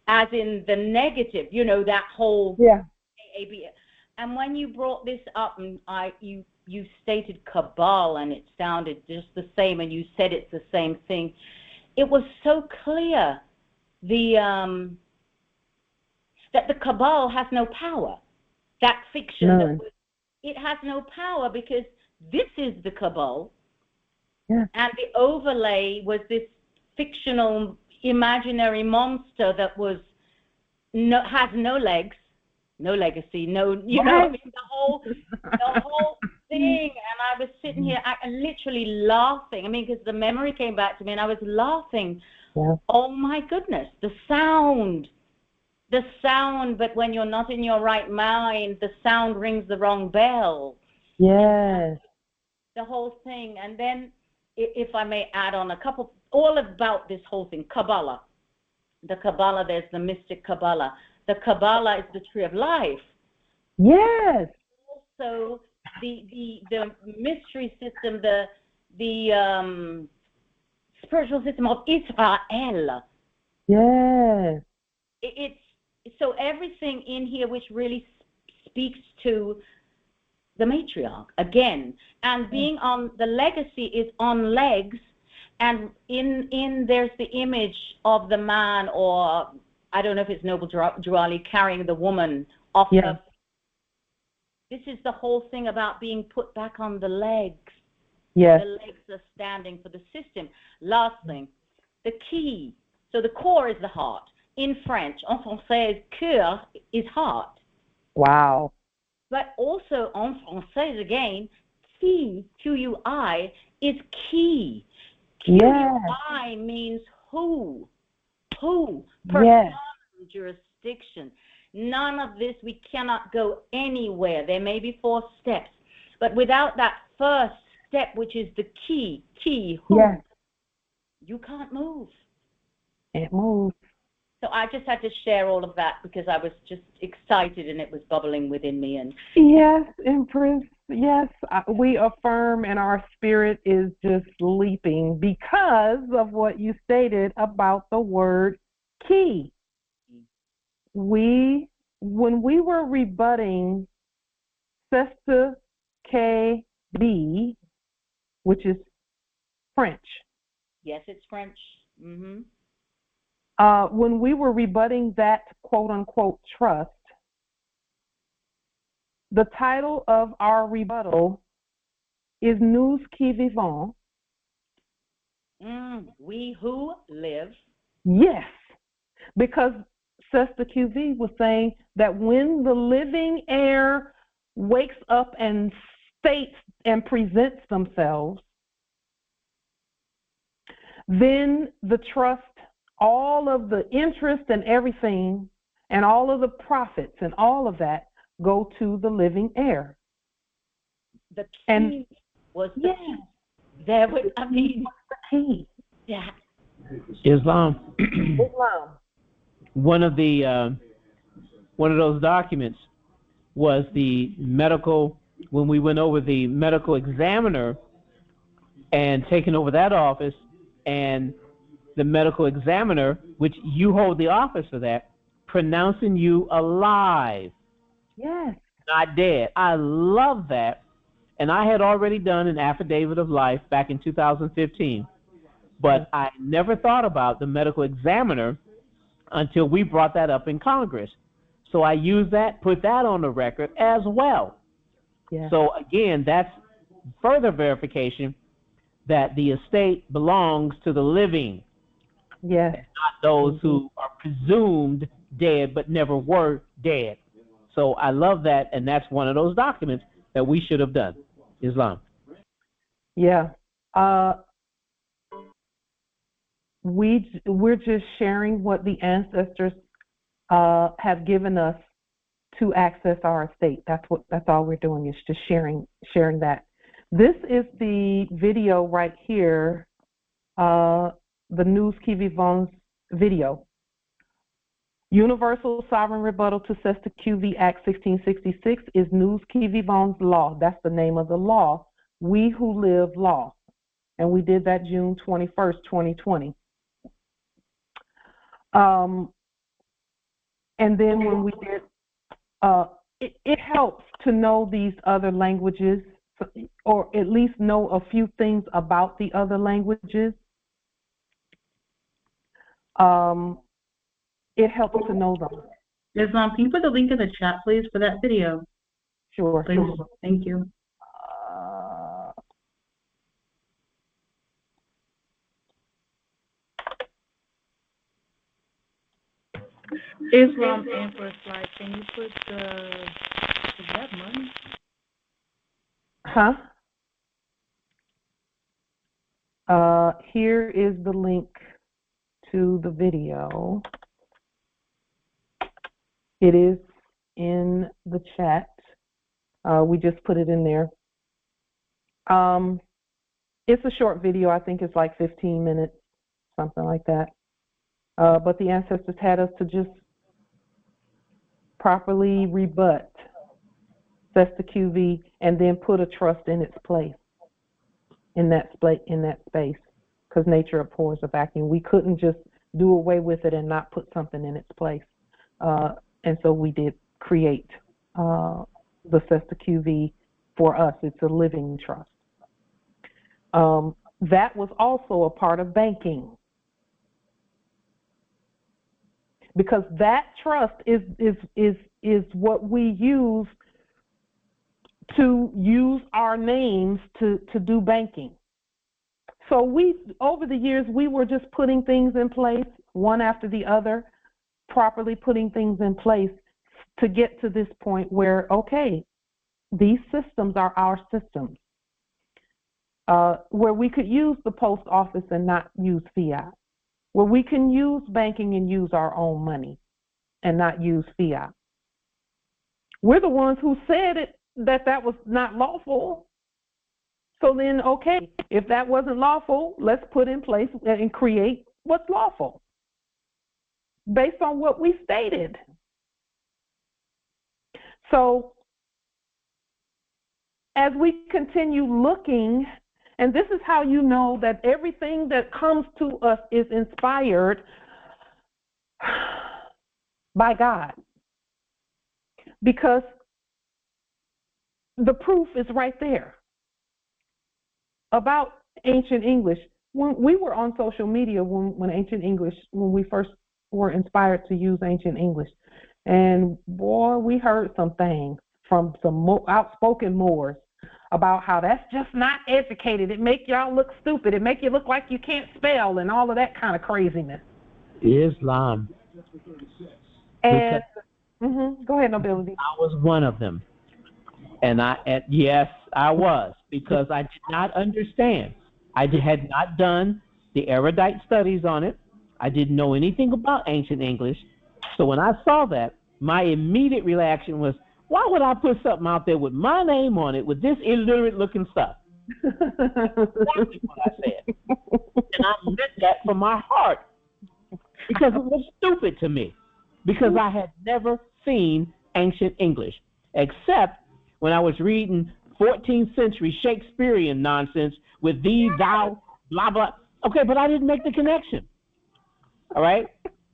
As in the negative, that whole AAB. And when you brought this up, and you stated cabal, and it sounded just the same, and you said it's the same thing, it was so clear that the cabal has no power. That fiction, it has no power, because this is the cabal, and the overlay was this fictional, imaginary monster that has no legs, no legacy, no, you know what I mean, the whole thing. And I was sitting here, literally laughing. I mean, because the memory came back to me, and I was laughing. Oh my goodness, the sound. But when you're not in your right mind, the sound rings the wrong bell. Yes. The whole thing. And then, if I may add on a couple, all about this whole thing, Kabbalah. The Kabbalah, there's the mystic Kabbalah. The Kabbalah is the tree of life. Yes. Also, the mystery system, the spiritual system of Israel. Yes. It's so everything in here which really speaks to the matriarch again, and being on the legacy is on legs, and in there's the image of the man, or I don't know if it's Noble Drew carrying the woman off her. This is the whole thing about being put back on the legs. Yes. The legs are standing for the system. Last thing, the key. So the core is the heart. In French, en français, cœur is heart. Wow. But also en français again, qui, Q-U-I, is key. Q-U-I means who, person, jurisdiction. None of this, we cannot go anywhere. There may be 4 steps, but without that first step, which is the key, who, you can't move. Can't move. So I just had to share all of that because I was just excited and it was bubbling within me. And yes, Empress, yes, we affirm, and our spirit is just leaping because of what you stated about the word key. When we were rebutting Cesta KB, which is French. Yes, it's French. Mm-hmm. When we were rebutting that quote-unquote trust, the title of our rebuttal is Nous qui vivons. We who live. Yes, because Cesta QV was saying that when the living heir wakes up and states and presents themselves, then the trust, all of the interest and everything, and all of the profits and all of that go to the living heir. The key was the key. There was, I mean, the key. Yeah. Islam. Islam. One of those documents was the medical, when we went over the medical examiner and taking over that office, and the medical examiner, which you hold the office for that, pronouncing you alive. Yes. Not dead. I love that. And I had already done an affidavit of life back in 2015. But I never thought about the medical examiner until we brought that up in Congress. So I used that, put that on the record as well. Yeah. So again, that's further verification that the estate belongs to the living. Yes. Not those who are presumed dead but never were dead. So I love that, and that's one of those documents that we should have done. Islam. Yeah. We're just sharing what the ancestors have given us to access our estate. That's all we're doing, is just sharing that. This is the video right here, the News qui Vivons video. Universal Sovereign Rebuttal to Cesta QV Act 1666 is News qui Vivons law. That's the name of the law. We Who Live law. And we did that June 21st, 2020. And then when we did, it helps to know these other languages, or at least know a few things about the other languages. It helps to know them. Islam, can you put the link in the chat, please, for that video? Sure. Please. Thank you. Islam Empress, like, can you put is that money? Here is the link to the video. It is in the chat. We just put it in there. It's a short video. I think it's like 15 minutes, something like that. But the ancestors had us to just properly rebut Cesta QV and then put a trust in its place, in that space, because nature abhors a vacuum. We couldn't just do away with it and not put something in its place. And so we did create the Cesta QV for us. It's a living trust. That was also a part of banking, because that trust is what we use to use our names to do banking. So over the years, we were just putting things in place, one after the other, properly putting things in place to get to this point where, okay, these systems are our systems, where we could use the post office and not use fiat, where we can use banking and use our own money and not use fiat. We're the ones who said it, that was not lawful. So then, okay, if that wasn't lawful, let's put in place and create what's lawful based on what we stated. So as we continue looking, and this is how you know that everything that comes to us is inspired by God, because the proof is right there about ancient English. When we were on social media, when ancient English, when we first were inspired to use ancient English, and boy, we heard some things from some outspoken Moors about how that's just not educated. It make y'all look stupid. It make you look like you can't spell and all of that kind of craziness. Islam. And go ahead, Nobility. I was one of them. And yes, I was, because I did not understand. I had not done the erudite studies on it. I didn't know anything about ancient English. So when I saw that, my immediate reaction was, why would I put something out there with my name on it with this illiterate looking stuff? That's exactly what I said. And I meant that from my heart, because it was stupid to me, because I had never seen ancient English, except when I was reading 14th century Shakespearean nonsense with thee, thou, blah, blah. Okay, but I didn't make the connection. All right?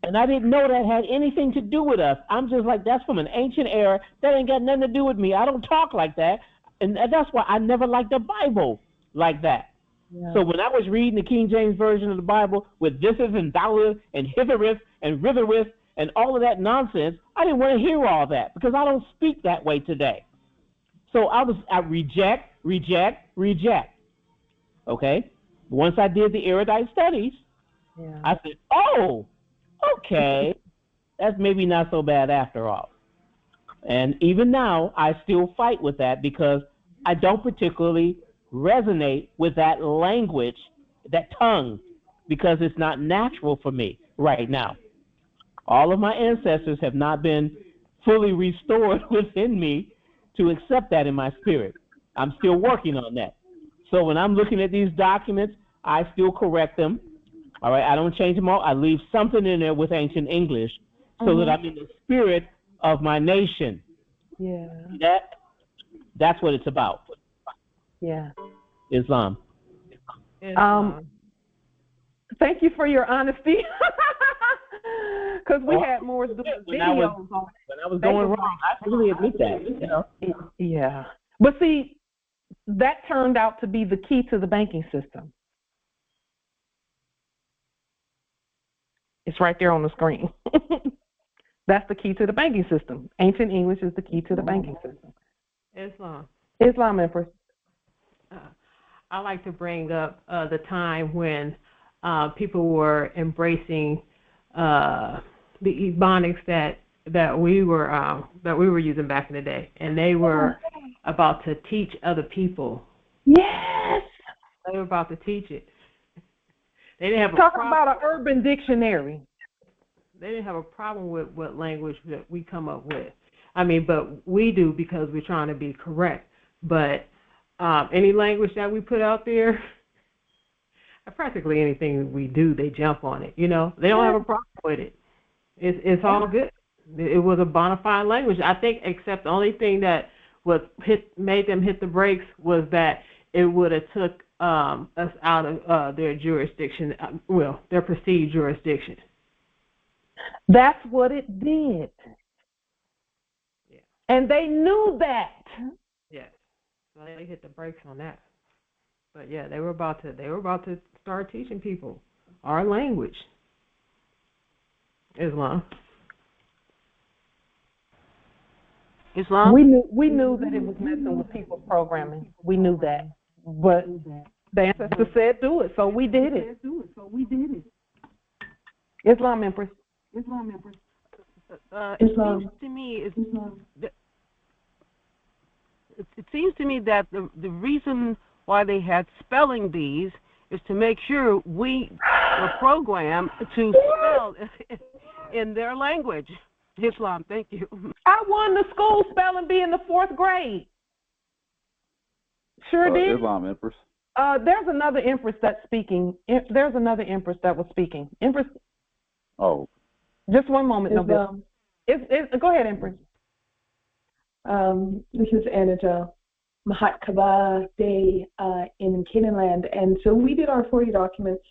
And I didn't know that had anything to do with us. I'm just like, that's from an ancient era. That ain't got nothing to do with me. I don't talk like that. And that's why I never liked the Bible like that. Yeah. So when I was reading the King James Version of the Bible with thiseth and thoueth and hithereth and rithereth and all of that nonsense, I didn't want to hear all that, because I don't speak that way today. So I reject. Okay? Once I did the erudite studies, I said, oh, okay, that's maybe not so bad after all. And even now, I still fight with that, because I don't particularly resonate with that language, that tongue, because it's not natural for me right now. All of my ancestors have not been fully restored within me to accept that in my spirit. I'm still working on that. So when I'm looking at these documents, I still correct them. All right, I don't change them all. I leave something in there with ancient English so that I'm in the spirit of my nation. Yeah. That's what it's about. Yeah. Islam. Thank you for your honesty. Because we had more videos. When I was going wrong, I really admit that. You know? Yeah. But see, that turned out to be the key to the banking system. It's right there on the screen. That's the key to the banking system. Ancient English is the key to the banking system. Islam, Empress. I like to bring up the time when people were embracing the ebonics that we were using back in the day, and they were about to teach other people. Yes. They were about to teach it. They didn't have talking about an urban dictionary. They didn't have a problem with what language that we come up with. I mean, but we do, because we're trying to be correct. But any language that we put out there, practically anything we do, they jump on it. You know, they don't have a problem with it. It's all good. It was a bona fide language, I think, except the only thing that made them hit the brakes was that it would have took us out of their jurisdiction, their perceived jurisdiction. That's what it did. Yeah. And they knew that. Yes. Well, they hit the brakes on that. But yeah, they were about to start teaching people our language. Islam. We knew that it was messing with people's programming. We knew that. But the ancestors said do it, so we did it. Islam, Empress. It seems to me that the reason why they had spelling bees is to make sure we were programmed to spell in their language. Islam, thank you. I won the school spelling bee in the 4th grade. Sure did. Islam, Empress. There's another Empress that's speaking. There's another Empress that was speaking. Empress. Oh. Just one moment, no. Go ahead, Empress. This is Anija Mahatkaba Day in Canaanland, and so we did our 40 documents.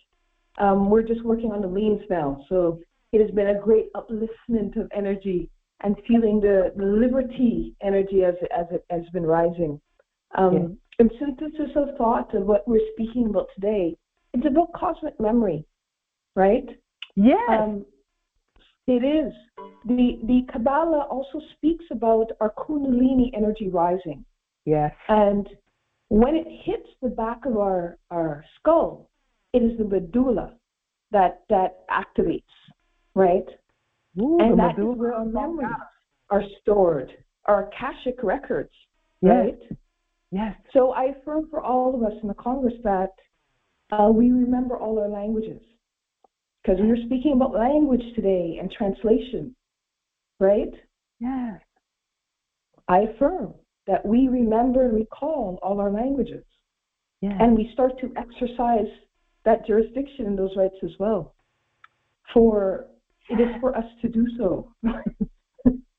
We're just working on the liens now, so it has been a great upliftment of energy and feeling the liberty energy as it has been rising. And synthesis of thought of what we're speaking about today, it's about cosmic memory, right? Yes. It is. The Kabbalah also speaks about our Kundalini energy rising. Yes. And when it hits the back of our skull, it is the medulla that activates, right? Ooh, and that is where our memories are stored, our Akashic records. right? Yes. So I affirm for all of us in the Congress that we remember all our languages, because we were speaking about language today and translation, right? Yes. I affirm that we remember and recall all our languages, and we start to exercise that jurisdiction and those rights as well. For it is for us to do so.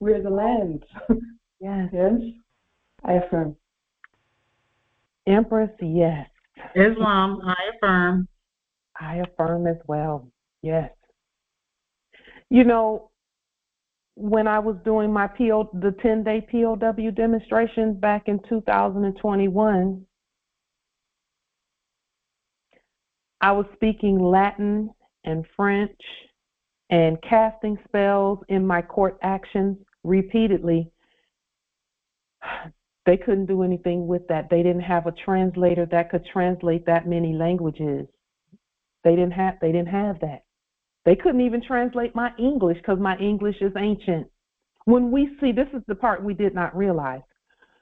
We're the land. Yes. Yes. I affirm. Empress, yes. Islam, I affirm. I affirm as well. Yes. You know, when I was doing my the 10-day POW demonstrations back in 2021, I was speaking Latin and French and casting spells in my court actions repeatedly. They couldn't do anything with that. They didn't have a translator that could translate that many languages. They didn't have that. They couldn't even translate my English because my English is ancient. When we see, this is the part we did not realize.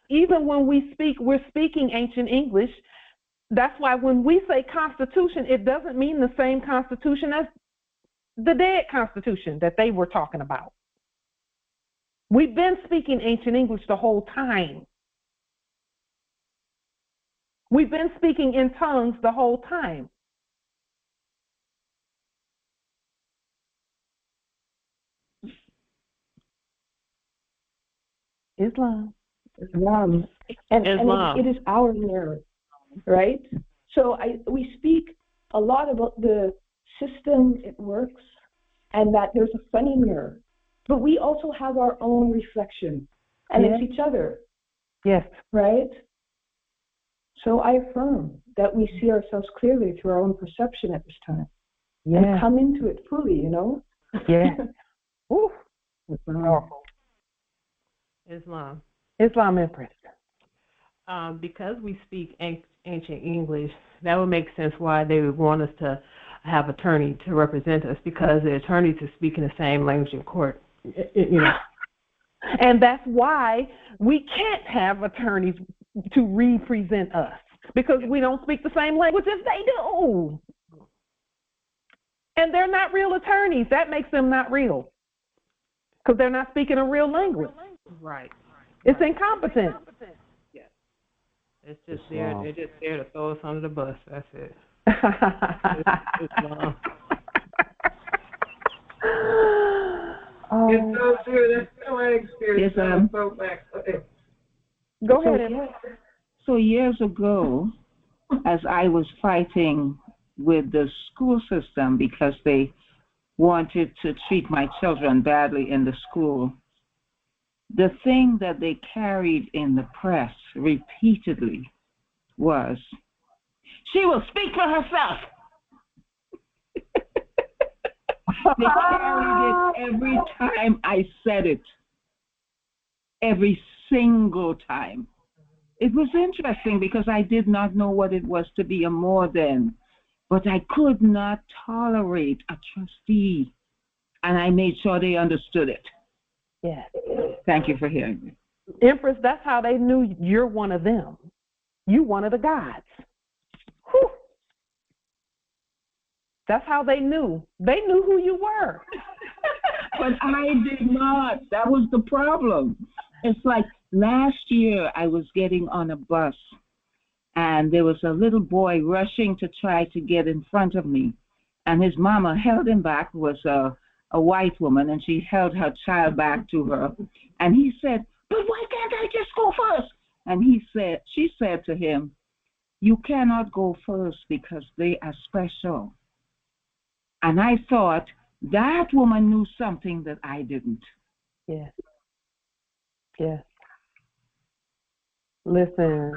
Even when we speak, we're speaking ancient English. That's why when we say Constitution, it doesn't mean the same Constitution as the dead Constitution that they were talking about. We've been speaking ancient English the whole time. We've been speaking in tongues the whole time. Islam. And it is our mirror, right? So we speak a lot about the system, it works, and that there's a funny mirror. But we also have our own reflection, and it's each other. Yes. Right? So I affirm that we see ourselves clearly through our own perception at this time. And come into it fully, you know? Yeah. Ooh. It's powerful. Islam. Islam, Empress. Because we speak ancient English, that would make sense why they would want us to have attorney to represent us, because the attorneys are speaking the same language in court. You know. And that's why we can't have attorneys to represent us, because we don't speak the same language as they do. And they're not real attorneys. That makes them not real, because they're not speaking a real language. Right. It's incompetent. Yes. It's just there. They're just there to throw us under the bus. That's it. It's long. It's so true. That's my experience. Go ahead. So years ago, as I was fighting with the school system because they wanted to treat my children badly in the school, the thing that they carried in the press repeatedly was, "She will speak for herself." They carried it every time I said it. Every single time. It was interesting because I did not know what it was to be a more than, but I could not tolerate a trustee, and I made sure they understood it. Yes. Thank you for hearing me. Empress, that's how they knew you're one of them. You one of the gods. Whew. That's how they knew. They knew who you were. But I did not. That was the problem. It's like last year I was getting on a bus, and there was a little boy rushing to try to get in front of me, and his mama held him back. It was a white woman, and she held her child back to her, and he said, "But why can't I just go first?" And she said to him, "You cannot go first because they are special." And I thought that woman knew something that I didn't. Yes. Yes. Listen,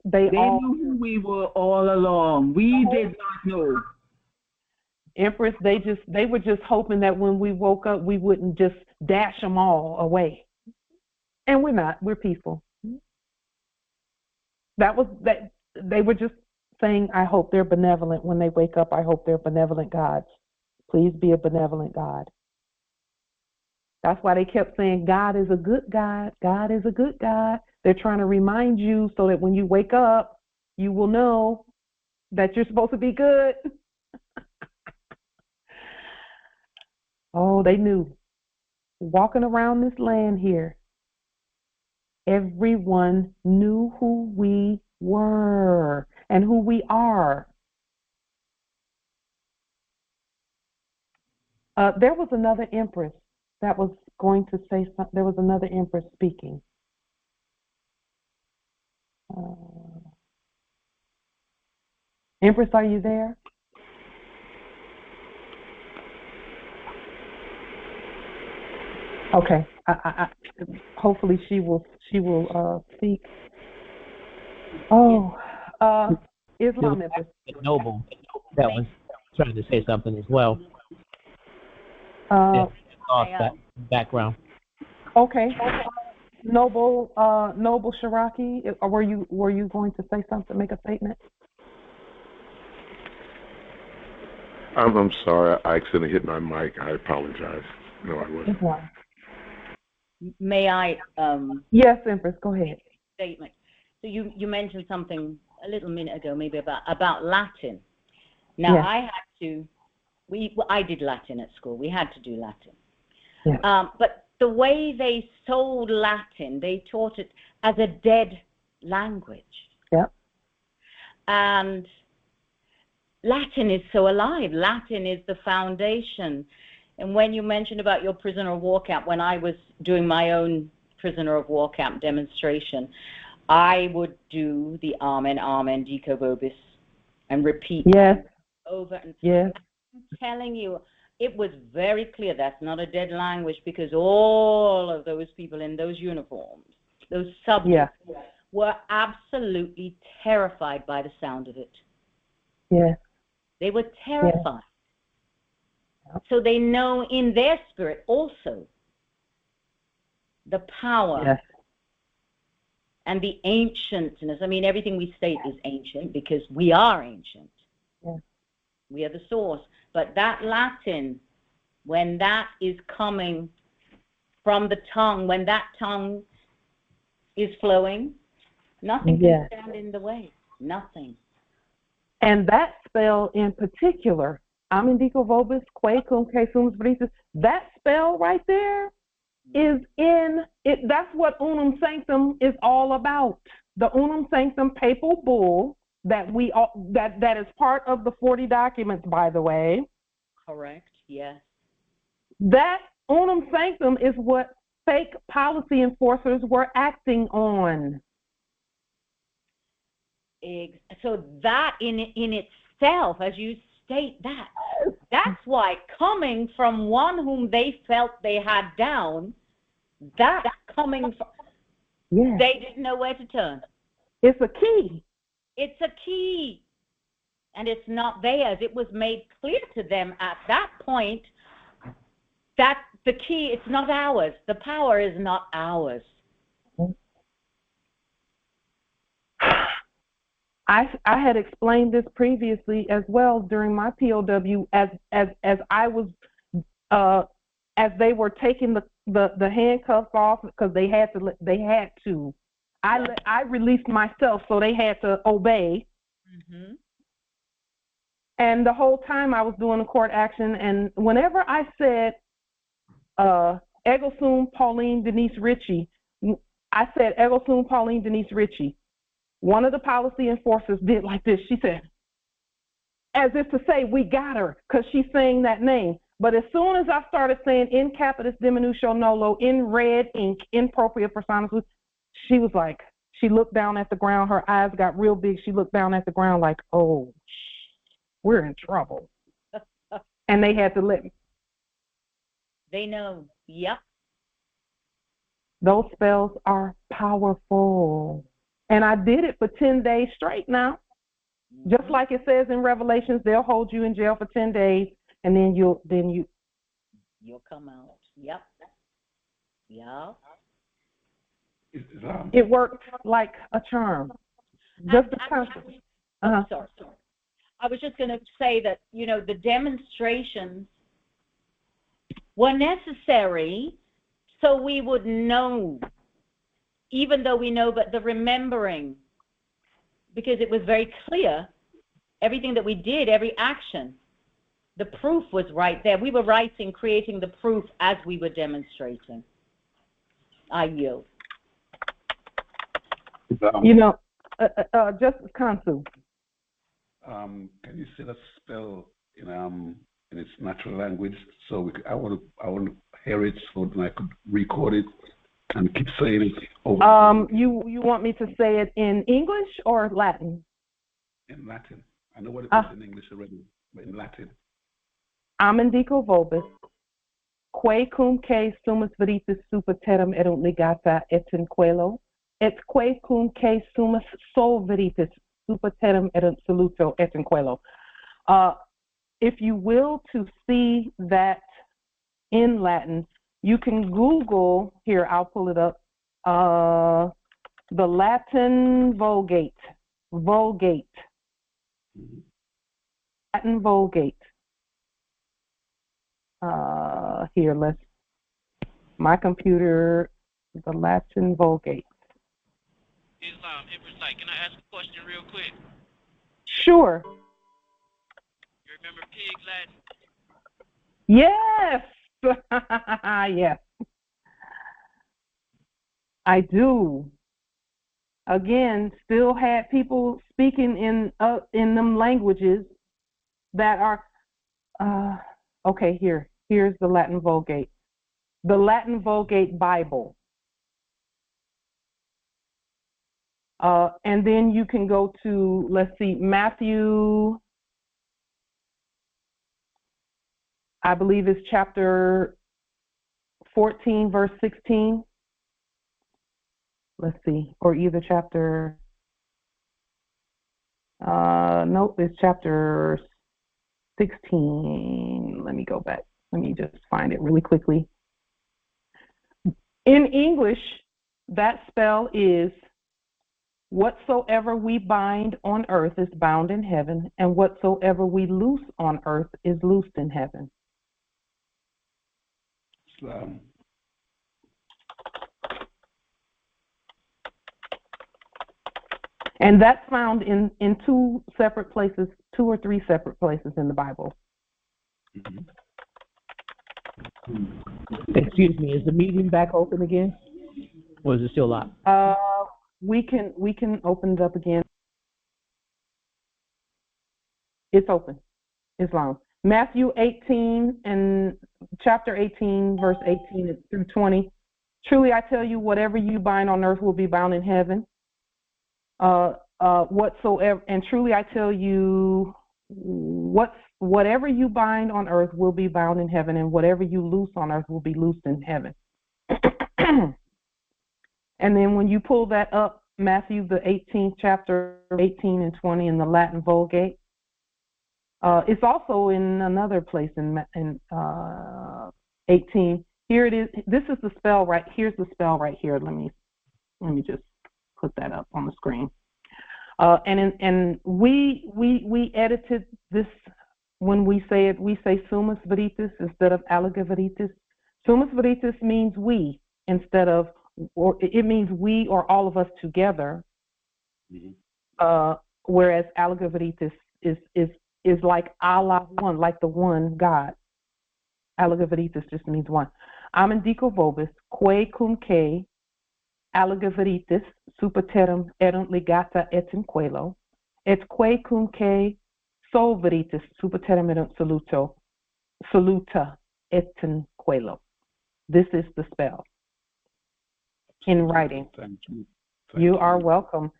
they all knew who we were all along. We did not know. Empress, they were just hoping that when we woke up, we wouldn't just dash them all away. And we're not. We're peaceful. They were just saying, I hope they're benevolent when they wake up. I hope they're benevolent gods. Please be a benevolent God. That's why they kept saying, God is a good God. God is a good God. They're trying to remind you so that when you wake up, you will know that you're supposed to be good. Oh, they knew. Walking around this land here, everyone knew who we were and who we are. There was another empress that was going to say something. There was another empress speaking. Empress, are you there? Okay. Hopefully she will speak. Oh, Islam Empress. Noble that was trying to say something as well. Background. Okay. Noble Sharaki, were you going to say something, make a statement? I'm sorry, I accidentally hit my mic. I apologize. No, I wasn't. May I? Yes, Empress, go ahead. Statement. So you mentioned something a little minute ago, maybe about Latin. Now yes. I had to. I did Latin at school. We had to do Latin. Yes. But the way they sold Latin, they taught it as a dead language. Yep. And Latin is so alive. Latin is the foundation. And when you mentioned about your prisoner of war camp, when I was doing my own prisoner of war camp demonstration, I would do the Amen, Amen, Dico Vobis, and repeat over and over. I'm telling you, it was very clear that's not a dead language, because all of those people in those uniforms, those subjects, were absolutely terrified by the sound of it. Yeah. They were terrified. Yeah. So they know in their spirit also the power and the ancientness. I mean, everything we state is ancient because we are ancient. Yeah. We are the source. But that Latin, when that is coming from the tongue, when that tongue is flowing, nothing can stand in the way. Nothing. And that spell in particular, Amen Dico Vobis, Que Cum Que Sumus Brisis, that spell right there is in it. That's what Unum Sanctum is all about. The Unum Sanctum papal bull that that is part of the 40 documents, by the way. Correct. Yes. That Unum Sanctum is what fake policy enforcers were acting on. So that in itself, as you state that's why coming from one whom they felt they had down, that's coming from, they didn't know where to turn. It's a key. It's a key. And it's not theirs. It was made clear to them at that point that the key, it's not ours. The power is not ours. I had explained this previously as well during my POW as I was as they were taking the handcuffs off, because they had to. I released myself, so they had to obey. Mm-hmm. And the whole time I was doing the court action, and whenever I said Ego Sum Pauline Denise Ritchie, I said Ego Sum Pauline Denise Ritchie. One of the policy enforcers did like this. She said, as if to say, we got her, because she's saying that name. But as soon as I started saying in capitis diminution nolo, in red ink, in propria personas, she was like, she looked down at the ground. Her eyes got real big. She looked down at the ground like, oh, we're in trouble. And they had to let me. They know. Yep. Those spells are powerful. And I did it for 10 days straight now. Mm-hmm. Just like it says in Revelations, they'll hold you in jail for 10 days, and then you'll come out. Yep. Yeah. It worked like a charm. Just the concept. Sorry. I was just going to say that, the demonstrations were necessary so we would know even though we know, but the remembering, because it was very clear, everything that we did, every action, the proof was right there. We were writing, creating the proof as we were demonstrating. I yield. Justice Kansu. Can you say that spell in its natural language? So I want to hear it so that I could record it and keep saying it over. You want me to say it in English or Latin? In Latin. I know what it is in English already, but in Latin. Amendico vobis, quae cum que sumus veritas super terram erunt ligata et in quello, et quae cum que sumus sol veritas super terram erunt soluto et in quello. If you will to see that in Latin, you can Google, here, I'll pull it up, the Latin Vulgate. Latin Vulgate. Here, my computer, the Latin Vulgate. Can I ask a question real quick? Sure. You remember pig Latin? Yes. Yes. I do. Again, still had people speaking in them languages that are okay, here's the Latin Vulgate. The Latin Vulgate Bible. And then you can go to, let's see, Matthew, I believe it's chapter 14, verse 16. Let's see, or either chapter, nope, it's chapter 16. Let me go back. Let me just find it really quickly. In English, that spell is, whatsoever we bind on earth is bound in heaven, and whatsoever we loose on earth is loosed in heaven. And that's found in two separate places, 2 or 3 separate places in the Bible. Excuse me, is the meeting back open again? Or is it still locked? We can open it up again. It's open. It's long. Matthew 18 and chapter 18, verse 18 through 20. Truly I tell you, whatever you bind on earth will be bound in heaven. Whatsoever, and truly I tell you, whatever you bind on earth will be bound in heaven, and whatever you loose on earth will be loosed in heaven. And then when you pull that up, Matthew the 18th chapter, 18 and 20 in the Latin Vulgate, it's also in another place in 18. Here it is. This is the spell right. Here's the spell right here. Let me just put that up on the screen. And we edited this when we say it. We say sumus veritas instead of allega veritas. Sumus veritas means we instead of, or it means we or all of us together. Whereas allega veritas is like Allah one, like the one God. Allega veritas just means one. Amendico vobis, quae cum que allega veritas super terram erunt ligata et in quello, et quae cum que sol veritas super terram erunt soluta et in quello. This is the spell in writing. Thank you. You are welcome.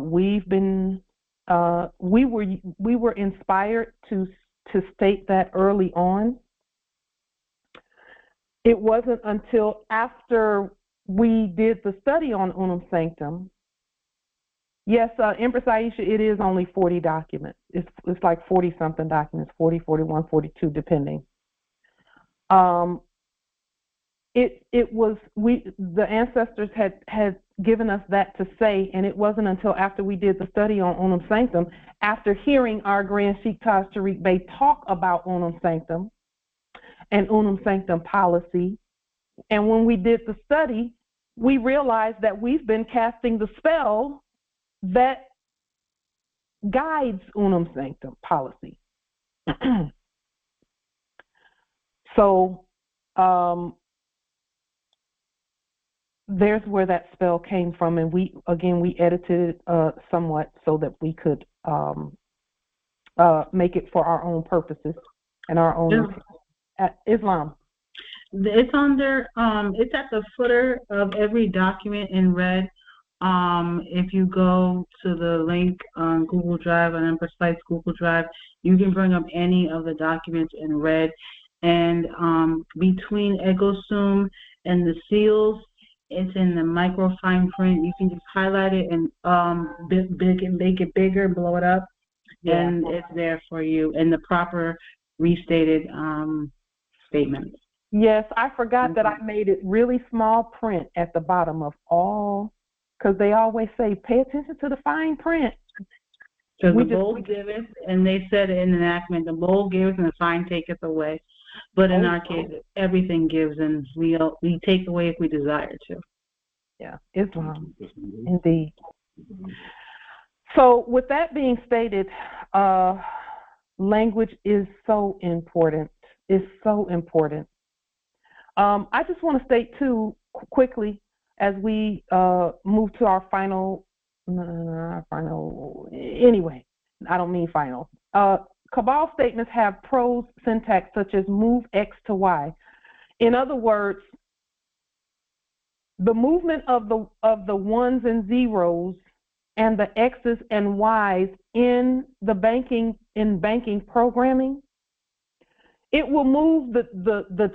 We've been we were inspired to state that early on. It wasn't until after we did the study on Unum Sanctum. Yes, Empress Aisha, it is only 40 documents. It's like 40-something documents, 40, 41, 42, depending. The ancestors had given us that to say, and it wasn't until after we did the study on Unum Sanctum, after hearing our Grand Sheikh Taj Tariq Bey talk about Unum Sanctum and Unum Sanctum policy, and when we did the study, we realize that we've been casting the spell that guides unum sanctum policy. So there's where that spell came from, and we edited it somewhat so that we could make it for our own purposes and our own Islam. It's on there. It's at the footer of every document in red. If you go to the link on Google Drive, on Empress Light's Google Drive, you can bring up any of the documents in red. And between Egosum and the seals, it's in the micro fine print. You can just highlight it and make it bigger, blow it up, and it's there for you in the proper restated statement. Yes, I forgot that I made it really small print at the bottom of all, because they always say, pay attention to the fine print. Because the bold giveth, and they said in enactment, the bold giveth and the fine taketh away. But in our case, everything gives, and we take away if we desire to. Yeah, Islam, indeed. So with that being stated, language is so important. It's so important. I just want to state, too, quickly, as we move to our final, anyway, I don't mean final. Cabal statements have prose syntax such as move X to Y. In other words, the movement of the ones and zeros and the X's and Y's in the banking programming, it will move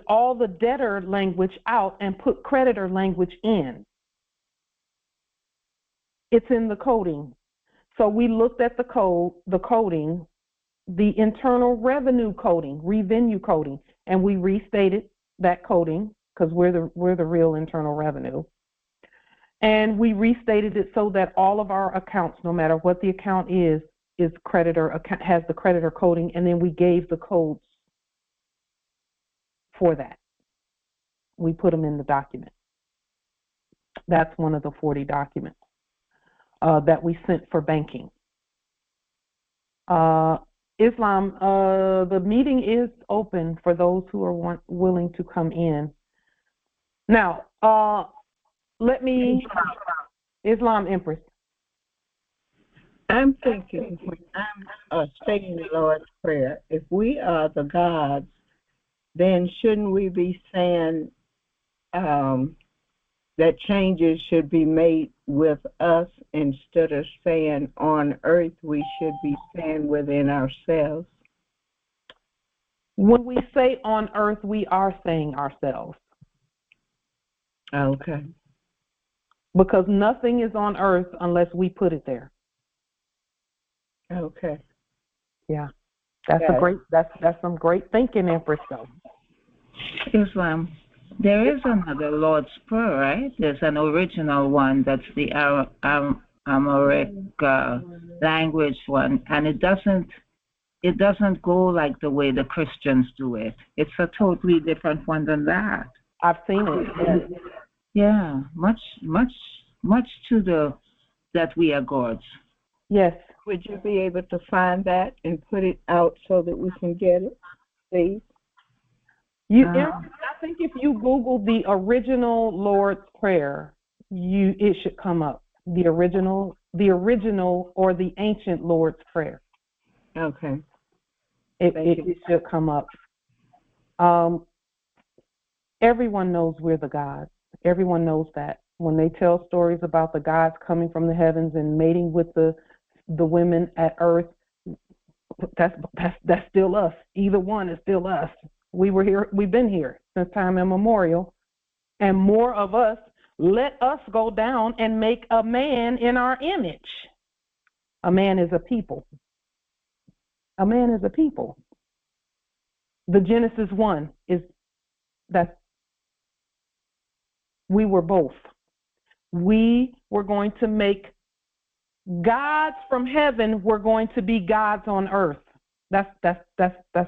all the debtor language out and put creditor language in. It's in the coding. So we looked at the coding, the internal revenue coding, revenue coding, and we restated that coding because we're the real internal revenue. And we restated it so that all of our accounts, no matter what the account is creditor, has the creditor coding, and then we gave the codes for that. We put them in the document. That's one of the 40 documents that we sent for banking. Islam, the meeting is open for those who are willing to come in. Now, Islam Empress. I'm thinking when I'm saying the Lord's Prayer, if we are the gods, then shouldn't we be saying that changes should be made with us instead of saying on earth? We should be saying within ourselves. When we say on earth, we are saying ourselves. Okay. Because nothing is on earth unless we put it there. Okay. Yeah. That's some great thinking, Empress, though. Islam. There is another Lord's Prayer, right? There's an original one that's the Amharic language one, and it doesn't go like the way the Christians do it. It's a totally different one than that. I've seen it. Yeah, much to that we are gods. Yes. Would you be able to find that and put it out so that we can get it, please? I think if you Google the original Lord's Prayer, it should come up. The original or the ancient Lord's Prayer. Okay. It should come up. Everyone knows we're the gods. Everyone knows that. When they tell stories about the gods coming from the heavens and mating with the women at earth, that's still us. Either one is still us. We were here. We've been here since time immemorial, and more of us. Let us go down and make a man in our image. A man is a people. A man is a people. The Genesis 1 is that we were both. We were going to make gods from heaven. We're going to be gods on earth. That's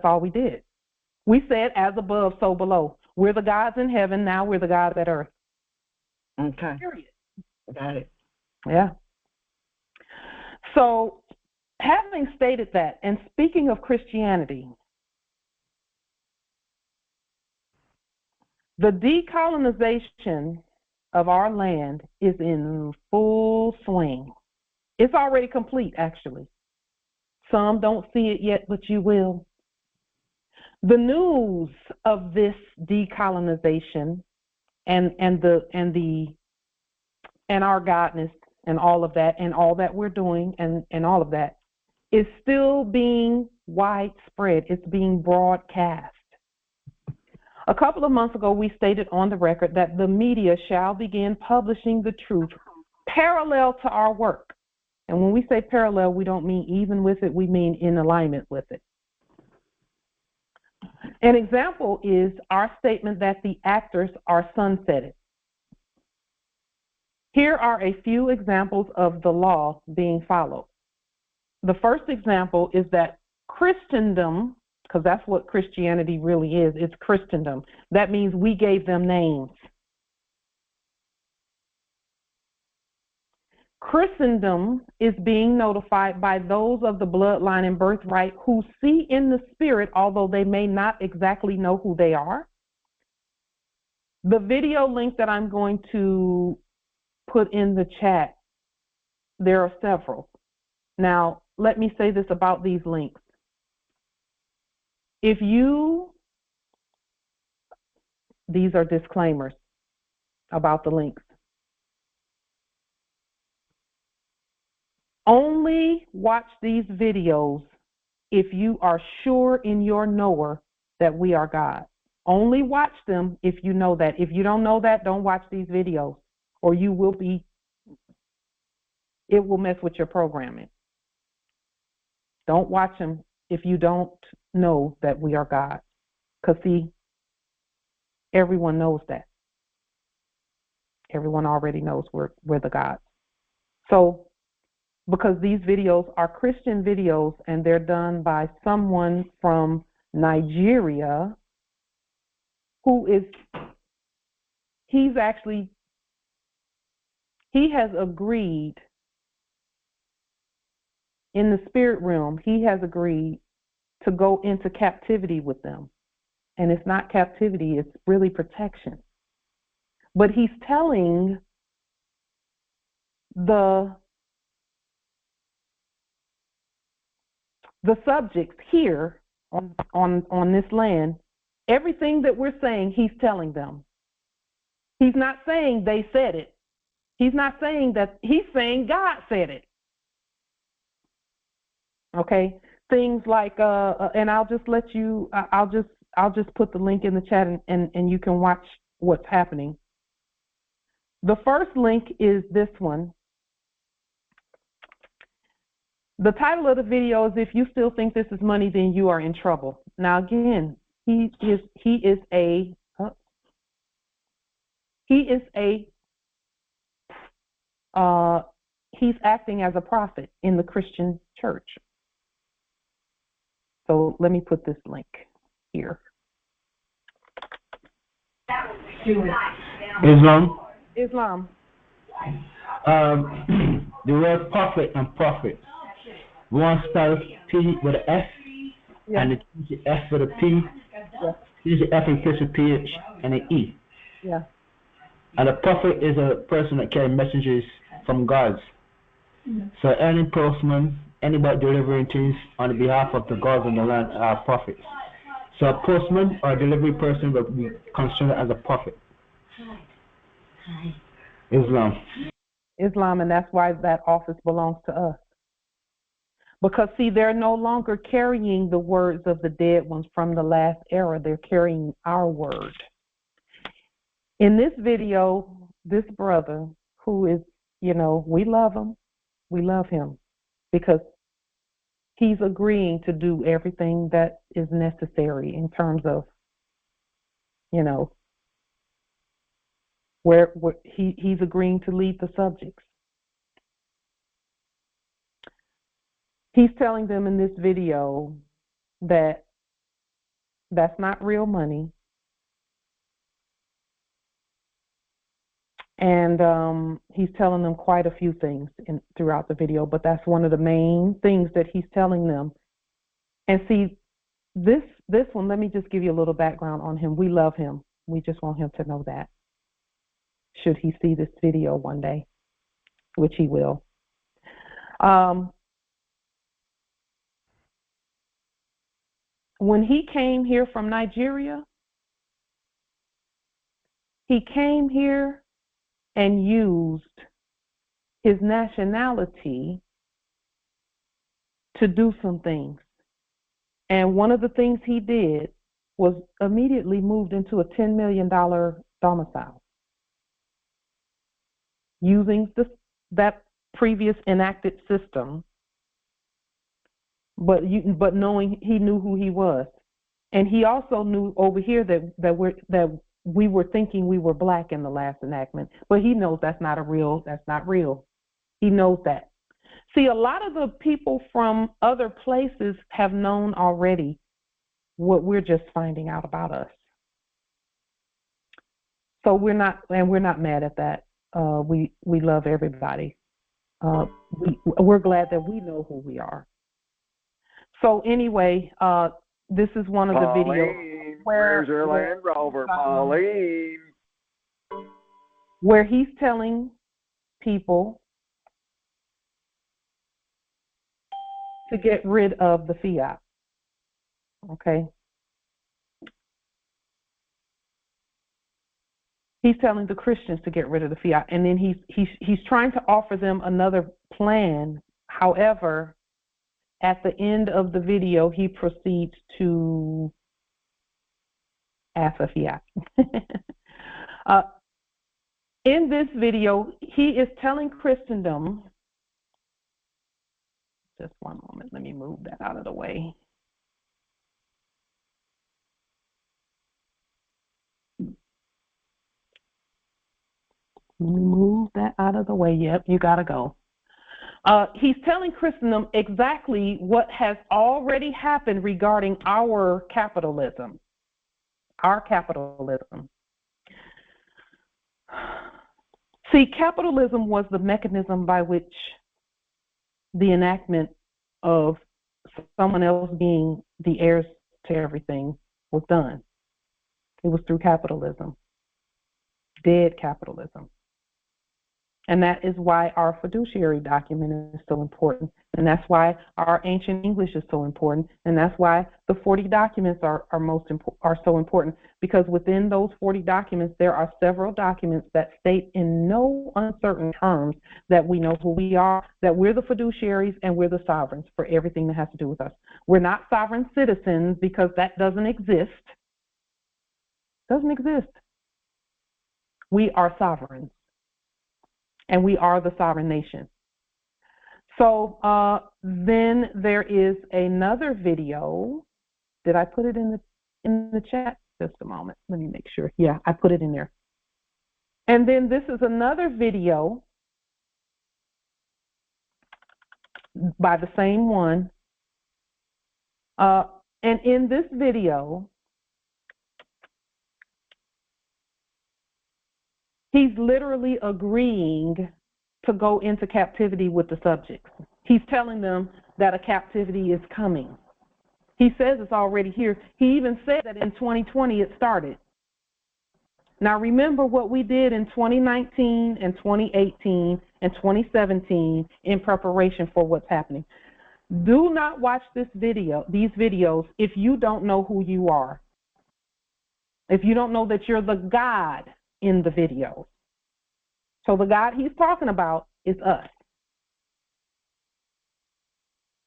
all we did. We said, as above, so below. We're the gods in heaven, now we're the gods at earth. Okay. Period. Got it. Yeah. So, having stated that, and speaking of Christianity, the decolonization of our land is in full swing. It's already complete, actually. Some don't see it yet, but you will. The news of this decolonization and our godness and all of that and all that we're doing and all of that is still being widespread. It's being broadcast. A couple of months ago, we stated on the record that the media shall begin publishing the truth parallel to our work. And when we say parallel, we don't mean even with it, we mean in alignment with it. An example is our statement that the actors are sunsetted. Here are a few examples of the law being followed. The first example is that Chrystendome, because that's what Christianity really is, it's Chrystendome. That means we gave them names. Chrystendome is being notified by those of the bloodline and birthright who see in the spirit, although they may not exactly know who they are. The video link that I'm going to put in the chat, there are several. Now, let me say this about these links. These are disclaimers about the links. Only watch these videos if you are sure in your knower that we are God. Only watch them if you know that. If you don't know that, don't watch these videos, or it will mess with your programming. Don't watch them if you don't know that we are God. Because see, everyone knows that. Everyone already knows we're the gods. So, because these videos are Christian videos and they're done by someone from Nigeria he has agreed in the spirit realm, he has agreed to go into captivity with them. And it's not captivity, it's really protection. But he's telling the subjects here on this land, everything that we're saying, he's telling them. He's not saying they said it. He's not saying that, he's saying God said it. Okay? Things like, and I'll just let you, I'll just put the link in the chat and you can watch what's happening. The first link is this one. The title of the video is "If You Still Think This Is Money, Then You Are in Trouble." Now again, he's acting as a prophet in the Christian church. So let me put this link here. Islam. The word prophet and prophet. One spells P with an F, and the F with a P. Use the F in place with PH and an E. Yeah. And a prophet is a person that carries messages from God. So any postman, anybody delivering things on the behalf of the gods in the land are prophets. So a postman or a delivery person will be considered as a prophet. Islam, and that's why that office belongs to us. Because, see, they're no longer carrying the words of the dead ones from the last era. They're carrying our word. In this video, this brother who is, we love him. We love him because he's agreeing to do everything that is necessary in terms of, where he's agreeing to lead the subjects. He's telling them in this video that that's not real money. And he's telling them quite a few things throughout the video, but that's one of the main things that he's telling them. And see, this one, let me just give you a little background on him. We love him. We just want him to know that, should he see this video one day, which he will. When he came here from Nigeria, he came here and used his nationality to do some things. And one of the things he did was immediately moved into a $10 million domicile, using that previous enacted system, but knowing he knew who he was. And he also knew over here that we were thinking we were black in the last enactment, but he knows that's not real. He knows that. See, a lot of the people from other places have known already what we're just finding out about us. So we're not mad at that. We love everybody. We're glad that we know who we are. So anyway, this is one of the videos where's your Land Rover, Pauline? Where he's telling people to get rid of the fiat. Okay. He's telling the Christians to get rid of the fiat, and then he's trying to offer them another plan. However, at the end of the video, he proceeds to ask a fiat. In this video, he is telling Chrystendome. Just one moment. Let me move that out of the way. Let me move that out of the way. Yep, you got to go. He's telling Chrystendome exactly what has already happened regarding our capitalism. Our capitalism. See, capitalism was the mechanism by which the enactment of someone else being the heirs to everything was done. It was through capitalism. Dead capitalism. And that is why our fiduciary document is so important. And that's why our ancient English is so important. And that's why the 40 documents are so important. Because within those 40 documents, there are several documents that state in no uncertain terms that we know who we are, that we're the fiduciaries and we're the sovereigns for everything that has to do with us. We're not sovereign citizens because that doesn't exist. Doesn't exist. We are sovereigns. And we are the sovereign nation. So then there is another video. Did I put it in the chat? Just a moment. Let me make sure. Yeah, I put it in there. And then this is another video by the same one. And in this video, he's literally agreeing to go into captivity with the subjects. He's telling them that a captivity is coming. He says it's already here. He even said that in 2020 it started. Now remember what we did in 2019 and 2018 and 2017 in preparation for what's happening. Do not watch these videos if you don't know who you are. If you don't know that you're the God in the video. So the God he's talking about is us.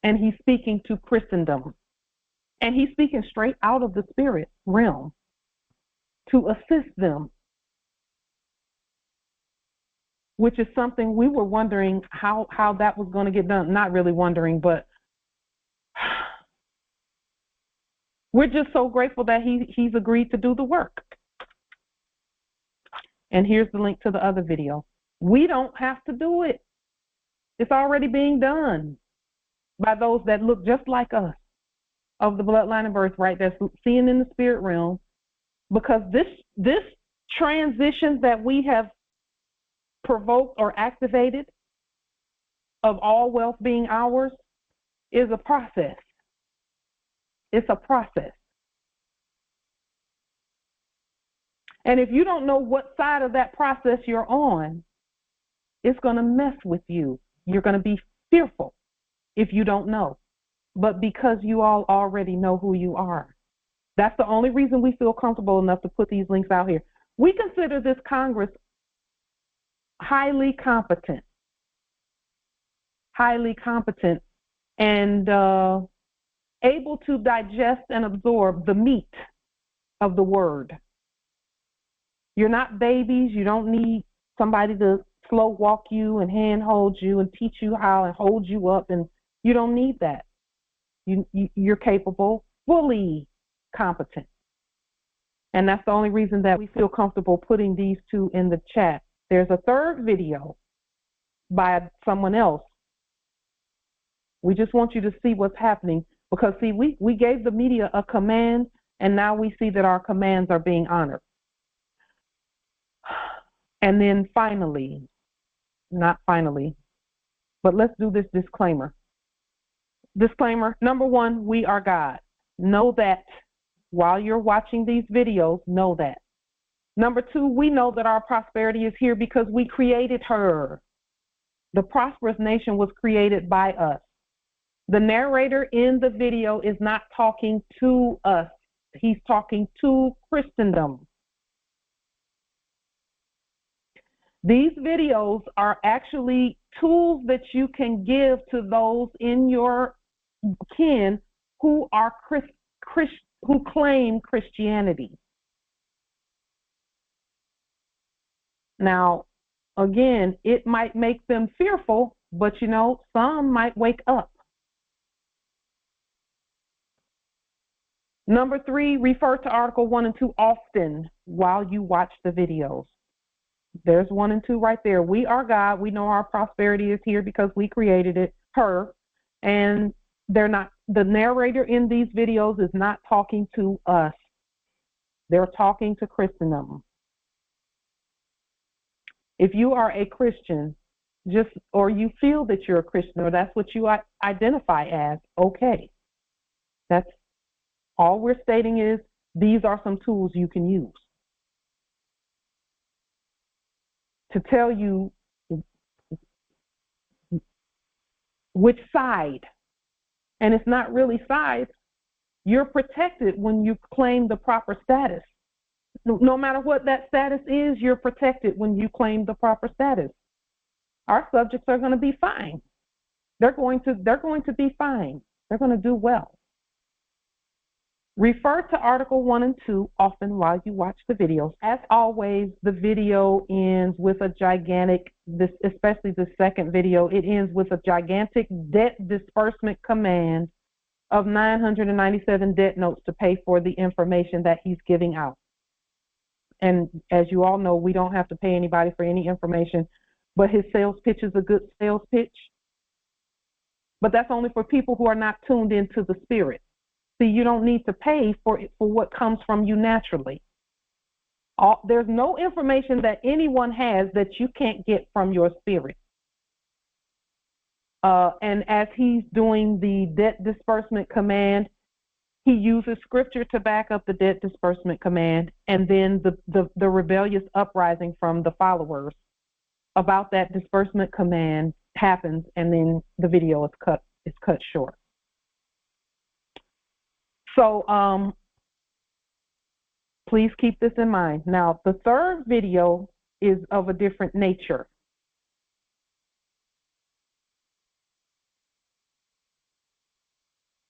And he's speaking to Chrystendome. And he's speaking straight out of the spirit realm to assist them. Which is something we were wondering how that was going to get done. Not really wondering, but we're just so grateful that he's agreed to do the work. And here's the link to the other video. We don't have to do it. It's already being done by those that look just like us, of the bloodline and birthright, that's seeing in the spirit realm. Because this transition that we have provoked or activated of all wealth being ours is a process. It's a process. And if you don't know what side of that process you're on, it's going to mess with you. You're going to be fearful if you don't know. But because you all already know who you are, that's the only reason we feel comfortable enough to put these links out here. We consider this Congress highly competent, and able to digest and absorb the meat of the word. You're not babies. You don't need somebody to slow walk you and hand hold you and teach you how and hold you up, and you don't need that. You're capable, fully competent. And that's the only reason that we feel comfortable putting these two in the chat. There's a third video by someone else. We just want you to see what's happening, because see, we gave the media a command, and now we see that our commands are being honored. And then finally, not finally, but let's do this disclaimer. Disclaimer, number one, we are God. Know that. While you're watching these videos, know that. Number two, we know that our prosperity is here because we created her. The prosperous nation was created by us. The narrator in the video is not talking to us. He's talking to Chrystendome. These videos are actually tools that you can give to those in your kin who are who claim Christianity. Now, again, it might make them fearful, but you know, some might wake up. Number three, refer to Article 1 and 2 often while you watch the videos. There's 1 and 2 right there. We are God. We know our prosperity is here because we created it, her, and they're not. The narrator in these videos is not talking to us. They're talking to Chrystendome. If you are a Christian, or you feel that you're a Christian, or that's what you identify as, okay. That's all we're stating is these are some tools you can use to tell you which side. And it's not really sides. You're protected when you claim the proper status. No matter what that status is, you're protected when you claim the proper status. Our subjects are going to be fine. They're going to be fine. They're going to do well. Refer to Article 1 and 2 often while you watch the videos. As always, the video ends with a gigantic, especially the second video, it ends with a gigantic debt disbursement command of 997 debt notes to pay for the information that he's giving out. And as you all know, we don't have to pay anybody for any information, but his sales pitch is a good sales pitch. But that's only for people who are not tuned into the spirit. See, you don't need to pay for what comes from you naturally. There's no information that anyone has that you can't get from your spirit. And as he's doing the debt disbursement command, he uses scripture to back up the debt disbursement command, and then the rebellious uprising from the followers about that disbursement command happens, and then the video is cut short. So please keep this in mind. Now, the third video is of a different nature.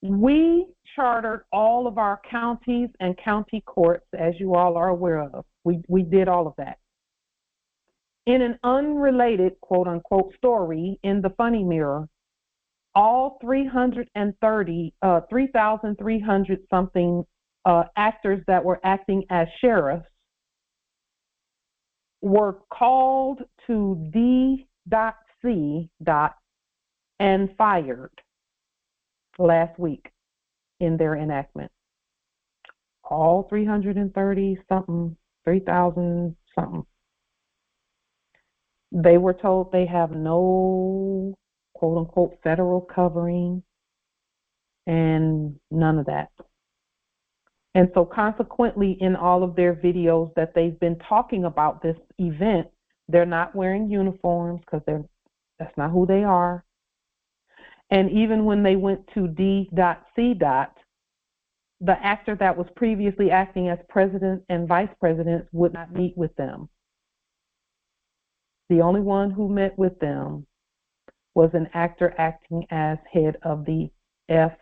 We chartered all of our counties and county courts, as you all are aware of. We did all of that. In an unrelated, quote-unquote, story in the Funny Mirror, all 3,300 something actors that were acting as sheriffs were called to D.C. and fired last week in their enactment. All 330 something, 3,000 something. They were told they have no quote unquote federal covering and none of that. And so consequently, in all of their videos that they've been talking about this event, they're not wearing uniforms because that's not who they are. And even when they went to D.C., the actor that was previously acting as president and vice president would not meet with them. The only one who met with them was an actor acting as head of the F.B.I.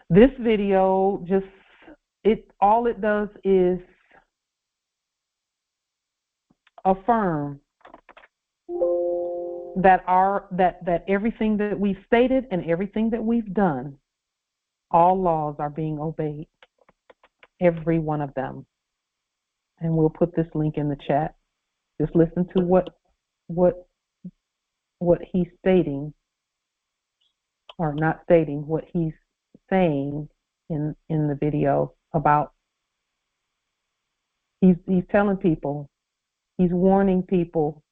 This video all it does is affirm that everything that we've stated and everything that we've done, all laws are being obeyed, every one of them. And we'll put this link in the chat. Just listen to what he's stating, or not stating, what he's saying in the video about. He's telling people, he's warning people,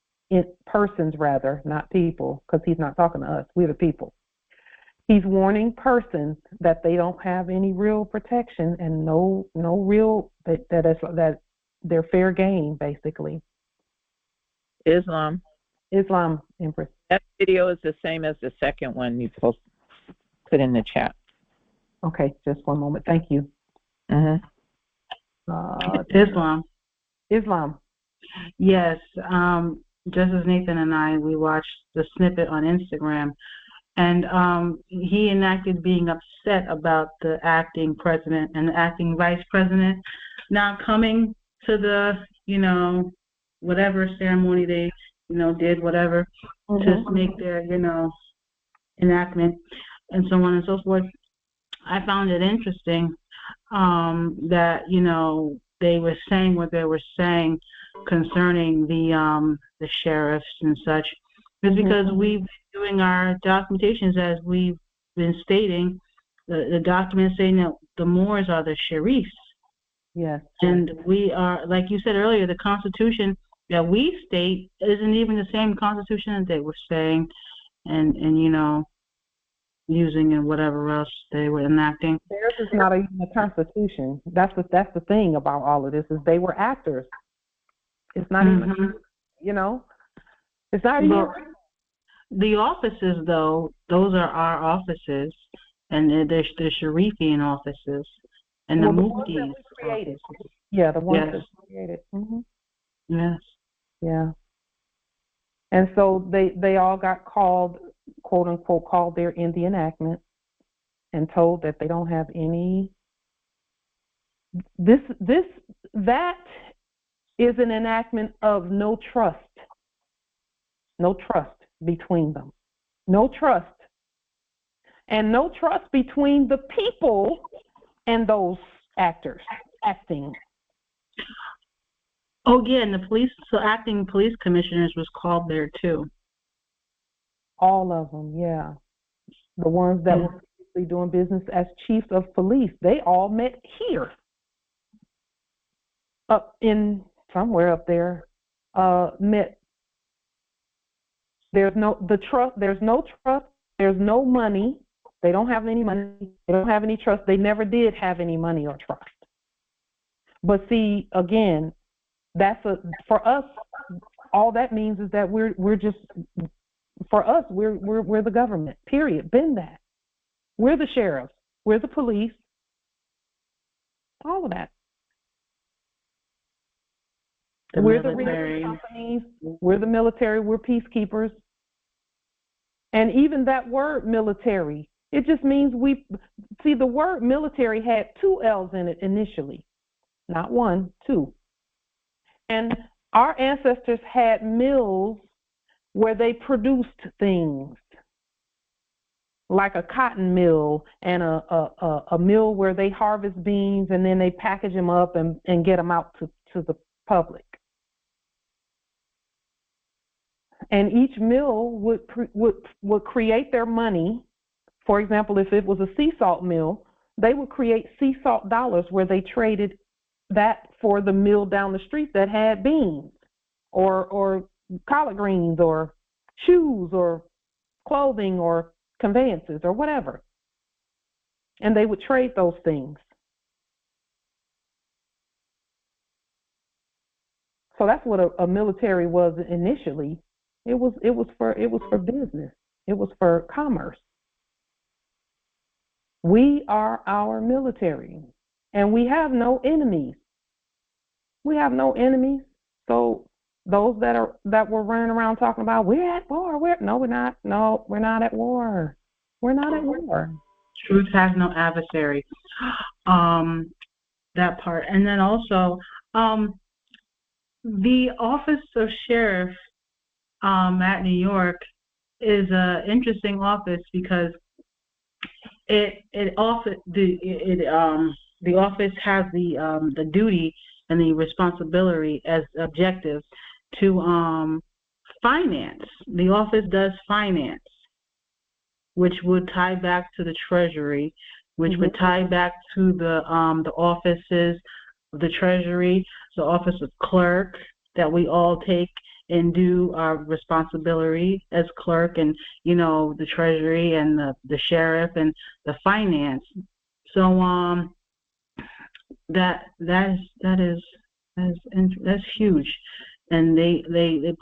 persons rather, not people, because he's not talking to us. We're the people. He's warning persons that they don't have any real protection and no real that they're fair game, basically. Islam, Empress. That video is the same as the second one you put in the chat. Okay, just one moment. Thank you. Islam. Yes. Justice Nathan and I, we watched the snippet on Instagram, and he enacted being upset about the acting president and the acting vice president now coming to the, whatever ceremony they, did, whatever, to make their, enactment and so on and so forth. I found it interesting that, they were saying what they were saying concerning the sheriffs and such, is because we've been doing our documentations as we've been stating. The documents saying that the Moors are the sheriffs. Yes. And we are, like you said earlier, the Constitution that we state isn't even the same Constitution that they were saying, and using and whatever else they were enacting. Theirs is not even a Constitution. That's the thing about all of this, is they were actors. It's not even, it's not even. The offices, though, those are our offices, and they're Sharifian offices, and the Muftis offices. Yeah, the ones that created. Yes. Yeah. And so they all got called, quote unquote, called there in the enactment and told that they don't have any. That is an enactment of no trust between them, no trust, and no trust between the people and those actors acting. Oh yeah, and the acting police commissioners was called there too. All of them, yeah. The ones that were previously doing business as chiefs of police, they all met here. Up in somewhere up there, met. There's no trust. There's no money. They don't have any money. They don't have any trust. They never did have any money or trust. But see, again, for us. All that means is that we're just, for us, we're the government. Period. Been that. We're the sheriffs. We're the police. All of that. We're the real companies. We're the military. We're peacekeepers. And even that word military, it just means the word military had two L's in it initially. Not one, two. And our ancestors had mills where they produced things, like a cotton mill and a mill where they harvest beans and then they package them up and get them out to the public. And each mill would create their money. For example, if it was a sea salt mill, they would create sea salt dollars where they traded that for the mill down the street that had beans or collard greens or shoes or clothing or conveyances or whatever. And they would trade those things. So that's what a military was initially. It was for business. It was for commerce. We are our military, and we have no enemies. We have no enemies. So those that were running around talking about we're at war, no, we're not. No, we're not at war. We're not at war. Truth has no adversary. That part, and then also the office of sheriff at New York is an interesting office because the office has the duty and the responsibility as objective to finance. The office does finance, which would tie back to the Treasury, which would tie back to the offices of the Treasury, the office of clerk that we all take and do our responsibility as clerk, and the Treasury and the sheriff and the finance. So that's huge, and they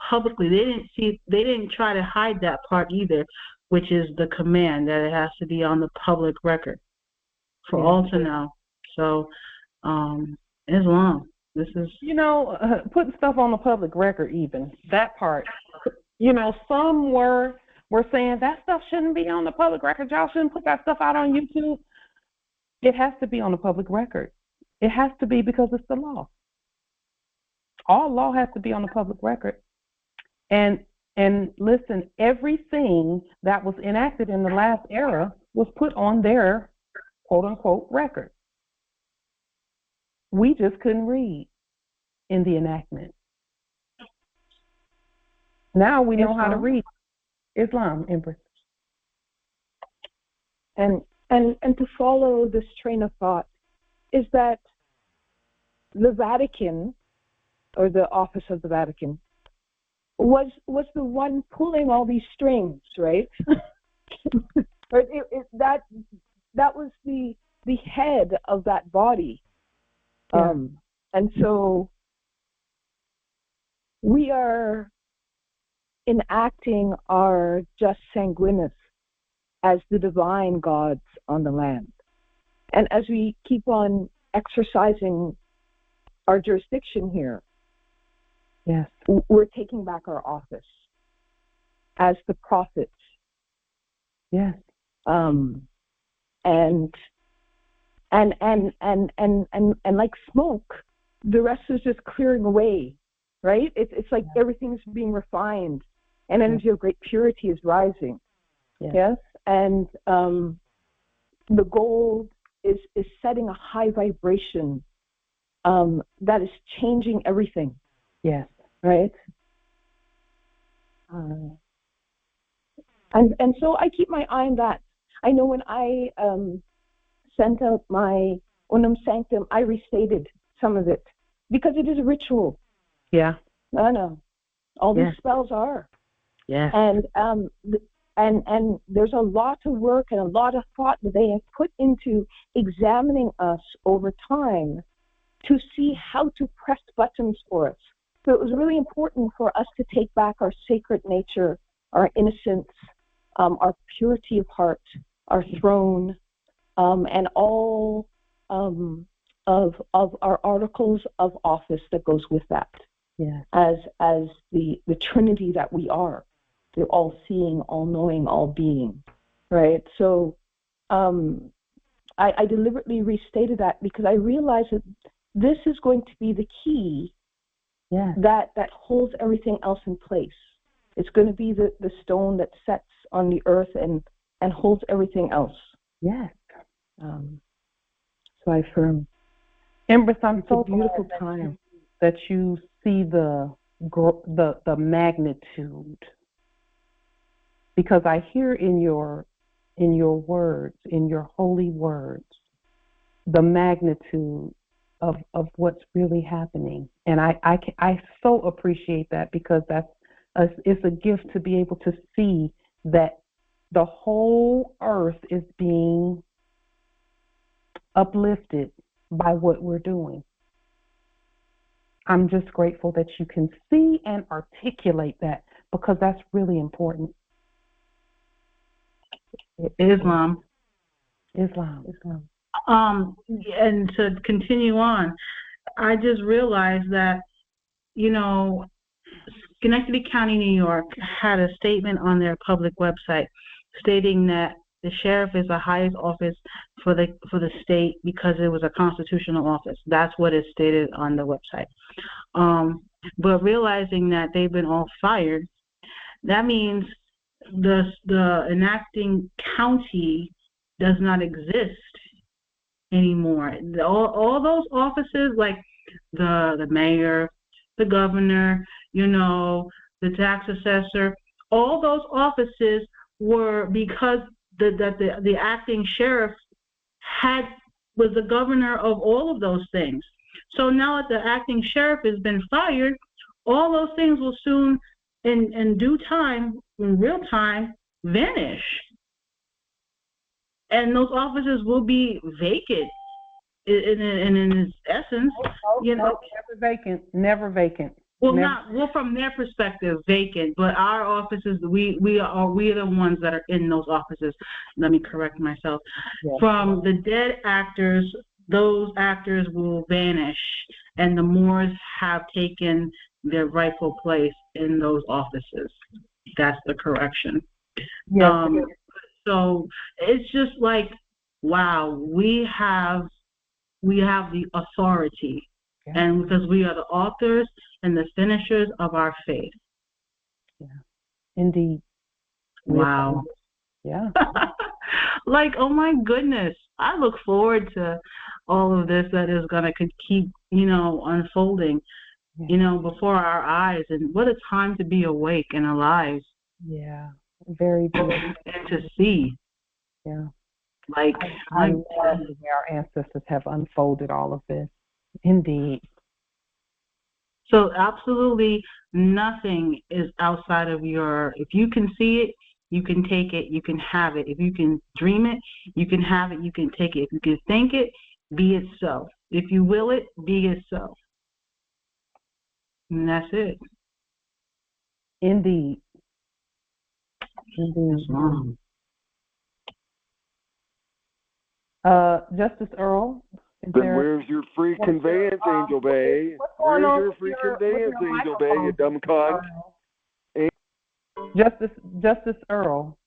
publicly they didn't try to hide that part either, which is the command that it has to be on the public record for all to know. So Islam. This is, putting stuff on the public record, even that part. Some were saying that stuff shouldn't be on the public record. Y'all shouldn't put that stuff out on YouTube. It has to be on the public record. It has to be because it's the law. All law has to be on the public record. And listen, everything that was enacted in the last era was put on their quote unquote record. We just couldn't read in the enactment. Now we know how to read. Islam, Empress. And to follow this train of thought is that the Vatican, or the office of the Vatican, was the one pulling all these strings, right? That was the head of that body. Yeah. And so we are enacting our just sanguinis as the divine gods on the land. And as we keep on exercising our jurisdiction here, yes, we're taking back our office as the prophets. Yes. And like smoke, the rest is just clearing away, right? It's like everything's being refined, and energy of great purity is rising. Yes, and the gold is setting a high vibration that is changing everything. Yes, right. And so I keep my eye on that. I know when I sent out my Unum Sanctum, I restated some of it because it is a ritual. Yeah. I know. All these spells are. Yeah. And there's a lot of work and a lot of thought that they have put into examining us over time to see how to press buttons for us. So it was really important for us to take back our sacred nature, our innocence, our purity of heart, our throne, and all of our articles of office that goes with that. Yes. As the Trinity that we are. They're all seeing, all knowing, all being. Right? So I deliberately restated that because I realized that this is going to be the key that holds everything else in place. It's going to be the stone that sets on the earth and holds everything else. Yes. So I affirm. Empress, I'm so beautiful glad time that you see the magnitude, because I hear in your words, in your holy words, the magnitude of what's really happening. And I so appreciate that, because it's a gift to be able to see that the whole earth is being uplifted by what we're doing. I'm just grateful that you can see and articulate that, because that's really important. Islam. And to continue on, I just realized that, Schenectady County, New York had a statement on their public website stating that the sheriff is the highest office for the state because it was a constitutional office. That's what is stated on the website. But realizing that they've been all fired, that means the enacting county does not exist anymore. All those offices, like the mayor, the governor, the tax assessor, all those offices were because the acting sheriff was the governor of all of those things. So now that the acting sheriff has been fired, all those things will soon, in due time, in real time, vanish. And those offices will be vacant in its essence. Never vacant. Well, from their perspective, vacant. But our offices, we are the ones that are in those offices. Let me correct myself. Yes. From the dead actors, those actors will vanish, and the Moors have taken their rightful place in those offices. That's the correction. Yes. So it's just like, wow, we have the authority, and because we are the authors and the finishers of our faith. Yeah, indeed. Wow. Yeah. Like, oh my goodness, I look forward to all of this that is going to keep, unfolding, before our eyes. And what a time to be awake and alive. Yeah, very beautiful. And to see. Yeah. Like, I love the way our ancestors have unfolded all of this. Indeed. So absolutely nothing is outside of if you can see it, you can take it, you can have it. If you can dream it, you can have it, you can take it. If you can think it, be it so. If you will it, be it so. And that's it. Indeed. Justice Earl. Then where's your free conveyance, Angel Bay? Where's your free conveyance, Angel Bay, you dumb cunt? Justice Earl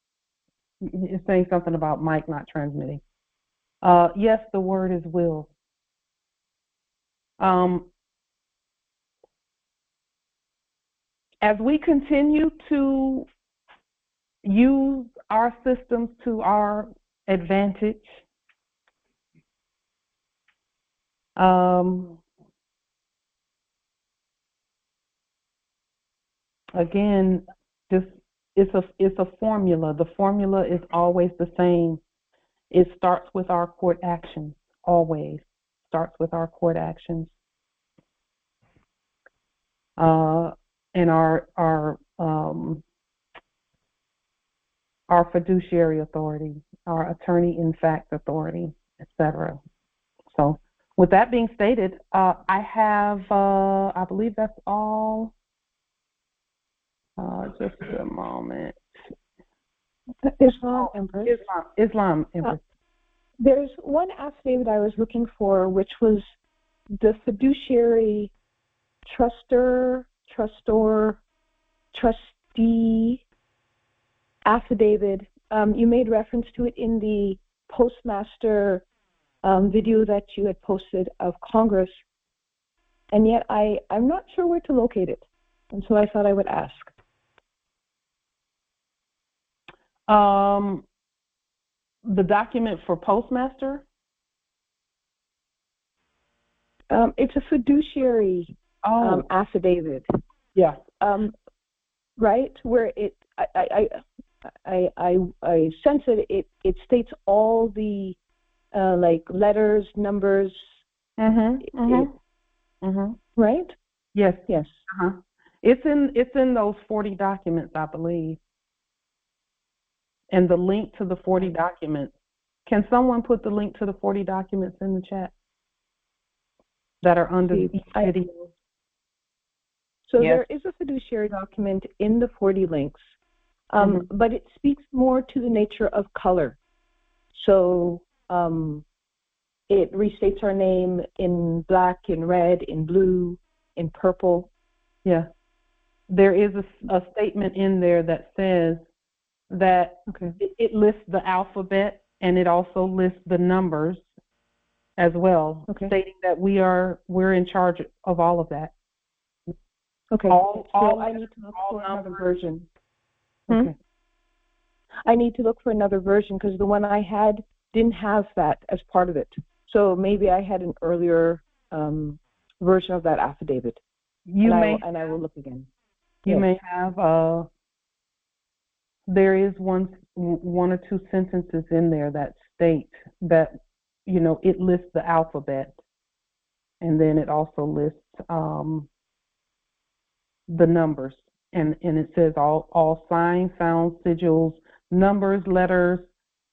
is saying something about Mike not transmitting. Yes, the word is will. As we continue to use our systems to our advantage, again, it's a formula. The formula is always the same. It starts with our court actions. Always starts with our court actions, and our fiduciary authority, our attorney in fact authority, etc. So, with that being stated, I have, I believe that's all. Just a moment. Islam, Empress. Islam, Empress. There's one affidavit I was looking for, which was the fiduciary trustor, trustee affidavit. You made reference to it in the postmaster video that you had posted of Congress, and yet I'm not sure where to locate it, and so I thought I would ask. The document for postmaster? It's a fiduciary affidavit. Yeah. Right, where I sense that it states all the like letters, numbers, Right? Yes. Yes. It's in those 40 documents, I believe. And the link to the 40 documents. Can someone put the link to the 40 documents in the chat that are under each video? So there is a fiduciary document in the 40 links, but it speaks more to the nature of color. So it restates our name in black, in red, in blue, in purple. Yeah. There is a statement in there that says that it lists the alphabet and it also lists the numbers as well, stating that we're in charge of all of that. Okay. So I need to look for another version. Okay. I need to look for another version because the one I had didn't have that as part of it. So maybe I had an earlier version of that affidavit. And I will look again. You may have there is one or two sentences in there that state that, you know, it lists the alphabet, and then it also lists the numbers, and it says all signs, sounds, sigils, numbers, letters,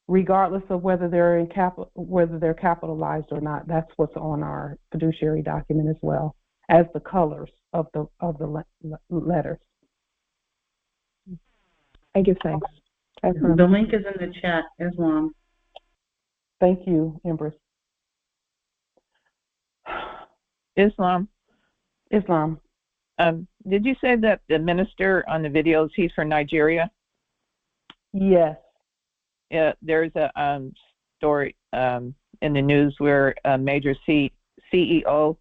regardless of whether they're capitalized or not. That's what's on our fiduciary document as well as the colors of the letters. I give thanks. The link is in the chat, Islam. Thank you, Empress. Islam. Did you say that the minister on the videos, he's from Nigeria? Yes. Yeah, there's a story in the news where a major CEO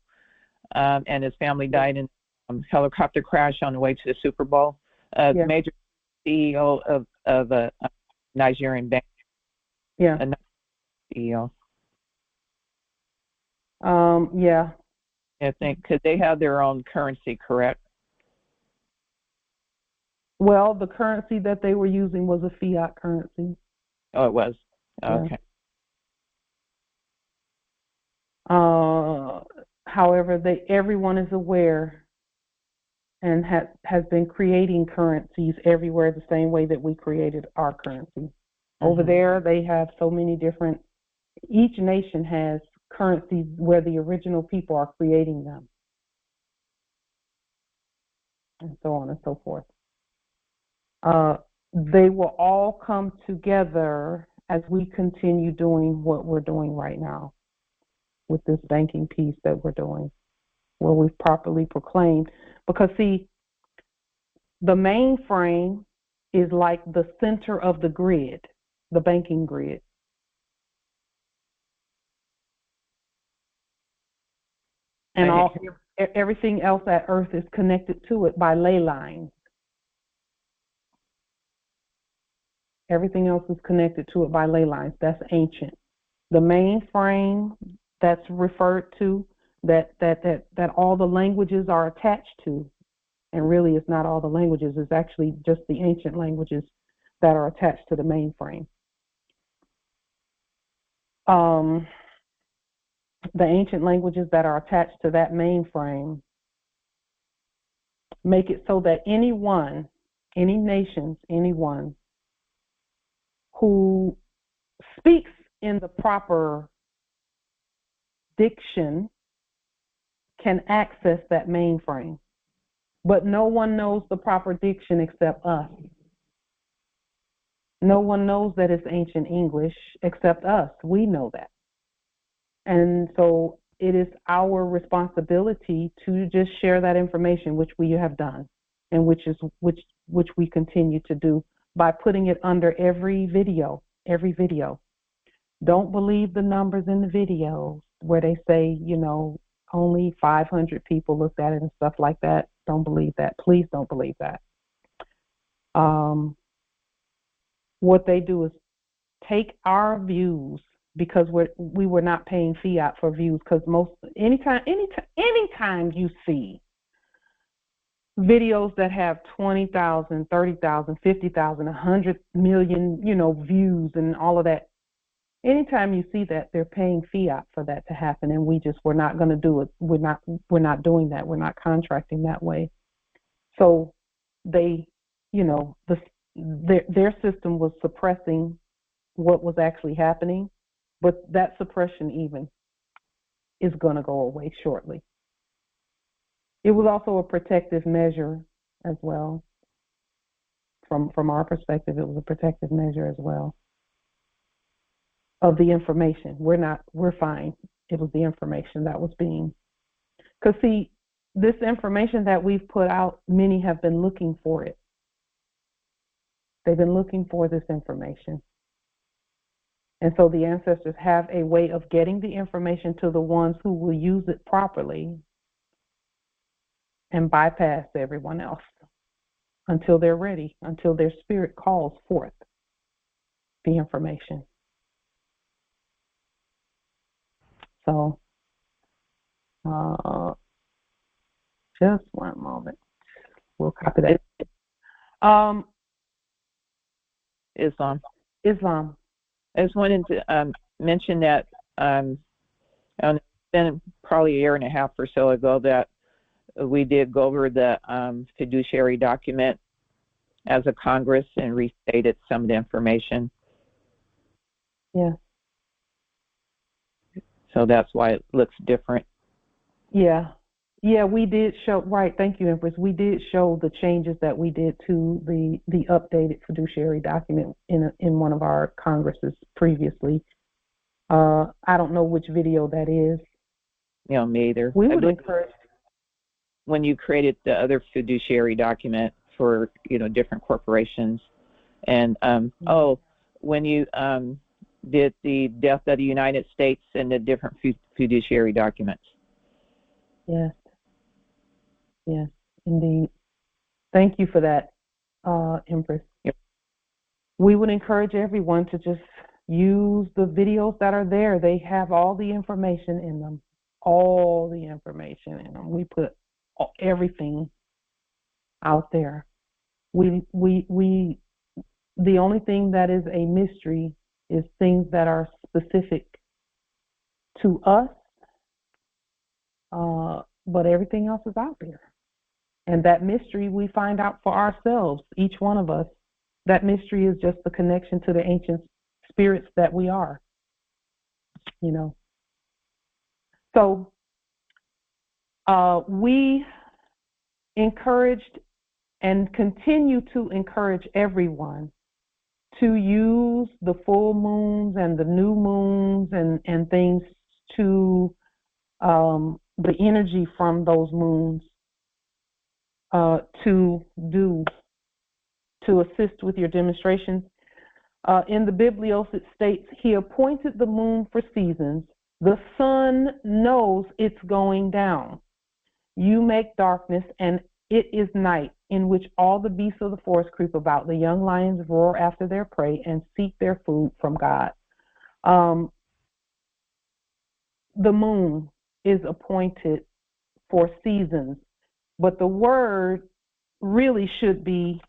and his family died in a helicopter crash on the way to the Super Bowl. Major CEO of a Nigerian bank. Yeah. CEO. Yeah. I think because they have their own currency, correct? Well, the currency that they were using was a fiat currency. Oh, it was. Okay. However, everyone is aware and has been creating currencies everywhere the same way that we created our currency. Over there, they have so many different. Each nation has currencies where the original people are creating them, and so on and so forth. They will all come together as we continue doing what we're doing right now with this banking piece that we're doing, where we've properly proclaimed. Because, see, the mainframe is like the center of the grid, the banking grid. And everything else at Earth is connected to it by ley lines. Everything else is connected to it by ley lines. That's ancient. The mainframe that's referred to, that all the languages are attached to, and really it's not all the languages, it's actually just the ancient languages that are attached to the mainframe. The ancient languages that are attached to that mainframe make it so that anyone, any nations, anyone who speaks in the proper diction can access that mainframe. But no one knows the proper diction except us. No one knows that it's ancient English except us. We know that. And so it is our responsibility to just share that information, which we have done, and which we continue to do by putting it under every video. Don't believe the numbers in the videos where they say, you know, only 500 people looked at it and stuff like that. Don't believe that. Please don't believe that. What they do is take our views, because we were not paying fiat for views, because anytime you see videos that have 20,000, 30,000, 50,000, 100 million, views and all of that, anytime you see that, they're paying fiat for that to happen, and we're not going to do it. We're not doing that. We're not contracting that way. So they, their system was suppressing what was actually happening, but that suppression even is going to go away shortly. It was also a protective measure as well. From our perspective, it was a protective measure as well of the information. We're fine. It was the information that was being, because see, this information that we've put out, many have been looking for it. They've been looking for this information. And so the ancestors have a way of getting the information to the ones who will use it properly and bypass everyone else until they're ready, until their spirit calls forth the information. So, just one moment. We'll copy that. Islam. I just wanted to mention that it's been probably a year and a half or so ago that we did go over the fiduciary document as a Congress and restated some of the information. Yeah. So that's why it looks different. Yeah, we did show, right, thank you, Empress. We did show the changes that we did to the updated fiduciary document in one of our Congresses previously. I don't know which video that is. Me either. We would encourage. When you created the other fiduciary document for, different corporations, and, when you did the death of the United States and the different fiduciary documents. Yes, indeed. Thank you for that, Empress. Yep. We would encourage everyone to just use the videos that are there. They have all the information in them. We put everything out there. The only thing that is a mystery is things that are specific to us, but everything else is out there. And that mystery we find out for ourselves, each one of us. That mystery is just the connection to the ancient spirits that we are, So we encouraged and continue to encourage everyone to use the full moons and the new moons and things to the energy from those moons to assist with your demonstrations. In the Biblios, it states, he appointed the moon for seasons. The sun knows it's going down. You make darkness, and it is night, in which all the beasts of the forest creep about. The young lions roar after their prey and seek their food from God. The moon is appointed for seasons, but the word really should be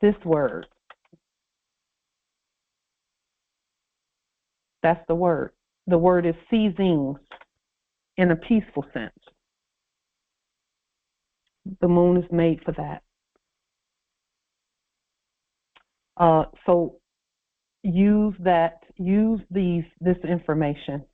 this word. That's the word. The word is seasons in a peaceful sense. The moon is made for that. So use this information.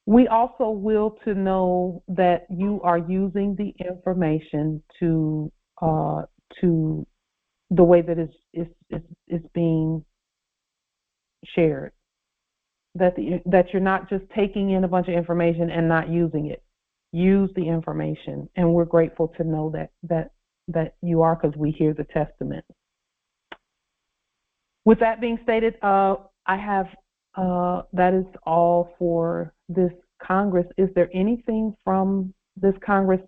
We also will to know that you are using the information to the way that it's being shared. That you're not just taking in a bunch of information and not using it. Use the information, and we're grateful to know that you are, because we hear the testament. With that being stated, I have that is all for this Congress. Is there anything from this Congress?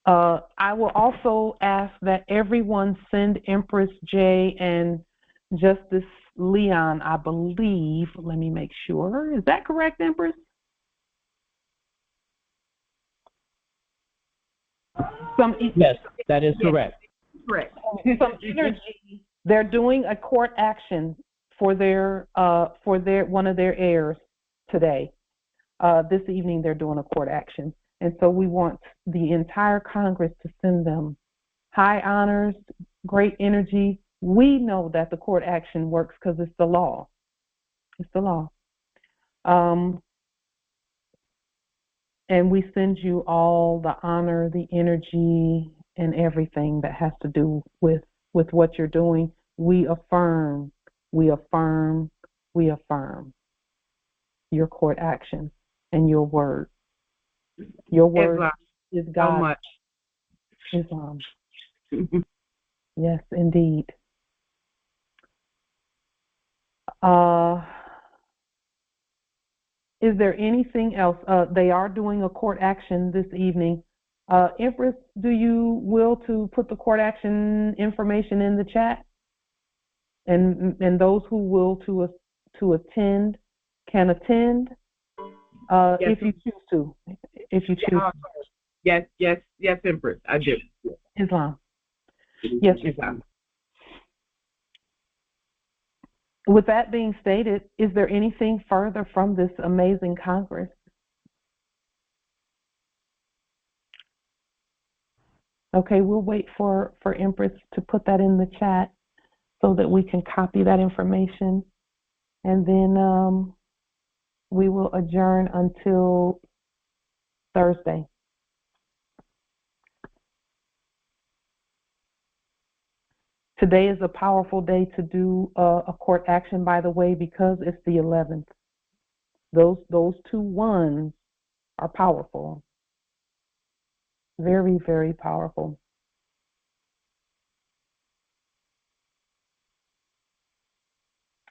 I will also ask that everyone send Empress J and Justice Leon, I believe. Let me make sure. Is that correct, Empress? Yes, that is correct. Correct. Some energy They're doing a court action for one of their heirs today. This evening they're doing a court action. And so we want the entire Congress to send them high honors, great energy. We know that the court action works because it's the law. It's the law. And we send you all the honor, the energy, and everything that has to do with what you're doing. We affirm your court action and your word. Your word Islam. is God. So much. Islam. Yes, indeed. Is there anything else? They are doing a court action this evening. Empress, do you will to put the court action information in the chat? And those who will to attend can attend Yes. if you choose to. If you choose. Yes, Empress, I do. Islam. Yes, Islam. With that being stated, is there anything further from this amazing Congress? Okay, we'll wait for Empress to put that in the chat so that we can copy that information. And then we will adjourn until Thursday. Today is a powerful day to do a court action, by the way, because it's the 11th. Those two ones are powerful. Very, very powerful.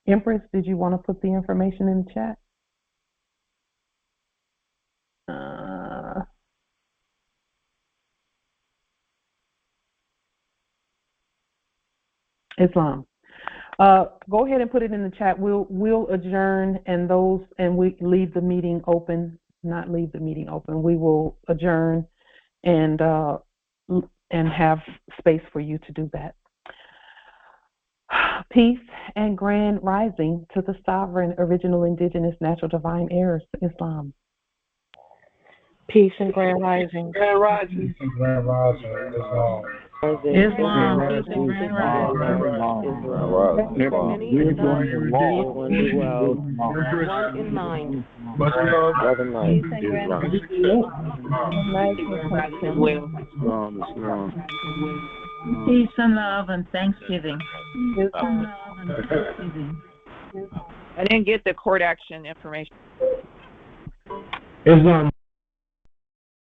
Empress, did you want to put the information in the chat? Islam. Go ahead and put it in the chat. We'll adjourn and we leave the meeting open. Not leave the meeting open. We will adjourn and have space for you to do that. Peace and grand rising to the sovereign, original, indigenous, natural, divine heirs, Islam. Peace and grand rising. Grand rising. Peace and grand rising. Islam. One in mind. Peace and love and thanksgiving. I didn't get the court action information. Islam.